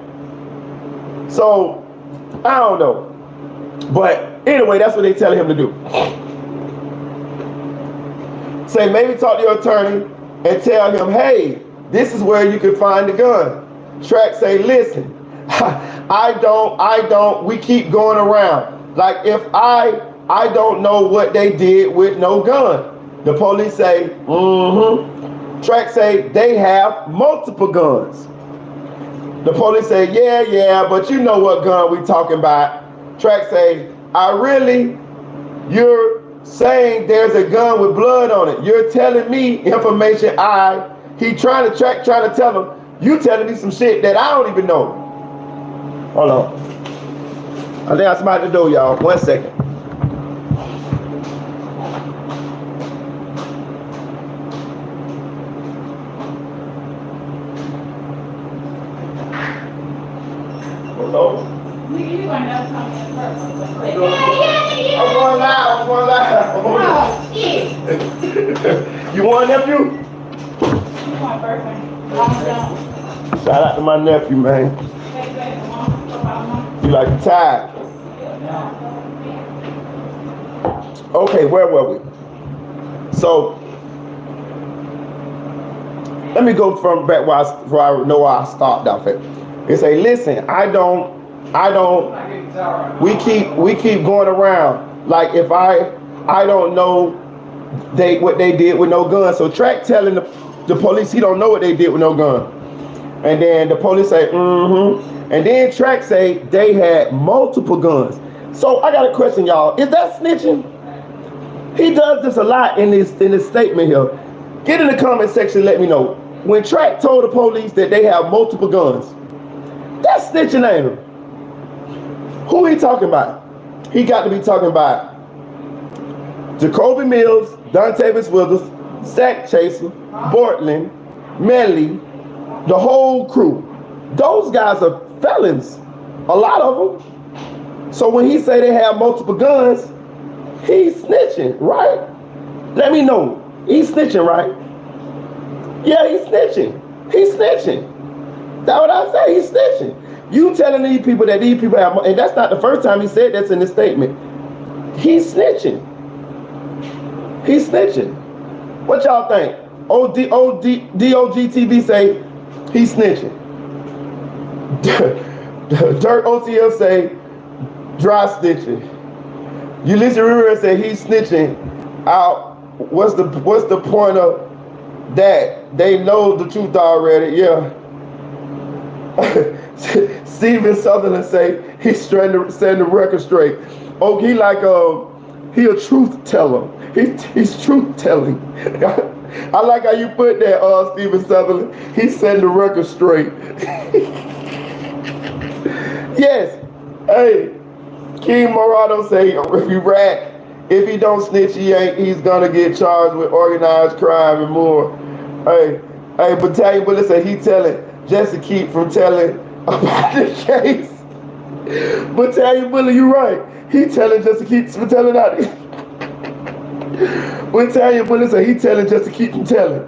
So, I don't know. But anyway, that's what they telling him to do. Say, maybe talk to your attorney and tell him, hey, this is where you can find the gun. Track say, listen, we keep going around. Like, if I don't know what they did with no gun. The police say, Track say, they have multiple guns. The police say, yeah, but you know what gun we talking about. Track say, you're saying there's a gun with blood on it. You're telling me information he trying to tell him, you telling me some shit that I don't even know. Hold on. I think I smiled the door, y'all. 1 second. Hello?
You gonna know something in purpose.
I'm going live.
Oh, shit.
You want a nephew?
You want person.
Shout out to my nephew, man. You like the tide? Okay, where were we? So, let me go from back where I know where I stopped off at. It say, listen, we keep going around. Like, if I don't know what they did with no gun. So Track telling the police he don't know what they did with no gun. And then the police say, And then Track say they had multiple guns. So I got a question, y'all. Is that snitching? He does this a lot in this statement here. Get in the comment section, let me know. When Track told the police that they have multiple guns, that's snitching, ain't it? Who he talking about? He got to be talking about Jacoby Mills, Dontavius Withers, Zach Chaser, Bortland, Melly, the whole crew. Those guys are felons, a lot of them. So when he say they have multiple guns, He's snitching, right? Let me know. He's snitching, right? Yeah, he's snitching. He's snitching. That's what I say. He's snitching. You telling these people that these people have, and that's not the first time he said that's in his statement. He's snitching. He's snitching. What y'all think? DOGTV say he's snitching. Dirt OTF say dry snitching. Ulysses Rivera say he's snitching out. What's the point of that? They know the truth already. Yeah. Steven Sutherland say he's trying to set the record straight. Oh, he like he a truth teller. He's truth telling. I like how you put that, Steven Sutherland. He's setting the record straight. Yes. Hey, King Morado say if you rat, if he don't snitch, he's gonna get charged with organized crime and more. Hey, Battalion Bullet say he telling just to keep from telling about the case. Battalion Bullet, you right. He telling just to keep from telling out. Battalion Bullet say he telling just to keep from telling.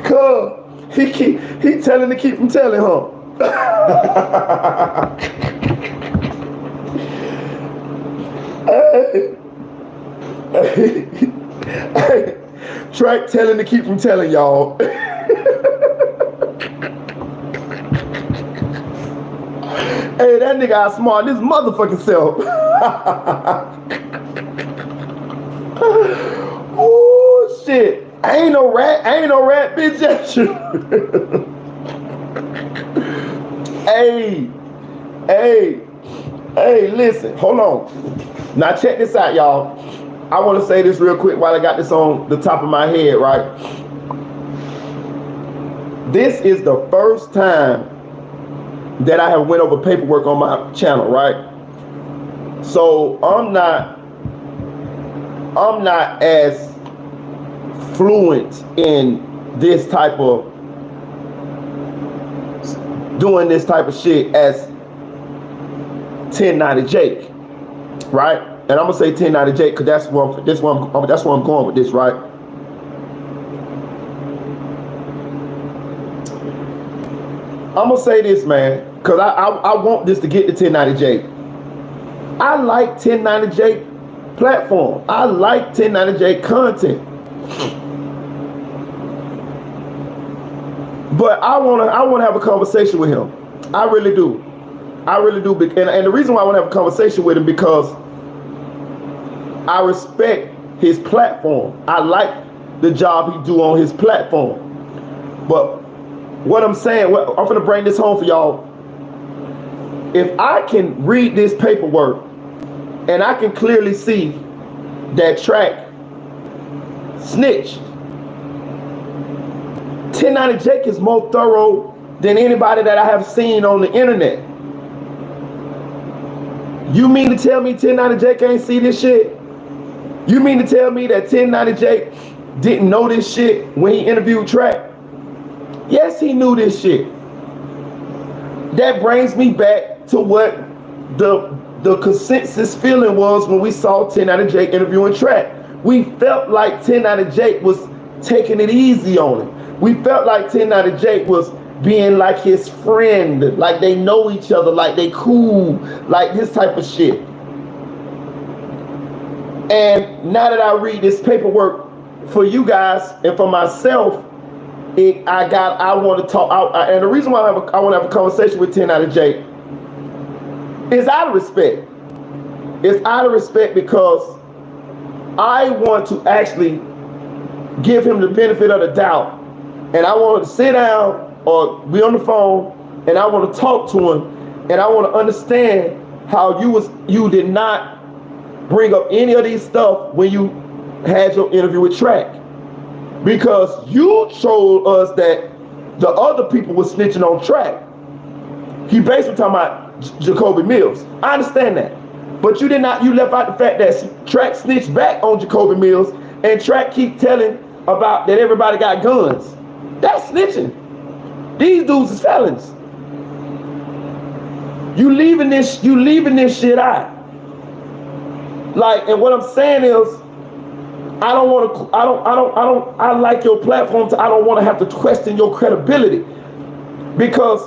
Cuz he telling to keep from telling, huh? Hey, Track telling to keep from telling, y'all. Hey, that nigga outsmart his motherfucking self. Oh shit. I ain't no rat, bitch. Hey, listen, hold on. Now check this out, y'all. I want to say this real quick while I got this on the top of my head, right? This is the first time that I have went over paperwork on my channel, right? So I'm not as fluent in this type of doing this type of shit as 1090 Jake, right? And I'm gonna say 1090 Jake because that's where I'm going with this, right? I'm gonna say this, man, because I want this to get to 1090 Jake. I like 1090 Jake platform. I like 1090 Jake content. But I wanna have a conversation with him. I really do. And the reason why I want to have a conversation with him because I respect his platform. I like the job he do on his platform. But what I'm saying, I'm gonna bring this home for y'all. If I can read this paperwork and I can clearly see that Track snitched, 1090 Jake is more thorough than anybody that I have seen on the internet. You mean to tell me 1090 Jake ain't see this shit? You mean to tell me that 1090 Jake didn't know this shit when he interviewed Track? Yes, he knew this shit. That brings me back to what the consensus feeling was when we saw 1090 Jake interviewing Track. We felt like 1090 Jake was taking it easy on him. We felt like 1090 Jake was being like his friend, like they know each other, like they cool, like this type of shit. And now that I read this paperwork for you guys and for myself, I want to talk. And the reason why I want to have a conversation with 1090 Jake is out of respect. It's out of respect because I want to actually give him the benefit of the doubt, and I want to sit down or be on the phone, and I want to talk to him, and I want to understand how you did not bring up any of these stuff when you had your interview with Track, because you told us that the other people were snitching on Track. He basically talking about Jacoby Mills. I understand that, but you did not. You left out the fact that Track snitched back on Jacoby Mills, and Track keep telling about that everybody got guns. That's snitching. These dudes is felons. You leaving this shit out. Like, and what I'm saying is, I like your platform. I don't want to have to question your credibility, because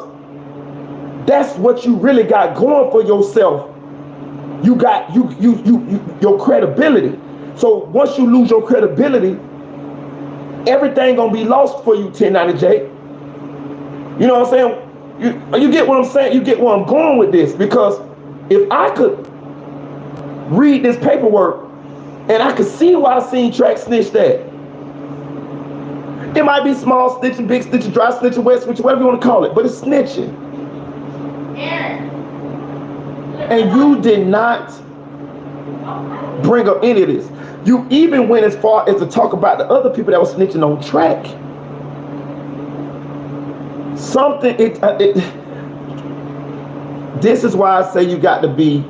that's what you really got going for yourself. You got your credibility. So once you lose your credibility, everything gonna be lost for you, 1090J. You know what I'm saying? You get what I'm saying? You get where I'm going with this? Because if I could read this paperwork and I could see why I seen Track snitch that. It might be small snitching, big snitching, dry snitching, wet snitching, whatever you want to call it, but it's snitching. And you did not bring up any of this. You even went as far as to talk about the other people that were snitching on Track. This is why I say you got to be.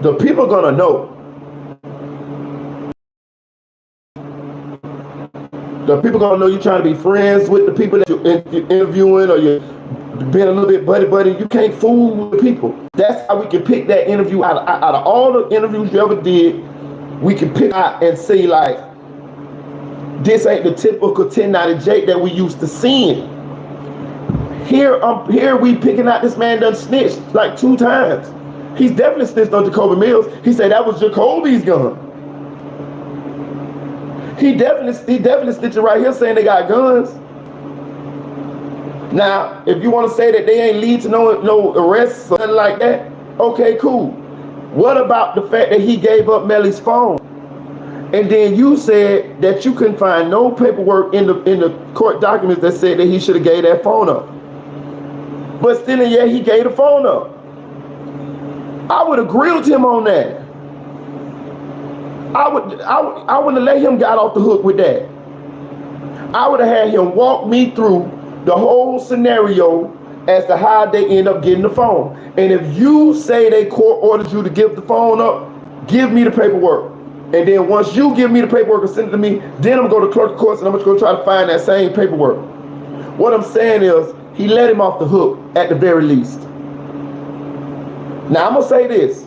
The people gonna know. The people gonna know you trying to be friends with the people that you're interviewing, or you're being a little bit buddy. You can't fool with people. That's how we can pick that interview out of all the interviews you ever did. We can pick out and say, like, this ain't the typical 1090J that we used to seeing. Here we picking out this man done snitched like 2 times. He's definitely snitched on Jacoby Mills. He said that was Jacoby's gun. He definitely snitching right here saying they got guns. Now, if you want to say that they ain't lead to no arrests or nothing like that, okay, cool. What about the fact that he gave up Melly's phone? And then you said that you couldn't find no paperwork in the court documents that said that he should have gave that phone up. But still, yeah, he gave the phone up. I would have grilled him on that. I wouldn't have let him get off the hook with that. I would have had him walk me through the whole scenario as to how they end up getting the phone. And if you say they court ordered you to give the phone up, give me the paperwork. And then once you give me the paperwork and send it to me, then I'm going to clerk of courts and I'm going to try to find that same paperwork. What I'm saying is, he let him off the hook at the very least. Now I'm gonna say this.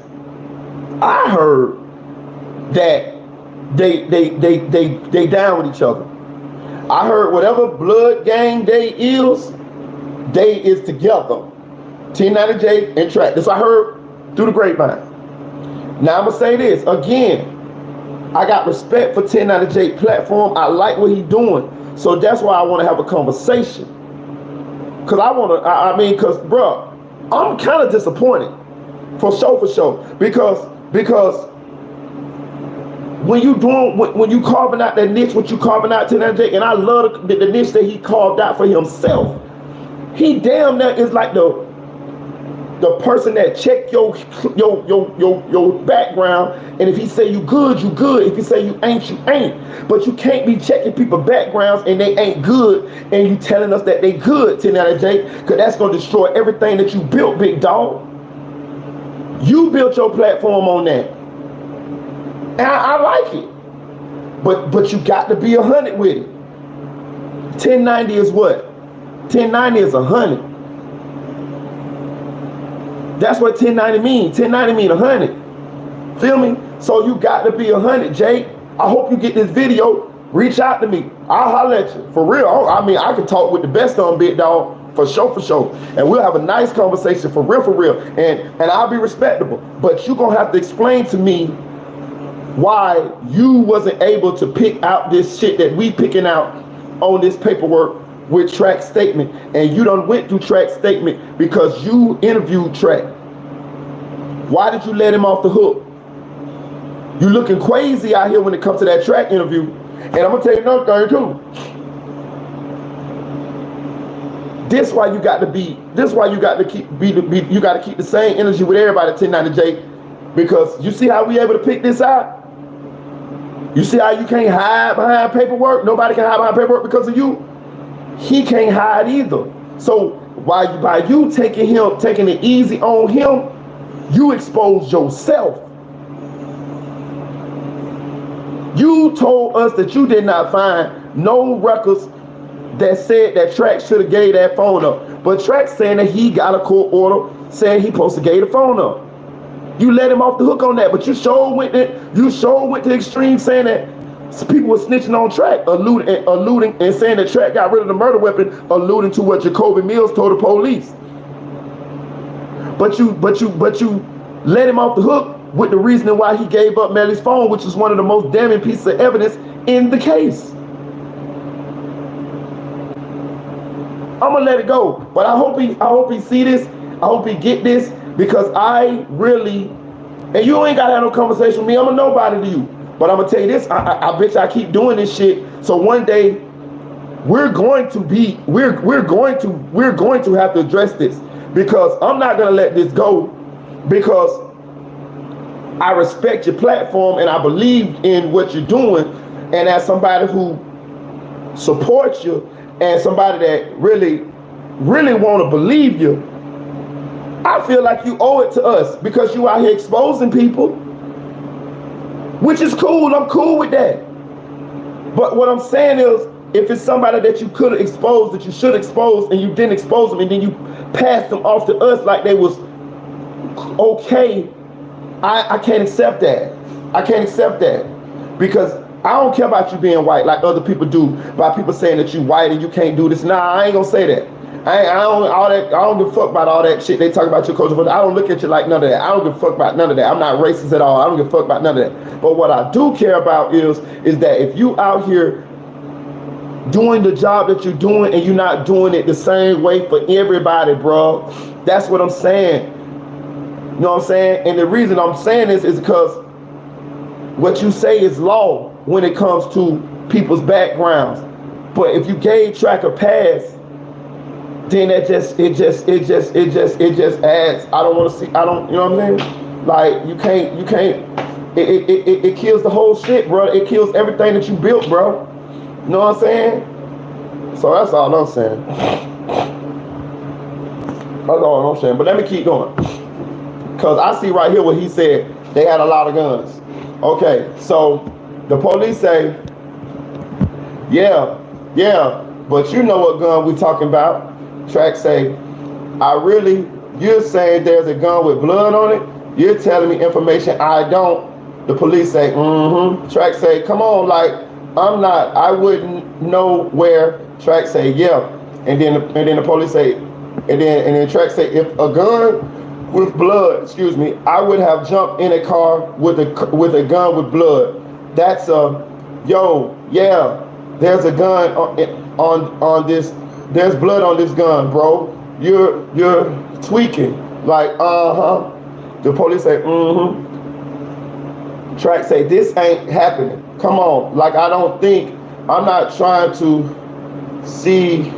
I heard that they down with each other. I heard whatever blood gang they is together. 1090J and Track. This I heard through the grapevine. Now I'm gonna say this again. I got respect for 1090J platform. I like what he's doing. So that's why I want to have a conversation. Cause cause bro, I'm kind of disappointed. For sure. Because when you carving out that niche, what you carving out to that J, and I love the niche that he carved out for himself. He damn near is like the person that check your background, and if he say you good, you good. If he say you ain't. But you can't be checking people's backgrounds and they ain't good, and you telling us that they good, 1090J, because that's gonna destroy everything that you built, big dog. You built your platform on that. And I like it. But you got to be 100 with it. 1090 is what? 1090 is 100. That's what 1090 means. 1090 mean 100. Feel me? So you got to be 100, Jay. I hope you get this video. Reach out to me. I'll holler at you. For real. I can talk with the best on big dog. For sure. And we'll have a nice conversation for real. And I'll be respectable. But you're going to have to explain to me why you wasn't able to pick out this shit that we picking out on this paperwork with Track's statement. And you done went through Track's statement because you interviewed Track. Why did you let him off the hook? You looking crazy out here when it comes to that Track interview. And I'm going to tell you another thing too. This why you got to keep the same energy with everybody at 1090J, because you see how we able to pick this out? You see how you can't hide behind paperwork? Nobody can hide behind paperwork because of you. He can't hide either. So by you taking it easy on him, you expose yourself. You told us that you did not find no records that said that Track should have gave that phone up. But Track saying that he got a court order saying he supposed to give the phone up. You let him off the hook on that, but you sure went to extreme saying that people were snitching on Track, alluding and saying that Track got rid of the murder weapon, alluding to what Jacoby Mills told the police. But you let him off the hook with the reasoning why he gave up Melly's phone, which is one of the most damning pieces of evidence in the case. I'm gonna let it go, but I hope he see this. I hope he get this, because I really, and you ain't gotta have no conversation with me. I'm a nobody to you, but I'm gonna tell you this. I bet you I keep doing this shit. So one day we're going to have to address this, because I'm not gonna let this go, because I respect your platform and I believe in what you're doing, and as somebody who supports you and somebody that really want to believe you, I feel like you owe it to us, because you out here exposing people, which is cool. I'm cool with that. But what I'm saying is, if it's somebody that you could have exposed, that you should expose, and you didn't expose them, and then you passed them off to us like they was okay, I can't accept that. I can't accept that, because I don't care about you being white like other people do, by people saying that you white and you can't do this. Nah, I ain't gonna say that. I don't give a fuck about all that shit they talk about your culture, but I don't look at you like none of that. I don't give a fuck about none of that. I'm not racist at all. I don't give a fuck about none of that. But what I do care about is that if you out here doing the job that you're doing and you're not doing it the same way for everybody, bro, that's what I'm saying. You know what I'm saying? And the reason I'm saying this is because what you say is law when it comes to people's backgrounds. But if you gave Track a pass, then it just adds, I don't want to see, you know what I'm saying? Like, you can't, it kills the whole shit, bro. It kills everything that you built, bro. You know what I'm saying? So that's all I'm saying. That's all I'm saying. But let me keep going, because I see right here what he said. They had a lot of guns. Okay, so the police say, yeah, but you know what gun we talking about. Track say, you're saying there's a gun with blood on it? You're telling me information I don't. The police say, Track say, come on, like, I wouldn't know where. Track say, yeah. And then the police say, and then Track say, if a gun with blood, I would have jumped in a car with a gun with blood. That's there's a gun on this. There's blood on this gun, bro. You're tweaking. Like, The police say, Track say, this ain't happening. Come on. Like, I'm not trying to see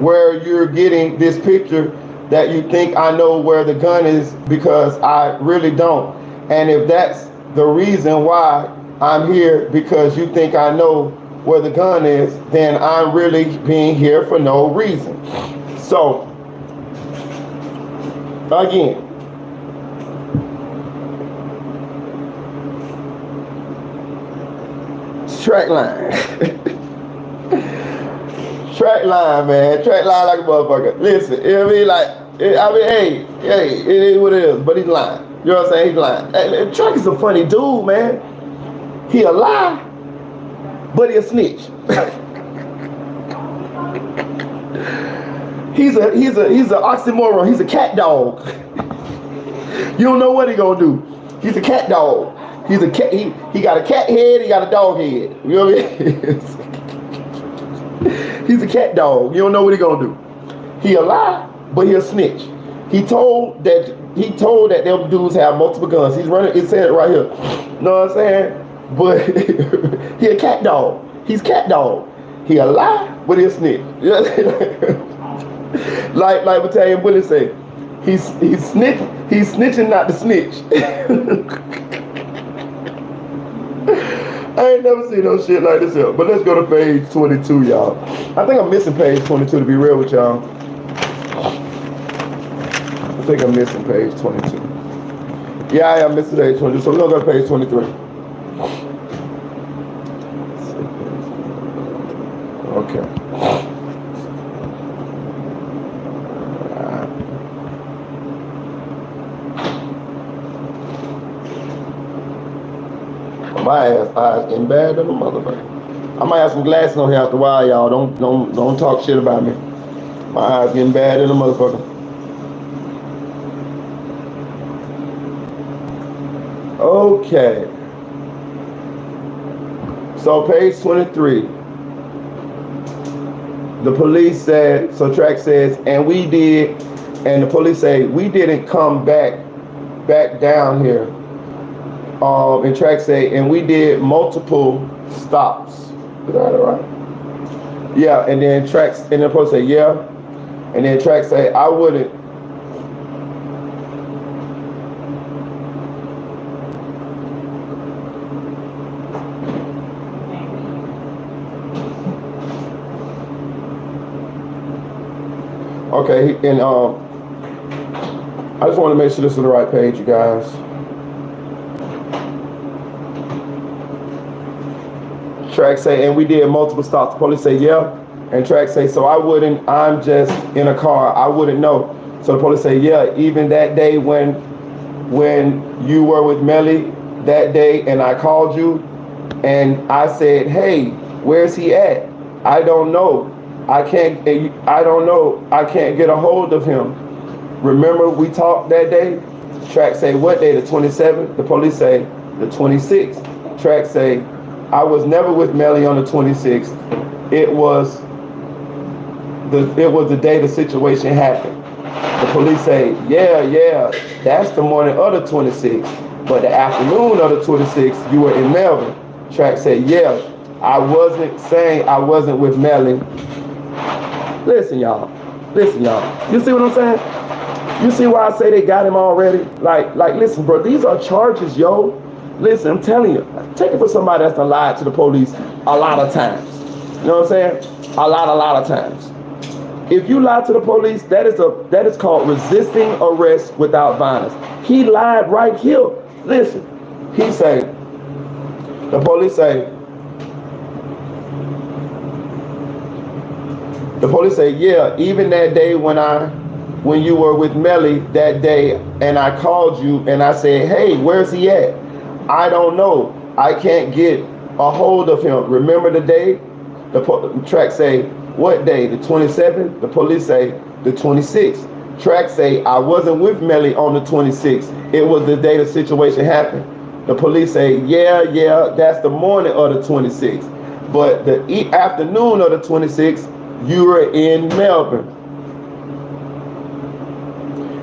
where you're getting this picture that you think I know where the gun is, because I really don't. And if that's the reason why I'm here, because you think I know where the gun is, then I'm really being here for no reason. So, again, Track line. Track line, man. Track line like a motherfucker. Listen, hey, it is what it is, but he's lying. You know what I'm saying? He's lying. Hey, Track is a funny dude, man. He a lie, but he a snitch. he's a oxymoron. He's a cat dog. You don't know what he gonna do. He's a cat dog. He's a cat. He got a cat head. He got a dog head. You know what I mean? He's a cat dog. You don't know what he gonna do. He a lie, but he a snitch. He told that them dudes have multiple guns. He's running. It said it right here. You know what I'm saying? But he a cat dog. He's cat dog. He a lie, but he a snitch. like Battalion Bully say, he's snitching not to snitch. I ain't never seen no shit like this here. But let's go to page 22, y'all. I think I'm missing page 22 to be real with y'all. I think I'm missing page 22. Yeah, I am missing page 22. So we're gonna go to page 23. Okay. My eyes getting bad than a motherfucker. I might have some glasses on here after a while, y'all. Don't talk shit about me. My eyes getting bad than a motherfucker. Okay. So page 23. The police said, so Track says, and we did, and the police say, we didn't come back down here. And Track say, and we did multiple stops. Is that right? Yeah, and then Track, and the police say, yeah. And then Track say, I wouldn't. Okay, and I just want to make sure this is the right page, you guys. Track say, and we did multiple stops. The police say, yeah. And Track say, so I wouldn't, I'm just in a car, I wouldn't know. So the police say, yeah, even that day when you were with Melly that day and I called you and I said, hey, where's he at? I don't know. I don't know. I can't get a hold of him. Remember we talked that day? Track say, what day? The 27th? The police say, the 26th. Track say, I was never with Melly on the 26th. It was the day the situation happened. The police say, yeah, that's the morning of the 26th. But the afternoon of the 26th, you were in Melbourne. Track said, yeah, I wasn't saying I wasn't with Melly. Listen, y'all. You see what I'm saying? You see why I say they got him already? Like, listen, bro, these are charges, yo. Listen, I'm telling you, take it for somebody that's done lied to the police a lot of times. You know what I'm saying? A lot of times. If you lie to the police, that is called resisting arrest without violence. He lied right here. Listen, he say, the police say, yeah, even that day when you were with Melly that day and I called you and I said, hey, where's he at? I don't know. I can't get a hold of him. Remember the day? The Track say, what day? The 27th? The police say, the 26th. Track say, I wasn't with Melly on the 26th. It was the day the situation happened. The police say, yeah, that's the morning of the 26th. But the afternoon of the 26th, you were in Melbourne.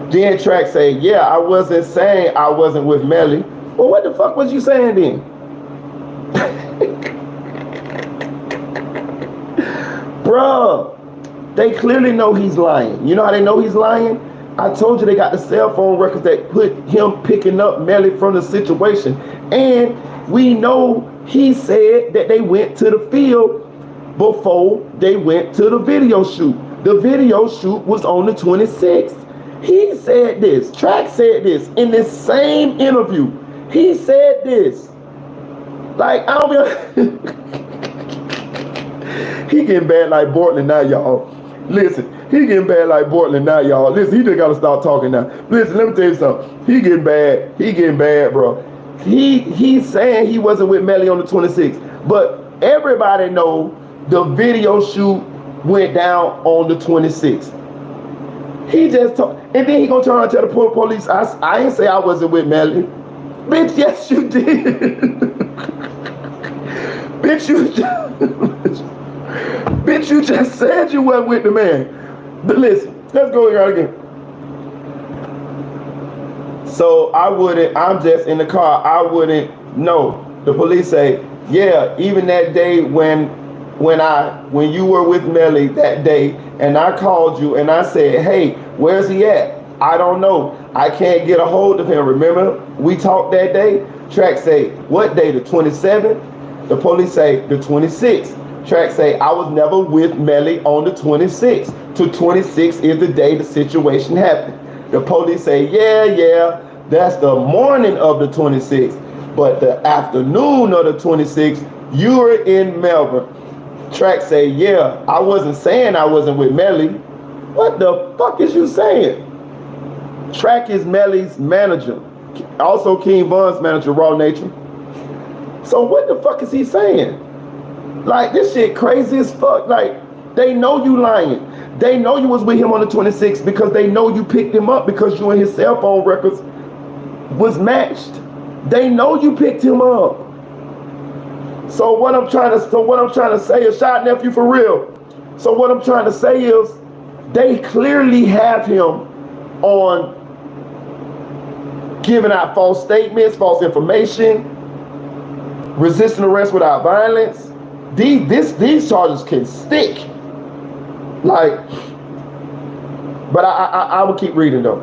Then Track say, yeah, I wasn't saying I wasn't with Melly. Well, what the fuck was you saying then? Bruh, they clearly know he's lying. You know how they know he's lying? I told you they got the cell phone records that put him picking up Melly from the situation. And we know he said that they went to the field before they went to the video shoot. The video shoot was on the 26th. He said this. Track said this in this same interview. He said this. Like, I don't be... He getting bad like Bortland now, y'all. Listen, he getting bad like Bortland now, y'all. Listen, he just gotta stop talking now. Listen, let me tell you something. He getting bad, bro. He's saying he wasn't with Melly on the 26th. But everybody know the video shoot went down on the 26th. He just talk, and then he gonna turn around and tell the police, I ain't say I wasn't with Melly. Bitch, yes you did. Bitch, you just said you wasn't with the man. But listen, let's go here again. So I'm just in the car, I wouldn't know. The police say, yeah, even that day when you were with Melly that day and I called you and I said, hey, where's he at? I don't know. I can't get a hold of him. Remember we talked that day? Track say, what day? The 27th? The police say the 26th. Track say, I was never with Melly on the 26th. To 26 is the day the situation happened. The police say, yeah, that's the morning of the 26th. But the afternoon of the 26th, you were in Melbourne. Track say, yeah, I wasn't saying I wasn't with Melly. What the fuck is you saying? Track is Melly's manager. Also King Von's manager, Raw Nature. So what the fuck is he saying? Like, this shit crazy as fuck. Like, they know you lying. They know you was with him on the 26th because they know you picked him up because you and his cell phone records was matched. They know you picked him up. So what I'm trying to say is, shot nephew for real. So what I'm trying to say is, they clearly have him on giving out false statements, false information, resisting arrest without violence. These charges can stick. Like, but I will keep reading though.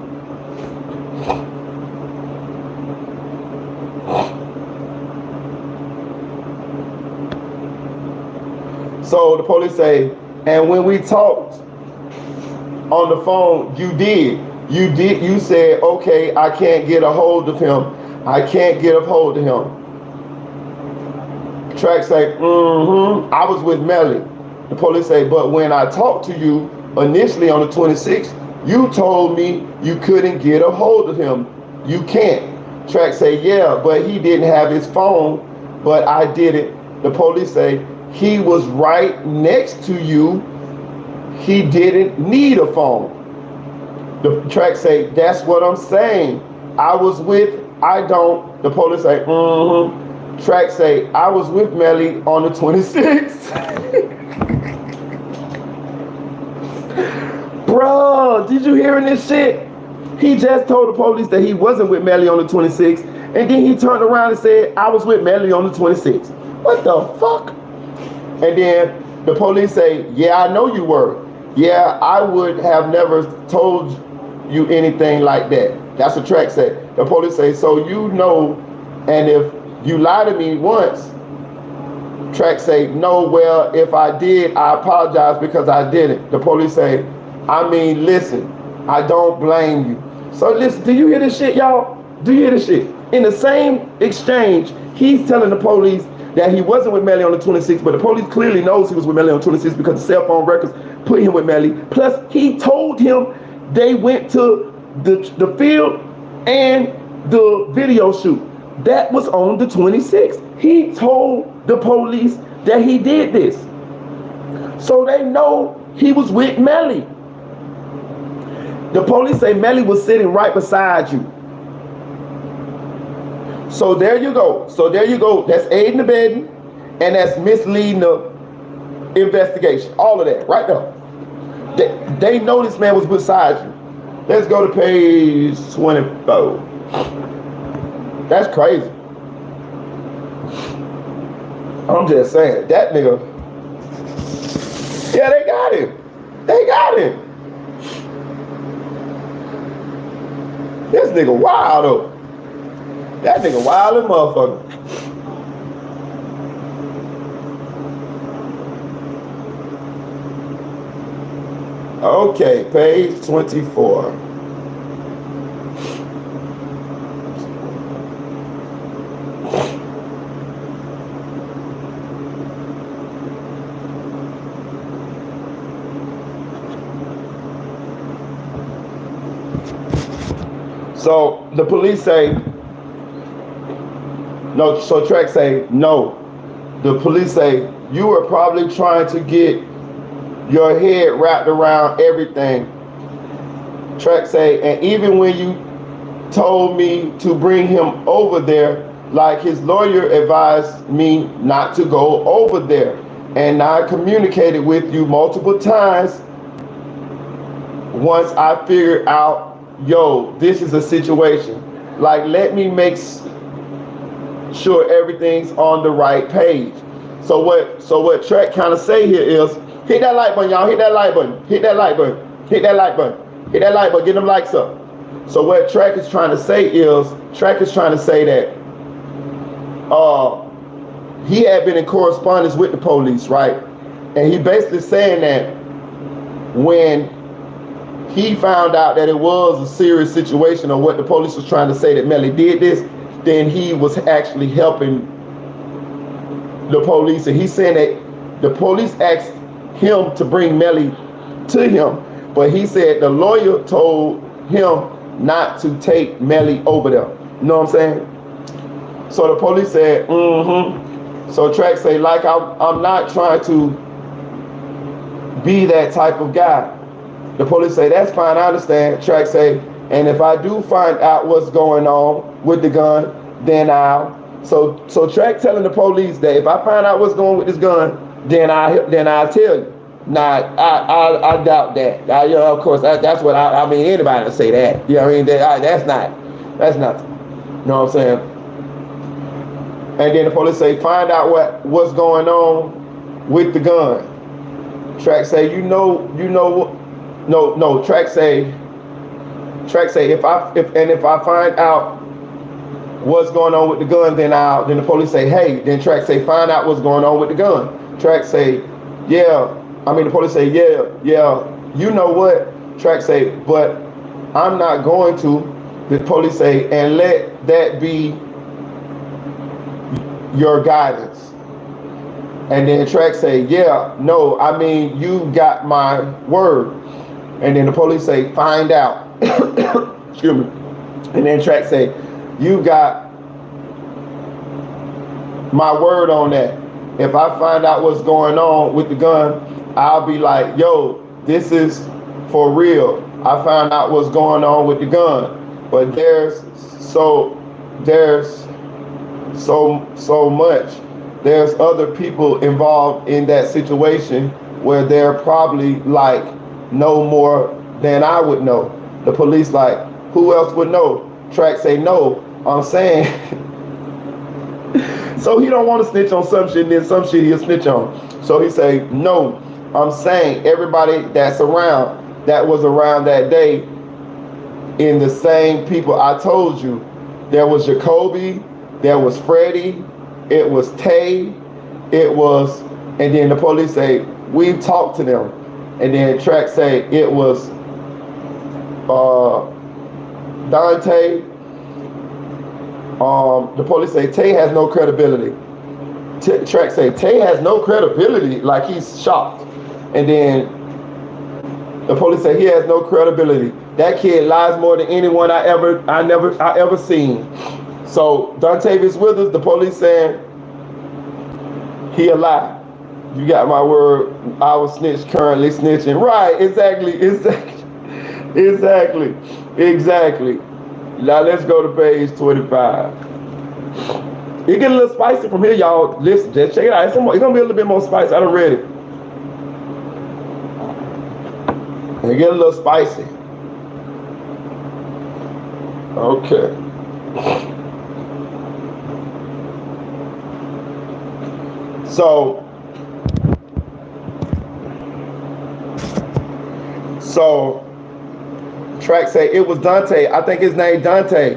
So the police say, and when we talked on the phone, you said, okay, I can't get a hold of him. I can't get a hold of him. Track say, I was with Melly. The police say, but when I talked to you initially on the 26th, you told me you couldn't get a hold of him. You can't. Track say, yeah, but he didn't have his phone, but I did it. The police say, he was right next to you. He didn't need a phone. The track say, that's what I'm saying. I don't. The police say, Track say, I was with Melly on the 26th. Bro, did you hearing this shit? He just told the police that he wasn't with Melly on the 26th, and then he turned around and said, I was with Melly on the 26th. What the fuck? And then the police say, yeah, I know you were. Yeah, I would have never told you anything like that. That's what Track said. The police say, so you know, and if you lie to me once, Track say, no, well, if I did, I apologize because I didn't. The police say, I mean, listen, I don't blame you. So listen, do you hear this shit, y'all? Do you hear this shit? In the same exchange, he's telling the police that he wasn't with Melly on the 26th, but the police clearly knows he was with Melly on the 26th because the cell phone records put him with Melly. Plus, he told him they went to the field and the video shoot. That was on the 26th. He told the police that he did this. So they know he was with Melly. The police say Melly was sitting right beside you. So there you go. That's aiding and abetting, and that's misleading the investigation. All of that, right there. They know this man was beside you. Let's go to page 24. That's crazy. I'm just saying, that nigga. Yeah, they got him. This nigga wild though. That nigga wild as motherfucker. Okay, page 24. So the police say, no, so Track say, no. The police say, you were probably trying to get your head wrapped around everything. Track say, and even when you told me to bring him over there, like his lawyer advised me not to go over there. And I communicated with you multiple times once I figured out, yo, this is a situation. Like, let me make sure everything's on the right page. So what Track kind of say here is, hit that like button, y'all. Hit that like button. Hit that like button. Hit that like button. Hit that like button. Get them likes up. So what Track is trying to say is, that he had been in correspondence with the police, right? And he basically saying that when he found out that it was a serious situation, or what the police was trying to say that Melly did this, then he was actually helping the police. And he's saying that the police asked him to bring Melly to him, but he said the lawyer told him not to take Melly over there. You know what I'm saying? So the police said, mm-hmm. So Track say, like I'm not trying to be that type of guy. The police say, that's fine, I understand. Track say, and if I do find out what's going on with the gun, then I'll. So Track telling the police that if I find out what's going on with this gun, then I'll tell you. Now, I doubt that. You know, of course, that's what I mean. Anybody would say that. You know what I mean? That's not. You know what I'm saying? And then the police say, find out what's going on with the gun. Track say, no. Track say, if I find out what's going on with the gun, then the police say, hey. Then Track say, find out what's going on with the gun. Track say, yeah. The police say, yeah. You know what? Track say, but I'm not going to. The police say, and let that be your guidance. And then Track say, yeah, no, you got my word. And then the police say, find out. Excuse me. And then Track say, you got my word on that. If I find out what's going on with the gun, I'll be like, yo, this is for real. I found out what's going on with the gun. But there's so much. There's other people involved in that situation where they're probably like know more than I would know. The police like, who else would know? Track say, no, I'm saying. So he don't want to snitch on some shit, and then some shit he'll snitch on. So he say, no, I'm saying everybody that was around that day in the same people I told you. There was Jacoby, there was Freddie, it was Tay, and then the police say, we've talked to them. And then Track say, it was Dante. The police say, Tay has no credibility. Track say, Tay has no credibility, like he's shocked. And then the police say, he has no credibility. That kid lies more than anyone I ever seen. So Dontavius Withers, the police saying, he a lie. You got my word. I was snitch, currently snitching. Right, exactly. Now let's go to page 25. It get a little spicy from here, y'all. Listen, just check it out. It's gonna be a little bit more spicy. I done read it. It get a little spicy. Okay. So Track say it was Dante. I think his name Dante.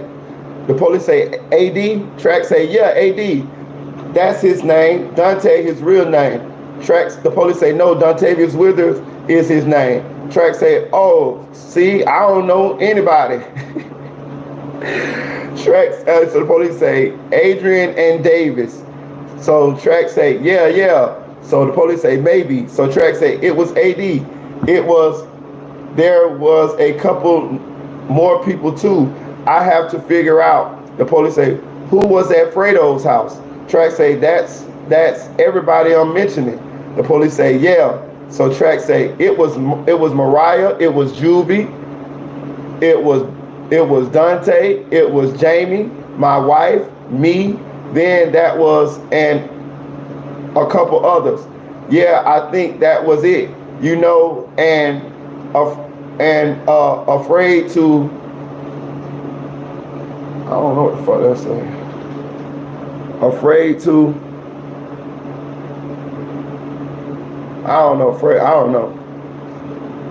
The police say AD. Track say, yeah, AD. That's his name. Dante, his real name. The police say, no, Dontavius Withers is his name. Track say, oh, see, I don't know anybody. So the police say, Adrian and Davis. So Track say, yeah. So the police say, maybe. So Track say, it was AD. There was a couple more people too. I have to figure out. The police say, who was at Fredo's house? Track say, that's everybody I'm mentioning. The police say, yeah. So Track say, it was Mariah, it was Juvie, it was Dante, it was Jamie, my wife, me, then that was and a couple others. Yeah, I think that was it. And afraid to, I don't know what the fuck that's saying. Afraid to, I don't know.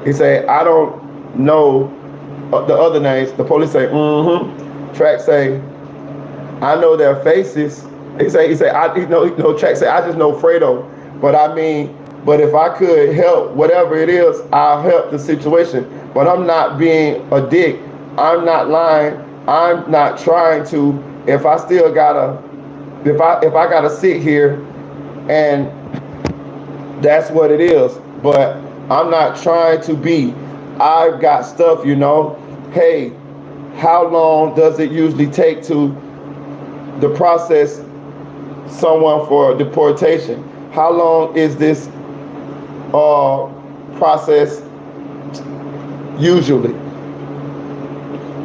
He said, I don't know the other names. The police say, Track say, I know their faces. He say, Track say, I just know Fredo. But if I could help, whatever it is, I'll help the situation. But I'm not being a dick. I'm not lying. I'm not trying to. If I gotta sit here, and that's what it is. But I'm not trying to be. I've got stuff, Hey, how long does it usually take to to process someone for deportation. How long is this process usually?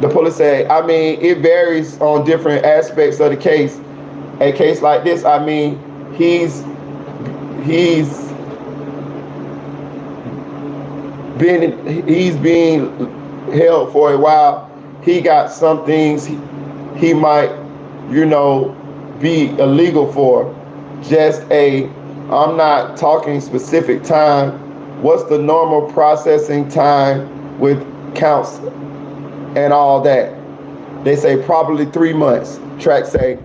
The police say, I mean, it varies on different aspects of the case. A case like this, I mean, he's being held for a while. He got some things he might, be illegal for. I'm not talking specific time. What's the normal processing time with counts and all that? They say probably 3 months. Track say,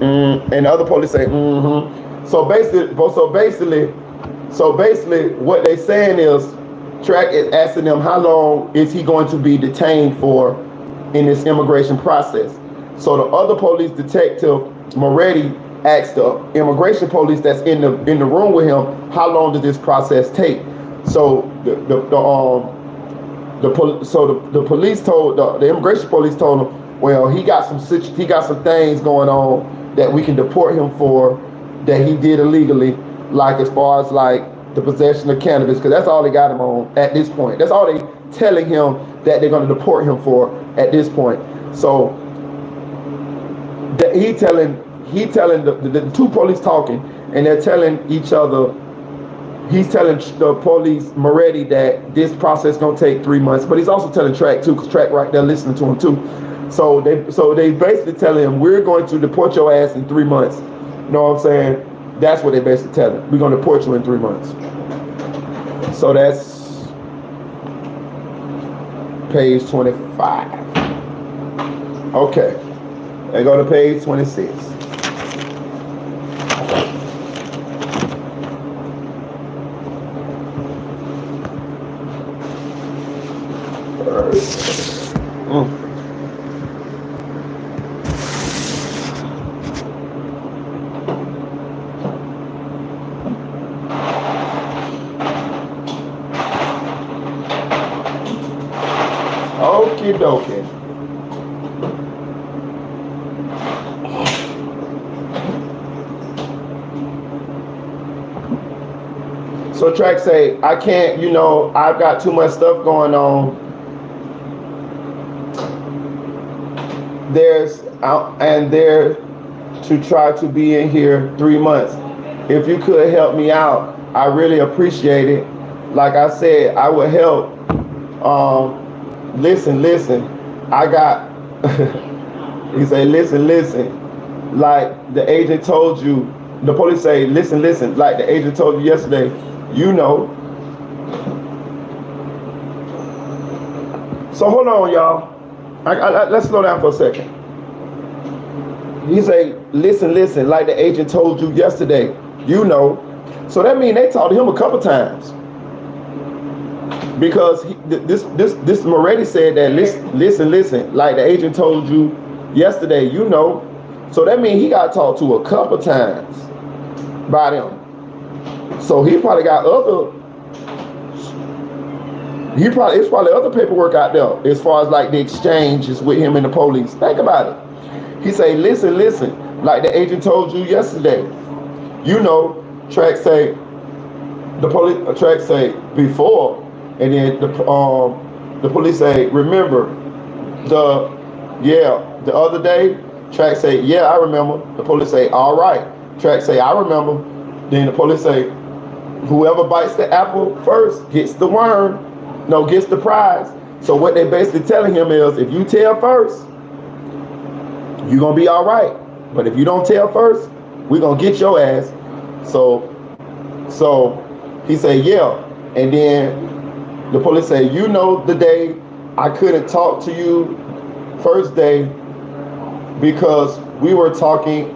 and other police say, mm-hmm. So basically, what they saying is, Track is asking them how long is he going to be detained for in this immigration process. So the other police detective, Moretti, asked the immigration police that's in the room with him, how long does this process take? So the police told the immigration police told him, well, he got some things going on that we can deport him for that he did illegally, like as far as like the possession of cannabis, because that's all they got him on at this point. That's all they telling him that they're going to deport him for at this point. So he telling the two police talking, and they're telling each other. He's telling the police, Moretti, that this process gonna take 3 months, but he's also telling Track too, because Track right there listening to him too. So they basically telling him, we're going to deport your ass in 3 months. You know what I'm saying? That's what they basically tell him. We're gonna deport you in 3 months. So that's page 25. Okay. They go to page 26. Okie dokie. So Track say, I can't, I've got too much stuff going on. And there to try to be in here 3 months. If you could help me out, I really appreciate it. Like I said, I would help. Listen. I got, he say, listen. Like the agent told you, the police say, listen. Like the agent told you yesterday, So hold on, y'all. Let's slow down for a second. He say, listen, like the agent told you yesterday, So that means they talked to him a couple times. Because this Moretti said that listen, like the agent told you yesterday, So that means he got talked to a couple times by them. So he probably got it's probably other paperwork out there as far as like the exchanges with him and the police. Think about it. He say, listen, like the agent told you yesterday. Track say, Track say before, and then the police say, remember the other day. Track say, yeah, I remember. The police say, all right. Track say, I remember. Then the police say, whoever bites the apple first gets the worm. No, gets the prize. So what they basically telling him is, if you tell first, you're gonna be all right. But if you don't tell first, we're gonna get your ass. So he said, yeah. And then the police say, the day I couldn't talk to you first day because we were taking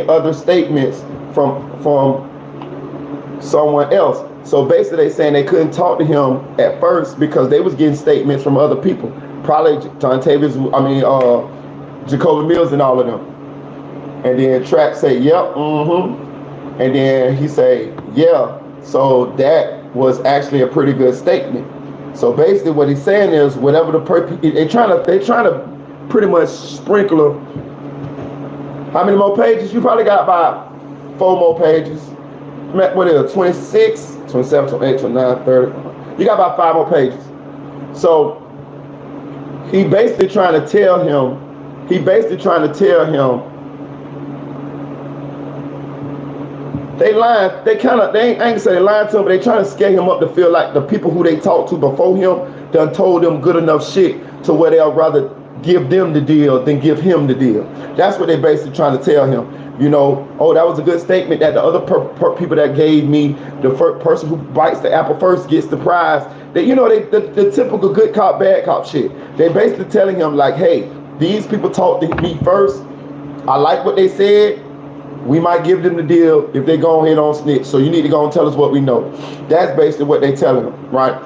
other statements from someone else. So basically they saying they couldn't talk to him at first because they was getting statements from other people. Probably Jacoby Mills and all of them. And then Track say, yep, And then he say, yeah. So that was actually a pretty good statement. So basically, what he's saying is, whatever they trying to pretty much sprinkle. How many more pages? You probably got about 4 more pages. What is it? 26, 27, 28, 29, 30. You got about 5 more pages. So he basically trying to tell him. They lying. I ain't gonna say they lying to him, but they trying to scare him up to feel like the people who they talked to before him done told them good enough shit to where they'll rather give them the deal than give him the deal. That's what they basically trying to tell him. You know, oh, that was a good statement that the other people that gave me, the first person who bites the apple first gets the prize. That, you know, the typical good cop, bad cop shit. They basically telling him like, hey, these people talked to me first. I like what they said. We might give them the deal if they go ahead on snitch. So you need to go and tell us what we know. That's basically what they telling him, right?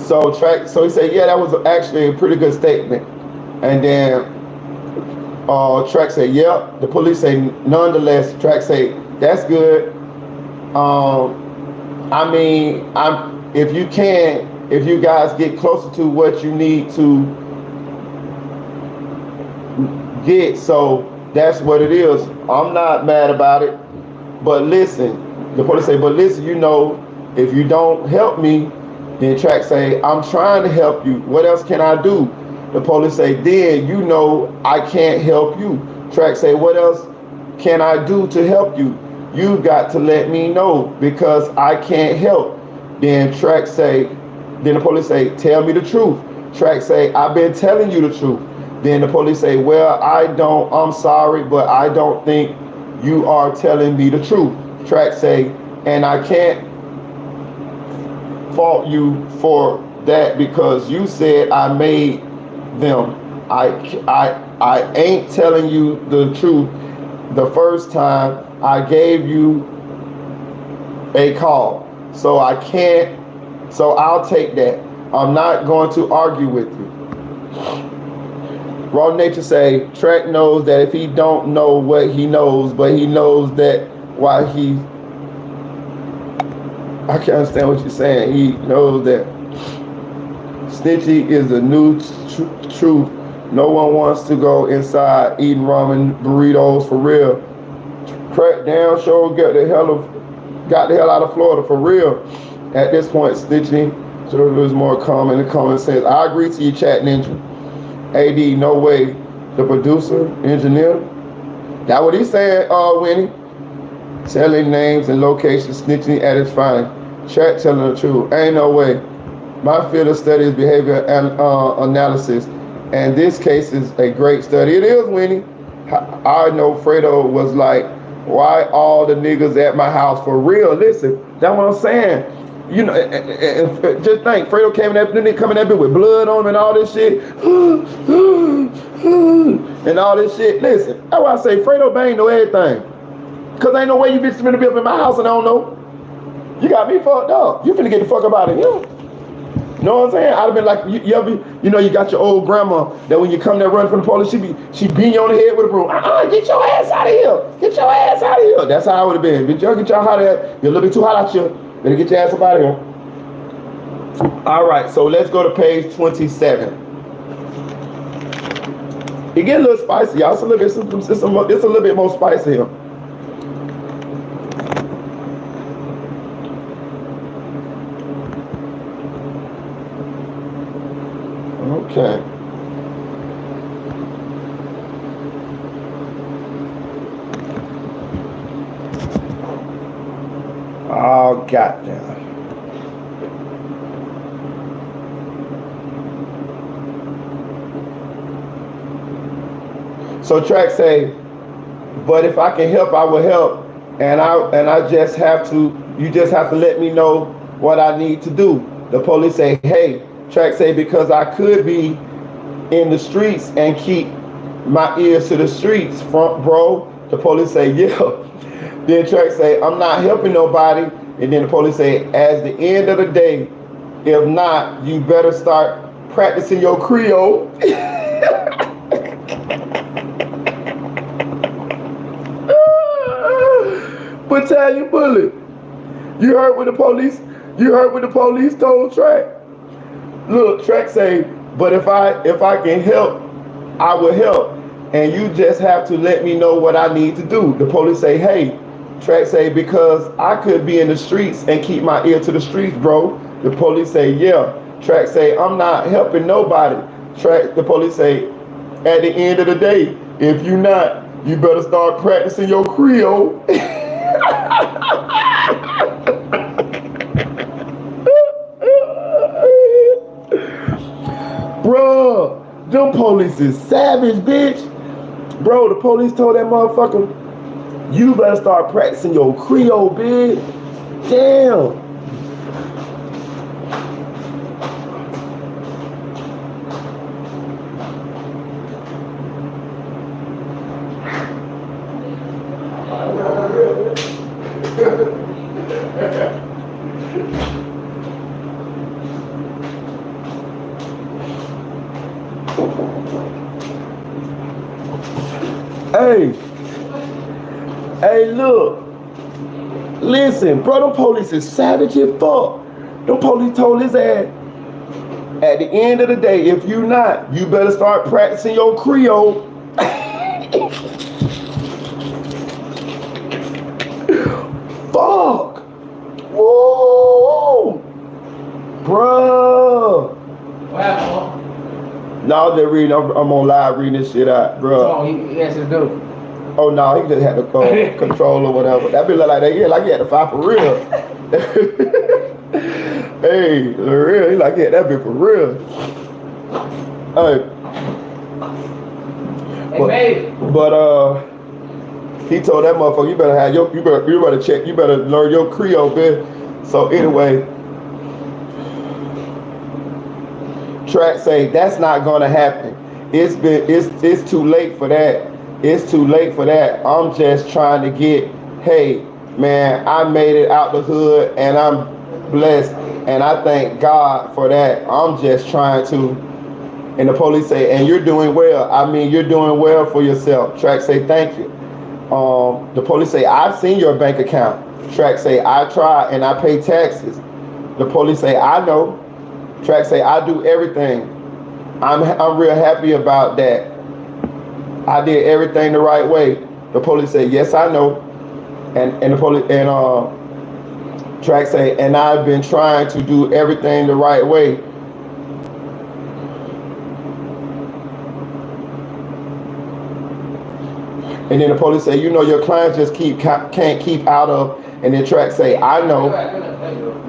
So he said, yeah, that was actually a pretty good statement. And then Track said, yeah. The police say, nonetheless. Track say, that's good. I mean, if you guys get closer to what you need to get, so that's what it is. I'm not mad about it. But listen, the police say, but listen, you know, if you don't help me, then Track say, I'm trying to help you. What else can I do? The police say, then you know I can't help you. Track say, what else can I do to help you? You got to let me know because I can't help. Then the police say, tell me the truth. Track say, I've been telling you the truth. Then the police say, well, I'm sorry, but I don't think you are telling me the truth. Track say, and I can't fault you for that because you said I made them. I ain't telling you the truth. The first time I gave you a call, so I can't. So I'll take that. I'm not going to argue with you. Raw Nature say, Track knows that if he don't know what he knows, but he knows that why he. I can't understand what you're saying. He knows that snitchy is the new truth. No one wants to go inside eating ramen burritos for real. Crack down show got the hell out of Florida for real. At this point, snitching is more common in common sense. I agree to you, Chat Ninja. AD, no way. The producer, engineer. That what he's saying, Winnie. Telling names and locations, snitching at its fine. Chat telling the truth. Ain't no way. My field of study is behavior analysis. And this case is a great study. It is, Winnie. I know Fredo was like, why all the niggas at my house for real? Listen, that's what I'm saying. You know, just think, Fredo came in that bit with blood on him and all this shit. And all this shit. Listen, that's why I say Fredo Bang know everything. Cause ain't no way you bitches finna be up in my house and I don't know. You got me fucked up. You finna get the fuck up out of here. You know what I'm saying? I'd have been like, you know, you got your old grandma that when you come there running from the police, she beat you on the head with a broom. Get your ass out of here. Get your ass out of here. That's how I would have been. Bitch, y'all get y'all out of here. You're a little bit too hot out here. Better get your ass up out of here. All right, so let's go to page 27. It get a little spicy, y'all. It's a little bit more spicy here. Okay. Oh, goddamn. So Track say, but if I can help, I will help. And I just have to, you just have to let me know what I need to do. The police say, hey, Track say, because I could be in the streets and keep my ears to the streets, bro. The police say, yeah. Then Track say, I'm not helping nobody. And then the police say, as the end of the day, if not, you better start practicing your Creole. Italian bullet. You heard what the police told Track? Look, Track say, but if I can help, I will help. And you just have to let me know what I need to do. The police say, hey, Track say, because I could be in the streets and keep my ear to the streets, bro. The police say, yeah. Track say, I'm not helping nobody. The police say, at the end of the day, if you not, you better start practicing your Creole. Bruh, them police is savage, bitch. Bro, the police told that motherfucker, you better start practicing your Creole, bitch. Damn. Hey, look. Listen, bro, them police is savage as fuck. Them police told his ass, at the end of the day, if you not, you better start practicing your Creole. Fuck. Whoa. Bruh.
What happened?
No, they're reading. I'm on live reading this shit out, bro.
Oh, he has to do.
Oh no, he just had to control or whatever. That be like that. Yeah, like he had to fight for real. Hey, for real. He like yeah, that be for real. Hey. But he told that motherfucker, you better have you better learn your Creole, bitch. So anyway. Track say that's not gonna happen. It's too late for that. It's too late for that. I'm just trying to get, hey man, I made it out the hood and I'm blessed and I thank God for that. I'm just trying to. And the police say, and you're doing well. I mean, you're doing well for yourself. Track say thank you. The police say, I've seen your bank account. Track say, I try and I pay taxes. The police say, I know. Track say, I do everything. I'm real happy about that. I did everything the right way. The police say, yes, I know. And the police and Track say, and I've been trying to do everything the right way. And then the police say, you know, your clients just can't keep out of. And then Track say, I know.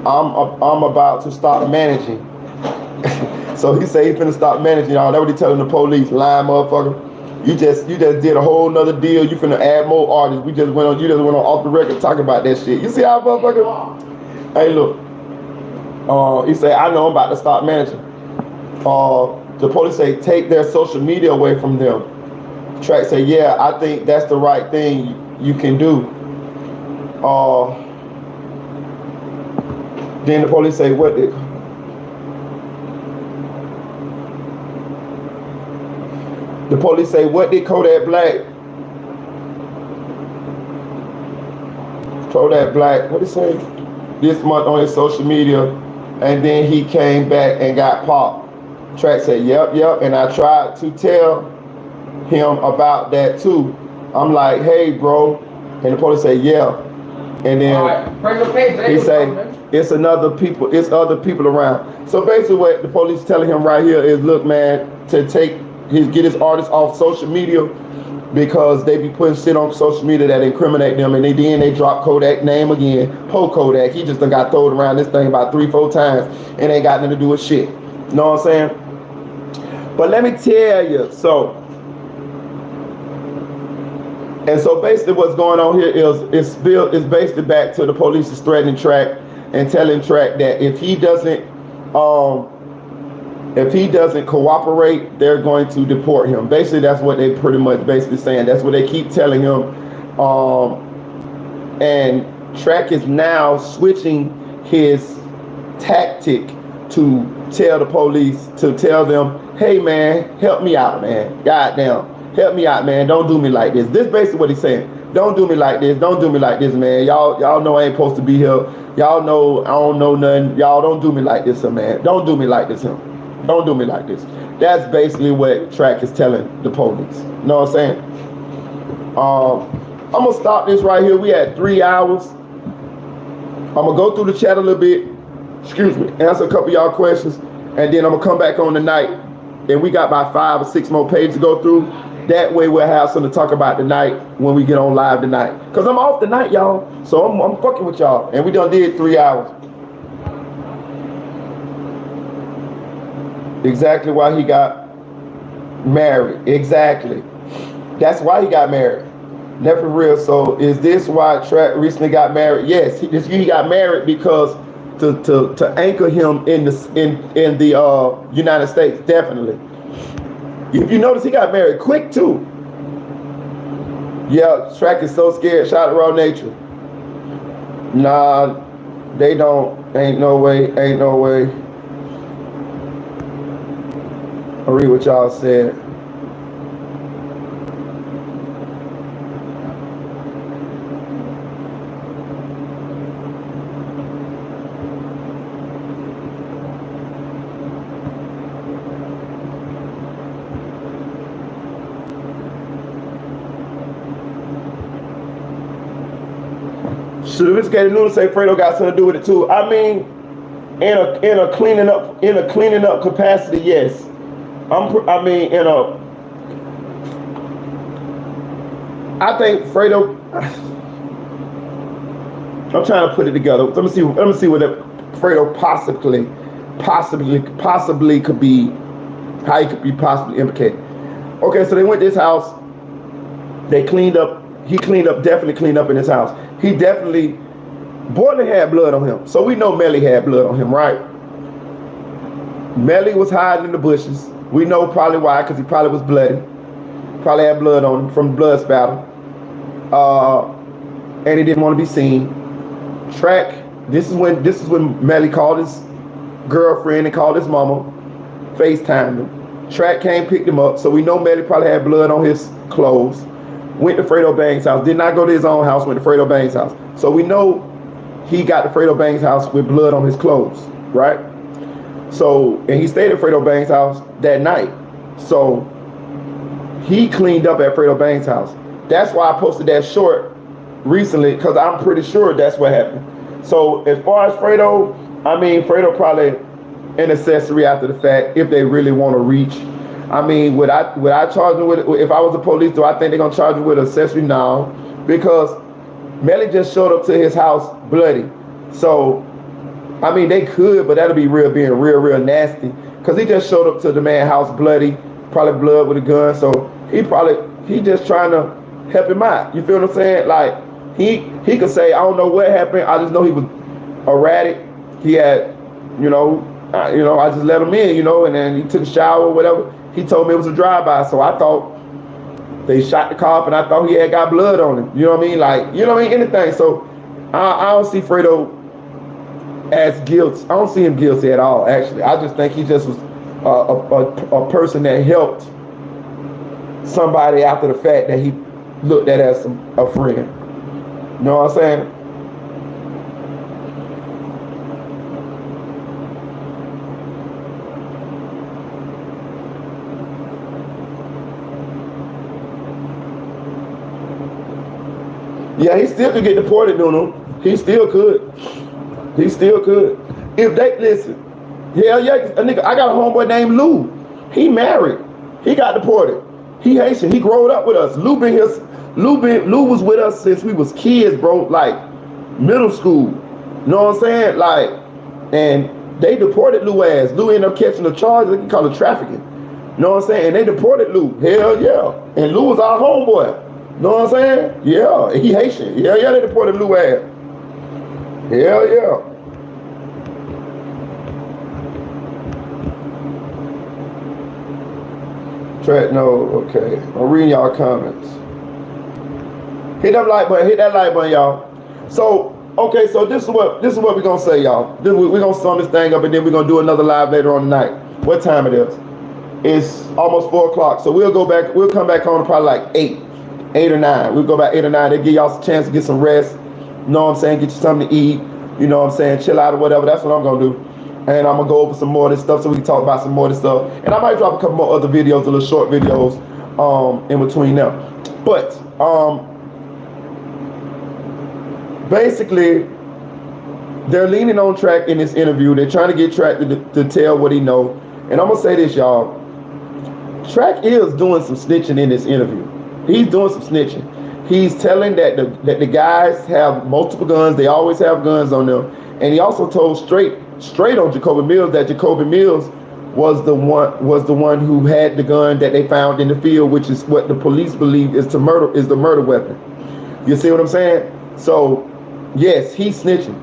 I'm about to start managing. So he say he finna stop managing y'all. That's what he telling the police, lying motherfucker. You just did a whole nother deal. You finna add more artists. You just went on off the record talking about that shit. You see how motherfucker? Hey look. He say, I know I'm about to start managing. The police say take their social media away from them. Track say, yeah, I think that's the right thing you can do. Then the police say, what did? The police say, what did Kodak Black? Kodak Black, what did he say? This month on his social media, and then he came back and got popped. Track said, yep, and I tried to tell him about that too. I'm like, hey, bro, and the police say, yeah, and then he say, it's other people around. So basically, what the police telling him right here is, look, man, to get his artists off social media because they be putting shit on social media that incriminate them, and then they drop Kodak name again. Po Kodak, he just done got thrown around this thing about 3-4 times and ain't got nothing to do with shit. You know what I'm saying? But let me tell you, so basically what's going on here is basically back to the police is threatening Track and telling Track that if he doesn't cooperate, they're going to deport him. Basically, that's what they pretty much basically saying. That's what they keep telling him. And Track is now switching his tactic to tell the police, to tell them, hey man, help me out, man. Goddamn, help me out, man. Don't do me like this. This is basically what he's saying. Don't do me like this. Don't do me like this, man. Y'all know I ain't supposed to be here. Y'all know I don't know nothing. Y'all don't do me like this, man. Don't do me like this, huh? Don't do me like this. That's basically what Track is telling the police. You know what I'm saying? I'm gonna stop this right here. We had 3 hours. I'm gonna go through the chat a little bit. Excuse me. Answer a couple of y'all questions, and then I'm gonna come back on tonight. And we got about 5 or 6 more pages to go through. That way we'll have something to talk about tonight when we get on live tonight. Cause I'm off tonight, y'all. So I'm fucking with y'all. And we done did 3 hours. Exactly why he got married. Exactly. That's why he got married. Never real. So is this why Track recently got married? Yes, he got married because to anchor him in the United States, definitely. If you notice, he got married quick too. Yeah, Track is so scared. Shout out to Raw Nature. Nah, they don't. Ain't no way. Ain't no way. I'll read what y'all said. Sophisticated Noodle say Fredo got something to do with it too. I mean, in a cleaning up capacity, yes. I think Fredo. I'm trying to put it together. Let me see what Fredo possibly could be. How he could be possibly implicated. Okay, so they went to his house. They cleaned up. He definitely cleaned up in his house. He definitely, Borland had blood on him. So we know Melly had blood on him, right? Melly was hiding in the bushes. We know probably why, because he probably was bloody. Probably had blood on him from the blood spatter. And he didn't want to be seen. Track, this is when Melly called his girlfriend and called his mama, FaceTimed him. Track came, picked him up. So we know Melly probably had blood on his clothes. Went to Fredo Bang's house. Did not go to his own house. Went to Fredo Bang's house. So we know he got to Fredo Bang's house with blood on his clothes, right? So, and he stayed at Fredo Bang's house that night. So he cleaned up at Fredo Bang's house. That's why I posted that short recently, because I'm pretty sure that's what happened. So as far as Fredo, I mean, Fredo probably an accessory after the fact if they really want to reach. I mean, would I charge them with, if I was the police, do I think they're going to charge me with accessory? No, because Melly just showed up to his house bloody. So, I mean, they could, but that'll be being real nasty. Because he just showed up to the man's house bloody, probably blood with a gun. So he just trying to help him out. You feel what I'm saying? Like, he could say, I don't know what happened. I just know he was erratic. He had, I just let him in, and then he took a shower or whatever. He told me it was a drive-by, so I thought they shot the cop, and I thought he had got blood on him. You know what I mean? Like, anything. So I don't see Fredo as guilty. I don't see him guilty at all, actually. I just think he just was a person that helped somebody after the fact that he looked at as a friend. You know what I'm saying? Yeah, he still could get deported, Nuno. He still could. If they listen, hell yeah, a nigga. I got a homeboy named Lou. He married. He got deported. He Haitian. He growed up with us. Lou was with us since we was kids, bro. Like middle school. You know what I'm saying? Like, and they deported Lou ass. Lou ended up catching a charge. They can call it trafficking. You know what I'm saying? And they deported Lou. Hell yeah. And Lou was our homeboy. You know what I'm saying? Yeah, he Haitian. Yeah, they deported Lou ass. Hell yeah. Track, no, okay. I'm reading y'all comments. Hit that like button, y'all. So, okay, so this is what we're gonna say, y'all. We're gonna sum this thing up, and then we're gonna do another live later on tonight. What time it is? It's almost 4 o'clock. So we'll come back on probably like 8. 8 or 9. We'll go about 8 or 9. They give y'all a chance to get some rest. You know what I'm saying? Get you something to eat. You know what I'm saying? Chill out or whatever. That's what I'm going to do. And I'm going to go over some more of this stuff so we can talk about some more of this stuff. And I might drop a couple more other videos, a little short videos in between them. But basically, they're leaning on Track in this interview. They're trying to get Track to tell what he know. And I'm going to say this, y'all. Track is doing some snitching in this interview. He's doing some snitching. He's telling that the guys have multiple guns. They always have guns on them. And he also told straight on Jacoby Mills that Jacoby Mills was the one who had the gun that they found in the field, which is what the police believe is the murder weapon. You see what I'm saying? So yes, he's snitching.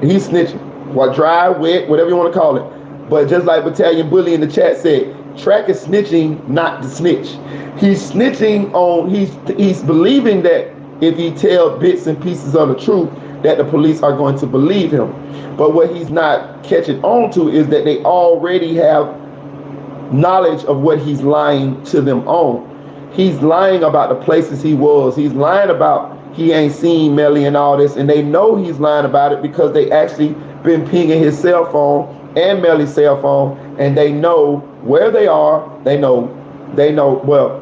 He's snitching. What, dry, wet, whatever you want to call it. But just like Battalion Bully in the chat said, Track is snitching not to snitch. He's snitching on, he's believing that if he tells bits and pieces of the truth, that the police are going to believe him. But what he's not catching on to is that they already have knowledge of what he's lying to them on. He's lying about the places he was. He's lying about he ain't seen Melly and all this, and they know he's lying about it because they actually been pinging his cell phone and Melly's cell phone, and they know where they are. They know, well,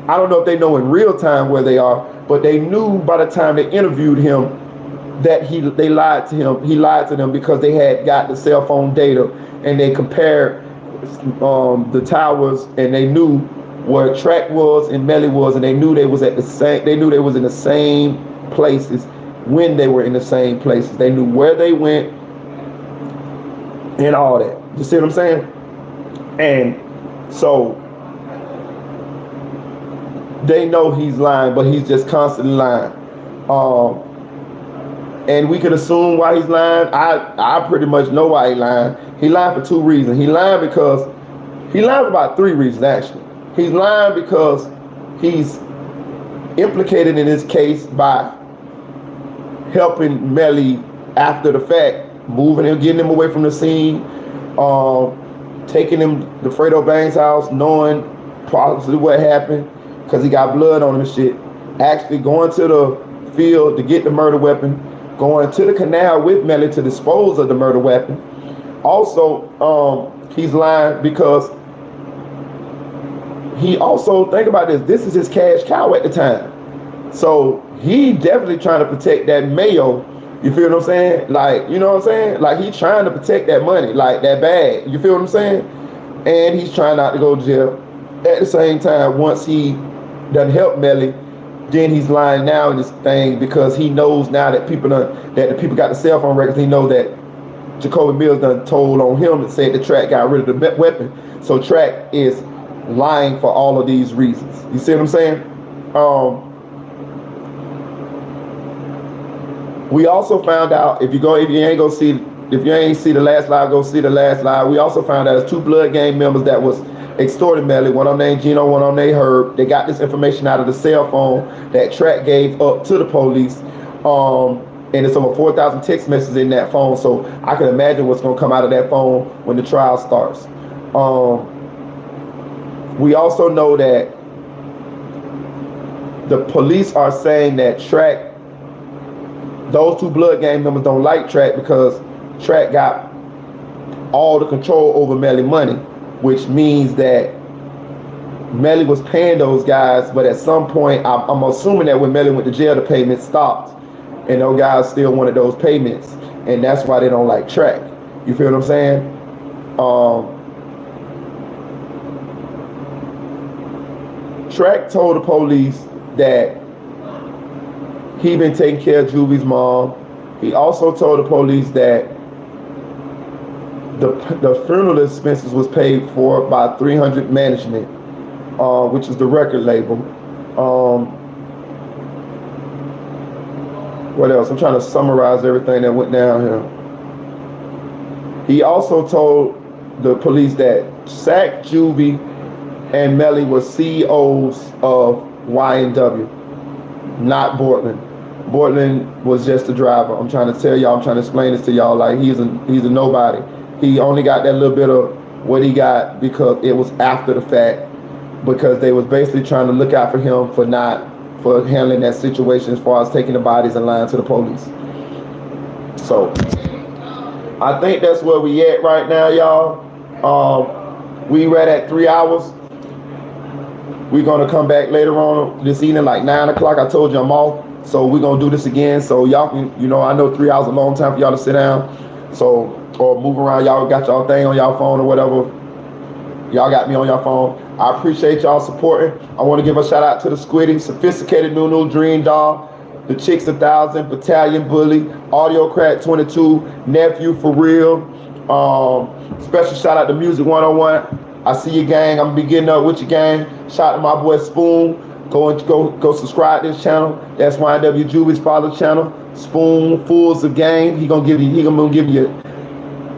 I don't know if they know in real time where they are, but they knew by the time they interviewed him that they lied to him. He lied to them because they had got the cell phone data and they compared the towers, and they knew where Track was and Melly was, and they knew they was at the same. They knew they was in the same places when they were in the same places. They knew where they went and all that. You see what I'm saying? And so they know he's lying, but he's just constantly lying. And we can assume why he's lying. I pretty much know why he's lying. He lied for 2 reasons. He lied for about 3 reasons actually. He's lying because he's implicated in this case by helping Melly after the fact, moving him, getting him away from the scene, taking him to Fredo Bang's house, knowing possibly what happened because he got blood on him and shit. Actually going to the field to get the murder weapon, going to the canal with Melly to dispose of the murder weapon. Also, he's lying because he also, think about this is his cash cow at the time. So he definitely trying to protect that mayo. You feel what I'm saying? Like, you know what I'm saying? Like, he's trying to protect that money, like that bag. You feel what I'm saying? And he's trying not to go to jail. At the same time, once he done help Melly, then he's lying now in this thing because he knows now that the people got the cell phone records. He know that Jacoby Mills done told on him and said the Track got rid of the weapon. So Track is lying for all of these reasons. You see what I'm saying? We also found out, if you ain't see the last live, go see the last live. We also found out there's 2 Blood Gang members that was extorting Melly. One on named Gino, one on named Herb. They got this information out of the cell phone that Track gave up to the police. And it's over 4,000 text messages in that phone. So I can imagine what's gonna come out of that phone when the trial starts. We also know that the police are saying that Track, those 2 Blood Gang members don't like Track because Track got all the control over Melly money, which means that Melly was paying those guys, but at some point, I'm assuming that when Melly went to jail, the payments stopped, and those guys still wanted those payments, and that's why they don't like Track. You feel what I'm saying? Track told the police that he been taking care of Juvy's mom. He also told the police that the funeral expenses was paid for by 300 Management, which is the record label. What else? I'm trying to summarize everything that went down here. He also told the police that Sack, Juvie, and Melly were CEOs of Y&W, not Bortland. Bortland was just a driver. I'm trying to tell y'all, I'm trying to explain this to y'all, like he's a nobody. He only got that little bit of what he got because it was after the fact, because they was basically trying to look out for him for not for handling that situation as far as taking the bodies and lying to the police. So I think that's where we at right now, y'all. We read at 3 hours. We're gonna come back later on this evening, like 9 o'clock. I told you I'm off, so we're gonna do this again. So y'all can, I know 3 hours is a long time for y'all to sit down, so or move around. Y'all got y'all thing on y'all phone or whatever. Y'all got me on your phone. I appreciate y'all supporting. I want to give a shout out to the Squiddy, Sophisticated Nunu, Dream Doll, the Chicks 1000, Battalion Bully, Audio Crack 22, Nephew for Real. Special shout out to Music 101. I see you, gang. I'm gonna be getting up with you, gang. Shout out to my boy Spoon. Go subscribe to this channel. That's YNW Juby's father channel. Spoon Fools the Game. He gonna give you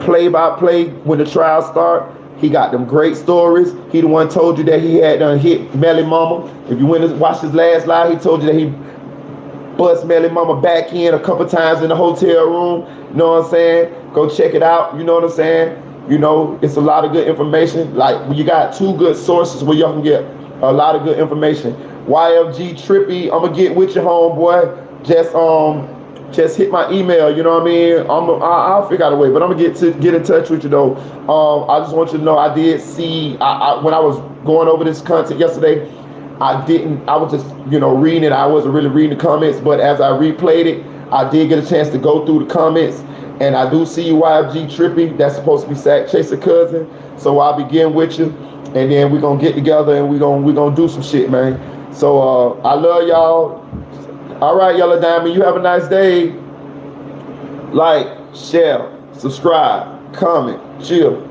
play-by-play when the trial start. He got them great stories. He the one told you that he had done hit Melly Mama. If you went and watched his last live, he told you that he bust Melly Mama back in a couple times in the hotel room. You know what I'm saying? Go check it out. You know what I'm saying? It's a lot of good information. Like, you got 2 good sources where y'all can get a lot of good information. YFG Trippy, I'm gonna get with you, homeboy. Just hit my email, you know what I mean? I'll figure out a way, but I'm gonna get in touch with you though. I just want you to know I did see, when I was going over this content yesterday, I was just, reading it. I wasn't really reading the comments, but as I replayed it, I did get a chance to go through the comments, and I do see you, YFG Trippy. That's supposed to be Sack Chaser cousin. So I'll begin with you, and then we're gonna get together and we're gonna do some shit, man. So I love y'all. All right, Yellow Diamond, you have a nice day. Like, share, subscribe, comment, chill.